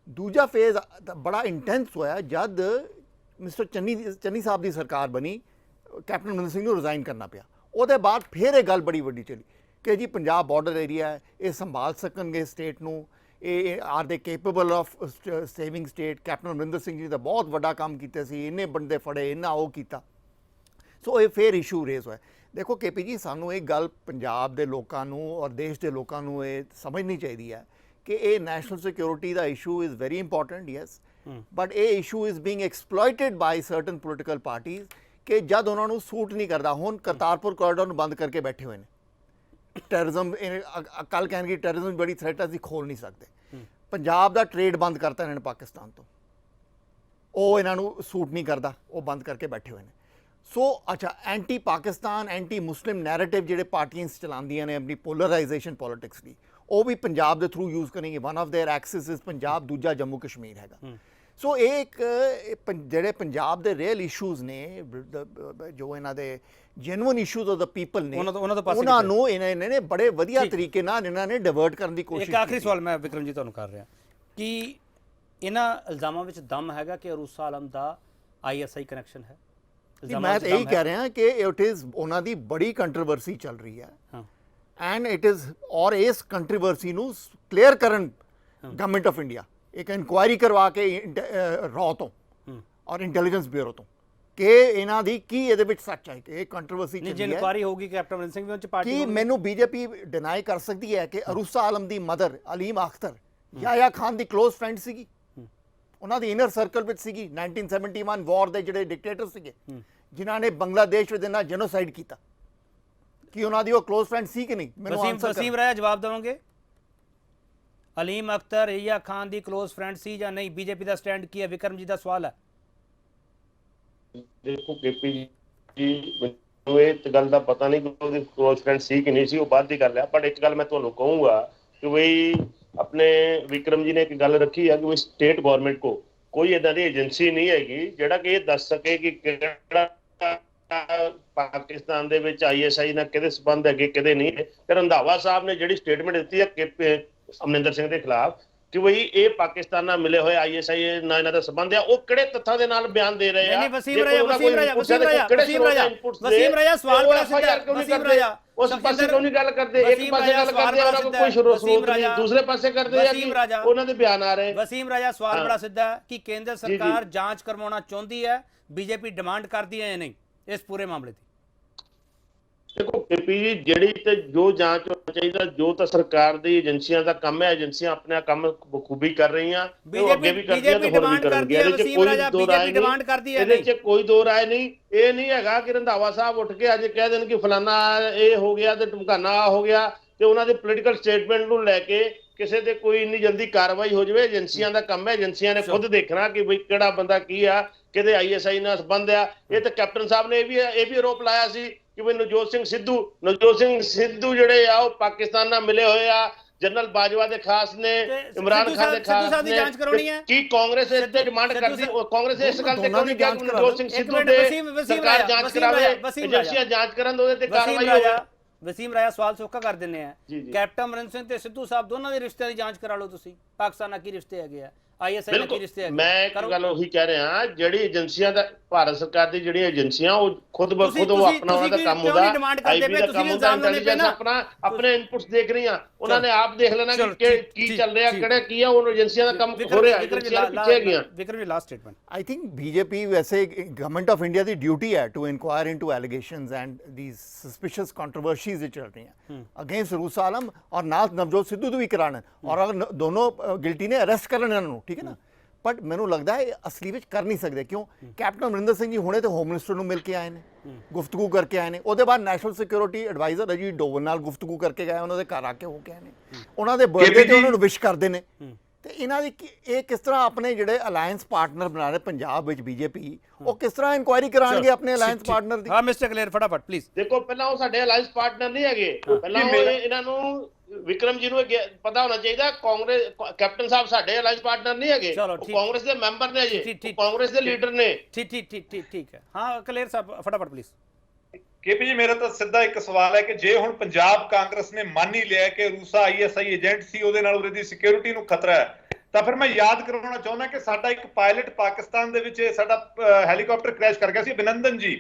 ਦੂਜਾ ਫੇਜ਼ ਬੜਾ ਇੰਟੈਂਸ ਹੋਇਆ ਜਦ ਮਿਸਟਰ ਚੰਨੀ ਸਾਹਿਬ ਦੀ ਸਰਕਾਰ ਬਣੀ, ਕੈਪਟਨ ਅਮਰਿੰਦਰ ਸਿੰਘ ਨੂੰ ਰਿਜ਼ਾਈਨ ਕਰਨਾ ਪਿਆ। ਉਹਦੇ ਬਾਅਦ ਫਿਰ ਇਹ ਗੱਲ ਬੜੀ ਵੱਡੀ ਚੱਲੀ ਕਿ ਜੀ ਪੰਜਾਬ ਬਾਰਡਰ ਏਰੀਆ ਹੈ, ਇਹ ਸੰਭਾਲ ਸਕਣਗੇ ਸਟੇਟ ਨੂੰ, ਇਹ are they capable of saving state. Captain Amarinder Singh ji ਦਾ ਬਹੁਤ ਵੱਡਾ ਕੰਮ ਕੀਤਾ ਸੀ, ਇੰਨੇ ਬੰਦੇ ਫੜੇ, ਇੰਨਾ ਉਹ ਕੀਤਾ। ਸੋ ਇਹ ਫਿਰ ਇਸ਼ੂ ਰੇਜ਼ ਹੋਇਆ। ਦੇਖੋ ਕੇਪੀ ਜੀ, ਸਾਨੂੰ ਇਹ ਗੱਲ ਪੰਜਾਬ ਦੇ ਲੋਕਾਂ ਨੂੰ ਔਰ ਦੇਸ਼ ਦੇ ਲੋਕਾਂ ਨੂੰ ਇਹ ਸਮਝਣੀ ਚਾਹੀਦੀ ਹੈ ਕਿ ਇਹ ਨੈਸ਼ਨਲ ਸਿਕਿਉਰਿਟੀ ਦਾ issue is very important, yes, but ਇਹ issue is being exploited by certain political parties ਕਿ ਜਦ ਉਹਨਾਂ ਨੂੰ ਸੂਟ ਨਹੀਂ ਕਰਦਾ। ਹੁਣ ਕਰਤਾਰਪੁਰ ਕੋਰੀਡੋਰ ਨੂੰ ਬੰਦ ਕਰਕੇ ਬੈਠੇ ਹੋਏ ਨੇ, ਟੈਰਰਿਜ਼ਮ ਕੱਲ ਕਹਿਣਗੇ ਟੈਰਰਿਜ਼ਮ ਬੜੀ ਥ੍ਰੈਟ ਅਸੀਂ ਖੋਲ ਨਹੀਂ ਸਕਦੇ। ਪੰਜਾਬ ਦਾ ਟ੍ਰੇਡ ਬੰਦ ਕਰਤਾ ਇਹਨਾਂ ਨੇ ਪਾਕਿਸਤਾਨ ਤੋਂ, ਉਹ ਇਹਨਾਂ ਨੂੰ ਸੂਟ ਨਹੀਂ ਕਰਦਾ, ਉਹ ਬੰਦ ਕਰਕੇ ਬੈਠੇ ਹੋਏ ਨੇ। ਸੋ ਅੱਛਾ, ਐਂਟੀ ਪਾਕਿਸਤਾਨ ਐਂਟੀ ਮੁਸਲਿਮ ਨੈਰੇਟਿਵ ਜਿਹੜੇ ਪਾਰਟੀਆਂ ਚਲਾਉਂਦੀਆਂ ਨੇ ਆਪਣੀ ਪੋਲਰਾਈਜੇਸ਼ਨ ਪੋਲਿਟਿਕਸ ਦੀ, ਉਹ ਵੀ ਪੰਜਾਬ ਦੇ ਥਰੂ ਯੂਜ਼ ਕਰਨਗੇ। One of there Axis is Punjab, ਦੂਜਾ ਜੰਮੂ ਕਸ਼ਮੀਰ ਹੈਗਾ। ਸੋ ਇਹ ਇੱਕ ਜਿਹੜੇ ਪੰਜਾਬ ਦੇ ਰੀਅਲ ਇਸ਼ੂਜ਼ ਨੇ, ਜੋ ਇਹਨਾਂ ਦੇ genuine issues of the people ਨੇ, ਉਹਨਾਂ ਨੂੰ ਇਹਨਾਂ ਨੇ ਬੜੇ ਵਧੀਆ ਤਰੀਕੇ ਨਾਲ ਇਹਨਾਂ ਨੇ ਡਿਵਰਟ ਕਰਨ ਦੀ ਕੋਸ਼ਿਸ਼ ਕੀਤੀ। ਇੱਕ ਆਖਰੀ ਸਵਾਲ ਮੈਂ ਵਿਕਰਮ ਜੀ ਤੁਹਾਨੂੰ ਕਰ ਰਿਹਾ ਕਿ ਇਹਨਾਂ ਇਲਜ਼ਾਮਾਂ ਵਿੱਚ ਦਮ ਹੈਗਾ ਕਿ ਅਰੂਸਾ ਆਲਮ ਦਾ ISI ਕਨੈਕਸ਼ਨ ਹੈ? ਮੈਂ ਤਾਂ ਇਹੀ ਕਹਿ ਰਿਹਾ ਕਿ ਇਟ ਇਜ਼ ਉਹਨਾਂ ਦੀ ਬੜੀ ਕੰਟਰੋਵਰਸੀ ਚੱਲ ਰਹੀ ਹੈ ਐਂਡ ਇਟ ਇਜ਼, ਔਰ ਇਸ ਕੰਟਰੋਵਰਸੀ ਨੂੰ ਕਲੀਅਰ ਕਰਨ ਗਵਰਨਮੈਂਟ ਆਫ ਇੰਡੀਆ ਇੱਕ ਇਨਕੁਆਇਰੀ ਕਰਵਾ ਕੇ ਰॉ ਤੋਂ ਔਰ ਇੰਟੈਲੀਜੈਂਸ ਬਿਊਰੋ ਤੋਂ ਕਿ ਇਹਨਾਂ ਦੀ ਕੀ ਇਹਦੇ ਵਿੱਚ ਸੱਚ ਹੈ ਕਿ ਇਹ ਕੰਟਰੋਵਰਸੀ ਚੱਲੀ ਹੈ। ਜੇ ਇਨਕੁਆਇਰੀ ਹੋਊਗੀ ਕੈਪਟਨ ਅਮਰਿੰਦਰ ਸਿੰਘ ਵੀ ਉਹ ਚ ਪਾਰਟੀ ਕੀ ਮੈਨੂੰ ਬੀਜੇਪੀ ਡਿਨਾਈ ਕਰ ਸਕਦੀ ਹੈ ਕਿ ਅਰੂਸਾ ਆਲਮ ਦੀ ਮਦਰ ਅਲੀਮ ਅਖਤਰ ਯਾਹਿਆ ਖਾਨ ਦੀ ਕਲੋਜ਼ ਫਰੈਂਡ ਸੀਗੀ, ਉਹਨਾਂ ਦੀ ਇਨਰ ਸਰਕਲ ਵਿੱਚ ਸੀਗੀ 1971 ਵਾਰ ਦੇ ਜਿਹੜੇ ਡਿਕਟੇਟਰ ਸੀਗੇ ਜਿਨ੍ਹਾਂ ਨੇ ਬੰਗਲਾਦੇਸ਼ ਵਿੱਚ ਇਹਨਾਂ ਜੈਨੋਸਾਈਡ ਕੀਤਾ, ਕਿ ਉਹਨਾਂ ਦੀ ਉਹ ਕਲੋਜ਼ ਫਰੈਂਡ ਸੀ ਕਿ ਨਹੀਂ? ਮੈਨੂੰ ਵਸੀਮ ਰਾਇਆ ਜਵਾਬ ਦੇਵੋਗੇ? ਅਲੀਮ ਅਖਤਰ ਯਾਹਿਆ ਖਾਨ ਦੀ ਕਲੋਜ਼ ਫਰੈਂਡ ਸੀ ਜਾਂ ਨਹੀਂ? ਬੀਜੇਪੀ ਦਾ ਸਟੈਂਡ ਕੀ ਹੈ? ਵਿਕਰਮ ਜੀ ਦਾ ਸਵਾਲ ਹੈ। ਦੇਖੋ ਕੇਪੀ ਜੀ, ਮੈਨੂੰ ਇਹ ਗੱਲ ਦਾ ਪਤਾ ਨਹੀਂ ਕਿ ਉਹਦੀ ਕਲੋਜ਼ ਫਰੈਂਡ ਸੀ ਕਿ ਨਹੀਂ ਸੀ, ਉਹ ਬਾਅਦ ਦੀ ਗੱਲ ਹੈ। ਪਰ ਇੱਕ ਗੱਲ ਮੈਂ ਤੁਹਾਨੂੰ ਕਹੂੰਗਾ ਕਿ ਬਈ ਆਪਣੇ ਵਿਕਰਮ ਜੀ ਨੇ ਇੱਕ ਗੱਲ ਰੱਖੀ ਹੈ ਕਿ ਸਟੇਟ ਗਵਰਨਮੈਂਟ ਕੋ ਕੋਈ ਇਦਾਂ ਦੀ ਏਜੰਸੀ ਨਹੀਂ ਹੈਗੀ ਜਿਹੜਾ ਕਿ ਇਹ ਦੱਸ ਸਕੇ ਕਿ ਕਿਹੜਾ ਪਾਕਿਸਤਾਨ ਦੇ ਵਿੱਚ ISI ਨਾਲ ਕਿਹਦੇ ਸੰਬੰਧ ਹੈਗੇ ਕਿਹਦੇ ਨਹੀਂ। ਤੇ ਰੰਧਾਵਾ ਸਾਹਿਬ ਨੇ ਜਿਹੜੀ ਸਟੇਟਮੈਂਟ ਦਿੱਤੀ ਹੈ ਅਮਰਿੰਦਰ ਸਿੰਘ ਦੇ ਖਿਲਾਫ ਕਿ ਬਈ ਇਹ ਪਾਕਿਸਤਾਨ ਨਾਲ ਮਿਲੇ ਹੋਏ ISI ਨਾਲ ਇਹਨਾਂ ਦਾ ਸੰਬੰਧ ਆ, ਉਹ ਕਿਹੜੇ ਤੱਥਾਂ ਦੇ ਨਾਲ ਬਿਆਨ ਦੇ ਰਹੇ ਆ? ਨਹੀਂ ਵਸੀਮ ਰਾਇਆ ਸਵਾਲ ਬੜਾ ਸਿੱਧਾ ਹੈ। ਵਸੀਮ ਰਾਇਆ ਉਸ ਪਾਸੇ ਕਿਉਂ ਨਹੀਂ ਗੱਲ ਕਰਦੇ? ਇੱਕ ਪਾਸੇ ਗੱਲ ਕਰਦੇ ਉਹਨਾਂ ਕੋਲ ਕੋਈ ਸਰੋਤ ਨਹੀਂ, ਦੂਸਰੇ ਪਾਸੇ ਕਰਦੇ ਆ ਕਿ ਉਹਨਾਂ ਦੇ ਬਿਆਨ ਆ ਰਹੇ। ਵਸੀਮ ਰਾਇਆ ਸਵਾਲ ਬੜਾ ਸਿੱਧਾ ਹੈ ਕਿ ਕੇਂਦਰ ਸਰਕਾਰ ਜਾਂਚ ਕਰਵਾਉਣਾ ਚਾਹੁੰਦੀ ਹੈ, ਬੀਜੇਪੀ ਡਿਮਾਂਡ ਕਰਦੀ ਹੈ ਜਾਂ ਨਹੀਂ ਇਸ ਪੂਰੇ ਮਾਮਲੇ ਦੀ? ਦੇਖੋ ਕੇਪੀ ਜੀ, ਜਿਹੜੀ ਤੇ ਜੋ ਜਾਂਚ ਹੋਣਾ ਚਾਹੀਦਾ, ਜੋ ਤਾਂ ਸਰਕਾਰ ਦੀ ਏਜੰਸੀਆਂ ਦਾ ਕੰਮ ਹੈ, ਏਜੰਸੀਆਂ ਆਪਣਾ ਕੰਮ ਬਖੂਬੀ ਕਰ ਰਹੀਆਂ, ਅੱਗੇ ਵੀ ਕਰਦੀਆਂ ਤੇ ਹੋਰ ਵੀ ਕਰਨਗੀਆਂ। ਇਹਦੇ 'ਚ ਕੋਈ ਦੋ ਰਾਏ ਨਹੀਂ, ਇਹਦੇ 'ਚ ਕੋਈ ਦੋ ਰਾਏ ਨਹੀਂ। ਇਹ ਨਹੀਂ ਹੈਗਾ ਕਿ ਰੰਧਾਵਾ ਸਾਹਿਬ ਉੱਠ ਕੇ ਅੱਜ ਕਹਿ ਦੇਣ ਕਿ ਫਲਾਨਾ ਇਹ ਹੋ ਗਿਆ ਤੇ ਢਮਕਾਨਾ ਹੋ ਗਿਆ ਤੇ ਉਹਨਾਂ ਦੇ ਪੋਲੀਟੀਕਲ ਸਟੇਟਮੈਂਟ ਨੂੰ ਲੈ ਕੇ ਕਿਸੇ ਤੇ ਕੋਈ ਇੰਨੀ ਜਲਦੀ ਕਾਰਵਾਈ ਹੋ ਜਾਵੇ। ਏਜੰਸੀਆਂ ਦਾ ਕੰਮ ਹੈ, ਏਜੰਸੀਆਂ ਨੇ ਖੁਦ ਦੇਖਣਾ ਕਿ ਬਈ ਕਿਹੜਾ ਬੰਦਾ ਕੀ ਆ, ਕਿਹਦੇ ISI ਨਾਲ ਸੰਬੰਧ ਆ। ਇਹ ਤਾਂ ਕੈਪਟਨ ਸਾਹਿਬ ਨੇ ਇਹ ਵੀ ਆਰੋਪ ਲਾਇਆ ਸੀ ਕਿ ਵੀ ਨਵਜੋਤ ਸਿੰਘ ਸਿੱਧੂ ਜਿਹੜੇ ਆ ਉਹ ਪਾਕਿਸਤਾਨ ਨਾਲ ਮਿਲੇ ਹੋਏ ਆ, ਜਨਰਲ ਬਾਜਵਾ ਦੇ ਖਾਸ ਨੇ, ਇਮਰਾਨ ਖਾਨ ਦੇ ਖਾਸ ਨੇ। ਕੀ ਕਾਂਗਰਸ ਇਸ ਤੇ ਡਿਮਾਂਡ ਕਰਦੀ? ਕਾਂਗਰਸ ਇਸ ਗੱਲ ਤੇ ਕਿਉਂ ਨਹੀਂ ਕਿਹਾ ਕਿ ਨਵਜੋਤ ਸਿੰਘ ਸਿੱਧੂ ਦੇ ਸਰਕਾਰ ਜਾਂਚ ਕਰਾਵੇ, ਏਜੰਸੀਆਂ ਜਾਂਚ ਕਰਨ, ਉਹਦੇ ਤੇ ਕਾਰਵਾਈ ਹੋਵੇ? ਵਸੀਮ ਰਾਇਆ ਸਵਾਲ ਸੌਖਾ ਕਰ ਦਿੰਦੇ ਆ, ਕੈਪਟਨ ਅਮਰਿੰਦਰ ਸਿੰਘ ਤੇ ਸਿੱਧੂ ਸਾਹਿਬ ਦੋਨਾਂ ਦੇ ਰਿਸ਼ਤਿਆਂ ਦੀ ਜਾਂਚ ਕਰਾ ਲਓ ਤੁਸੀਂ। ਪਾਕਿਸਤਾਨ ਨਾਲ ਕੀ ਰਿਸ਼ਤੇ ਹੈਗੇ ਆ, ISI ਨਾਲ ਕੀ ਰਿਸ਼ਤੇ ਹੈਗੇ? ਮੈਂ ਇੱਕ ਗੱਲ ਉਹੀ ਕਹਿ ਰਿਹਾ, ਜਿਹੜੀ ਏਜੰਸੀਆਂ ਦਾ ਭਾਰਤ ਸਰਕਾਰ ਦੀ ਜਿਹੜੀਆਂ ਏਜੰਸੀਆਂ ਉਹ ਖੁਦ ਬਖੁਦ ਉਹ ਆਪਣਾ ਉਹਨਾਂ ਦਾ ਕੰਮ ਹੁੰਦਾ, IB ਦਾ ਕੰਮ ਹੁੰਦਾ, ਇੰਟੈਲੀਜੈਂਸ ਆਪਣੇ ਇਨਪੁਟਸ ਦੇਖ ਰਹੀਆਂ, ਉਹਨਾਂ ਨੇ ਆਪ ਦੇਖ ਲੈਣਾ ਕਿ ਕੀ ਚੱਲ ਰਿਹਾ, ਕਿਹੜਾ ਕੀ ਆ, ਉਹ ਏਜੰਸੀਆਂ ਦਾ ਕੰਮ ਹੋ ਰਿਹਾ, ਏਜੰਸੀਆਂ ਪਿੱਛੇ ਹੈਗੀਆਂ। Vikram ji last statement. I think BJP ਵੈਸੇ ਗਵਰਨਮੈਂਟ ਆਫ ਇੰਡੀਆ ਦੀ ਡਿਊਟੀ ਹੈ to inquire into allegations and these suspicious controversies which ਚੱਲ ਰਹੀਆਂ ਅਗੇਂਸਟ ਅਰੂਸਾ ਆਲਮ ਔਰ ਨਾਲ ਨਵਜੋਤ ਸਿੱਧੂ ਨੂੰ ਵੀ ਕਰਾਉਣ, ਔਰ ਦੋਨੋਂ ਗਿਲਟੀ ਨੇ ਅਰੈਸਟ ਕਰਨ ਇਹਨਾਂ ਨੂੰ, ਠੀਕ ਹੈ ਨਾ। ਬਟ ਮੈਨੂੰ ਲੱਗਦਾ ਹੈ ਅਸਲੀ ਵਿੱਚ ਕਰ ਨਹੀਂ ਸਕਦੇ। ਕਿਉਂ? ਕੈਪਟਨ ਅਮਰਿੰਦਰ ਸਿੰਘ ਜੀ ਹੁਣੇ ਤੇ ਹੋਮ ਮਿਨਿਸਟਰ ਨੂੰ ਮਿਲ ਕੇ ਆਏ ਨੇ, ਗੁਫ਼ਤਗੂ ਕਰਕੇ ਆਏ ਨੇ। ਉਹਦੇ ਬਾਅਦ national security advisor Ajit Doval ਨਾਲ ਗੁਫ਼ਤਗੂ ਕਰਕੇ ਗਏ, ਉਹਨਾਂ ਦੇ ਘਰ ਆ ਕੇ ਹੋ ਕੇ ਆਏ ਨੇ, ਉਹਨਾਂ ਦੇ ਬਰਥਡੇ ਤੇ ਉਹਨਾਂ ਨੂੰ ਵਿਸ਼ ਕਰਦੇ ਨੇ। ਤੇ ਇਹਨਾਂ ਦੀ ਇਹ ਕਿਸ ਤਰ੍ਹਾਂ ਆਪਣੇ ਜਿਹੜੇ ਅਲਾਈਅੰਸ ਪਾਰਟਨਰ ਬਣਾ ਰਹੇ ਪੰਜਾਬ ਵਿੱਚ ਬੀਜੇਪੀ, ਉਹ ਕਿਸ ਤਰ੍ਹਾਂ ਇਨਕੁਆਇਰੀ ਕਰਾਉਣਗੇ ਆਪਣੇ ਅਲਾਈਅੰਸ ਪਾਰਟਨਰ ਦੀ? ਹਾਂ ਮਿਸਟਰ ਕਲੇਰ ਫਟਾਫਟ ਪਲੀਜ਼। ਦੇਖੋ ਪਹਿਲਾਂ ਉਹ ਸਾਡੇ ਅਲਾਈਅੰਸ ਪਾਰਟਨਰ ਨਹੀਂ ਹੈਗੇ, ਪਹਿਲਾਂ ਇਹਨਾਂ ਨੂੰ ਵਿਕਰਮ ਜੀ ਨੂੰ ਪਤਾ ਹੋਣਾ ਚਾਹੀਦਾ ਕਾਂਗਰਸ ਕੈਪਟਨ ਸਾਹਿਬ ਸਾਡੇ ਅਲਾਈਅੰਸ ਪਾਰਟਨਰ ਨਹੀਂ ਹੈਗੇ, ਉਹ ਕਾਂਗਰਸ ਦੇ ਮੈਂਬਰ ਨੇ ਜੀ, ਕਾਂਗਰਸ ਦੇ ਲੀਡਰ ਨੇ। ਠੀਕ ਹੈ। ਹਾਂ ਕਲੇਰ ਸਾਹਿਬ ਫਟਾਫਟ ਪਲੀਜ਼। ਕੇਪੀ ਜੀ ਮੇਰਾ ਤਾਂ ਸਿੱਧਾ ਇੱਕ ਸਵਾਲ ਹੈ ਕਿ ਜੇ ਹੁਣ ਪੰਜਾਬ ਕਾਂਗਰਸ ਨੇ ਮੰਨ ਹੀ ਲਿਆ ਕਿ ਰੂਸਾ ਆਈਐਸਆਈ ਏਜੰਟ ਸੀ, ਉਹਦੇ ਨਾਲ ਉਹਦੀ ਸਿਕਿਉਰਿਟੀ ਨੂੰ ਖਤਰਾ ਹੈ, ਤਾਂ ਫਿਰ ਮੈਂ ਯਾਦ ਕਰਵਾਉਣਾ ਚਾਹੁੰਦਾ ਕਿ ਸਾਡਾ ਇੱਕ ਪਾਇਲਟ ਪਾਕਿਸਤਾਨ ਦੇ ਵਿੱਚ ਸਾਡਾ ਹੈਲੀਕਾਪਟਰ ਕ੍ਰੈਸ਼ ਕਰ ਗਿਆ ਸੀ, ਅਭਿਨੰਦਨ ਜੀ,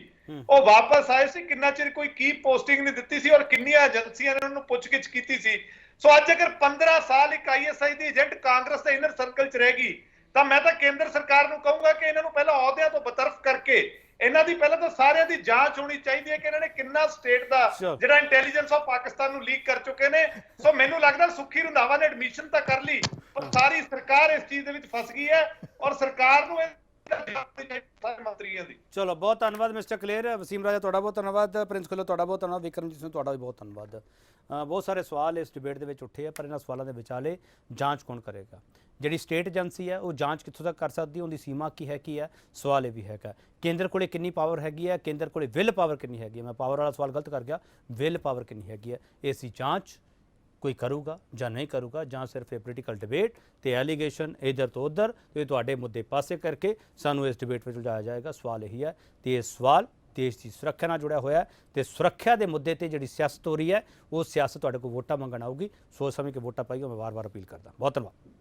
ਉਹ ਵਾਪਸ ਆਏ ਸੀ, ਕਿੰਨਾ ਚਿਰ ਕੋਈ ਕੀ ਪੋਸਟਿੰਗ ਨਹੀਂ ਦਿੱਤੀ ਸੀ ਔਰ ਕਿੰਨੀਆਂ ਏਜੰਸੀਆਂ ਨੇ ਉਹਨੂੰ ਪੁੱਛਗਿੱਛ ਕੀਤੀ ਸੀ। ਸੋ ਅੱਜ ਅਗਰ 15 ਸਾਲ ਇੱਕ ਆਈਐਸਆਈ ਦੀ ਏਜੰਟ ਕਾਂਗਰਸ ਦੇ ਇਨਰ ਸਰਕਲ 'ਚ ਰਹੇਗੀ, ਤਾਂ ਮੈਂ ਤਾਂ ਕੇਂਦਰ ਸਰਕਾਰ ਨੂੰ ਕਹੂੰਗਾ ਕਿ ਇਹਨਾਂ ਨੂੰ ਪਹਿਲਾਂ ਅਹੁਦਿਆਂ ਤੋਂ ਬਰਤਰਫ ਕਰਕੇ ਇਹਨਾਂ ਦੀ ਪਹਿਲਾਂ ਤਾਂ ਸਾਰਿਆਂ ਦੀ ਜਾਂਚ ਹੋਣੀ ਚਾਹੀਦੀ ਹੈ ਕਿ ਇਹਨਾਂ ਨੇ ਕਿੰਨਾ ਸਟੇਟ ਦਾ ਜਿਹੜਾ ਇੰਟੈਲੀਜੈਂਸ ਆਫ ਪਾਕਿਸਤਾਨ ਨੂੰ ਲੀਕ ਕਰ ਚੁੱਕੇ ਨੇ। ਸੋ ਮੈਨੂੰ ਲੱਗਦਾ ਸੁੱਖੀ ਰੰਧਾਵਾ ਨੇ ਐਡਮਿਸ਼ਨ ਤਾਂ ਕਰ ਲਈ, ਪਰ ਸਾਰੀ ਸਰਕਾਰ ਇਸ ਚੀਜ਼ ਦੇ ਵਿੱਚ ਫਸ ਗਈ ਹੈ ਔਰ ਸਰਕਾਰ ਨੂੰ ਸਾਰੇ ਮੰਤਰੀਆਂ ਦੀ। ਚਲੋ ਬਹੁਤ ਧੰਨਵਾਦ ਮਿਸਟਰ ਕਲੇਰ। ਵਸੀਮ ਰਾਜਾ ਤੁਹਾਡਾ ਬਹੁਤ ਧੰਨਵਾਦ, ਪ੍ਰਿੰਸ ਖੁੱਲਰ ਤੁਹਾਡਾ ਬਹੁਤ ਧੰਨਵਾਦ, ਵਿਕਰਮਜੀਤ ਸਿੰਘ ਤੁਹਾਡਾ ਵੀ ਬਹੁਤ ਧੰਨਵਾਦ। ਬਹੁਤ ਸਾਰੇ ਸਵਾਲ ਇਸ ਡਿਬੇਟ ਦੇ ਵਿੱਚ ਉੱਠੇ ਆ, ਪਰ ਇਹਨਾਂ ਸਵਾਲਾਂ ਦੇ ਵਿਚਾਲੇ ਜਾਂਚ ਕੌਣ ਕਰੇਗਾ? ਜਿਹੜੀ ਸਟੇਟ ਏਜੰਸੀ ਹੈ ਉਹ ਜਾਂਚ ਕਿੱਥੋਂ ਤੱਕ ਕਰ ਸਕਦੀ ਹੈ, ਉਹਦੀ ਸੀਮਾ ਕੀ ਹੈ ਸਵਾਲ ਇਹ ਵੀ ਹੈਗਾ। ਕੇਂਦਰ ਕੋਲੇ ਕਿੰਨੀ ਪਾਵਰ ਹੈਗੀ ਹੈ, ਕੇਂਦਰ ਕੋਲੇ ਵਿਲ ਪਾਵਰ ਕਿੰਨੀ ਹੈਗੀ ਹੈ? ਮੈਂ ਪਾਵਰ ਵਾਲਾ ਸਵਾਲ ਗਲਤ ਕਰ ਗਿਆ, ਵਿਲ ਪਾਵਰ ਕਿੰਨੀ ਹੈਗੀ ਹੈ? ਇਸ ਦੀ ਜਾਂਚ ਕੋਈ ਕਰੂਗਾ ਜਾਂ ਨਹੀਂ ਕਰੂਗਾ, ਜਾਂ ਸਿਰਫ ਇਹ ਪੋਲੀਟੀਕਲ ਡਿਬੇਟ ਤੇ ਐਲੀਗੇਸ਼ਨ ਇੱਧਰ ਤੋਂ ਉੱਧਰ ਤੇ ਤੁਹਾਡੇ ਮੁੱਦੇ ਪਾਸੇ ਕਰਕੇ ਸਾਨੂੰ ਇਸ ਡਿਬੇਟ ਵਿੱਚ ਉਲਝਾਇਆ ਜਾਏਗਾ? ਸਵਾਲ ਇਹੀ ਹੈ ਤੇ ਇਹ ਸਵਾਲ ਦੇਸ਼ ਦੀ ਸੁਰੱਖਿਆ ਨਾਲ ਜੁੜਿਆ ਹੋਇਆ ਹੈ ਤੇ ਸੁਰੱਖਿਆ ਦੇ ਮੁੱਦੇ ਤੇ ਜਿਹੜੀ ਸਿਆਸਤ ਹੋ ਰਹੀ ਹੈ ਉਹ ਸਿਆਸਤ ਤੁਹਾਡੇ ਕੋਲ ਵੋਟਾਂ ਮੰਗਣ ਆਊਗੀ। ਸੋਚ ਸਮਝ ਕੇ ਵੋਟਾਂ ਪਾਈਓ। ਮੈਂ ਵਾਰ-ਵਾਰ ਅਪੀਲ ਕਰਦਾ। ਬਹੁਤ ਧੰਨਵਾਦ।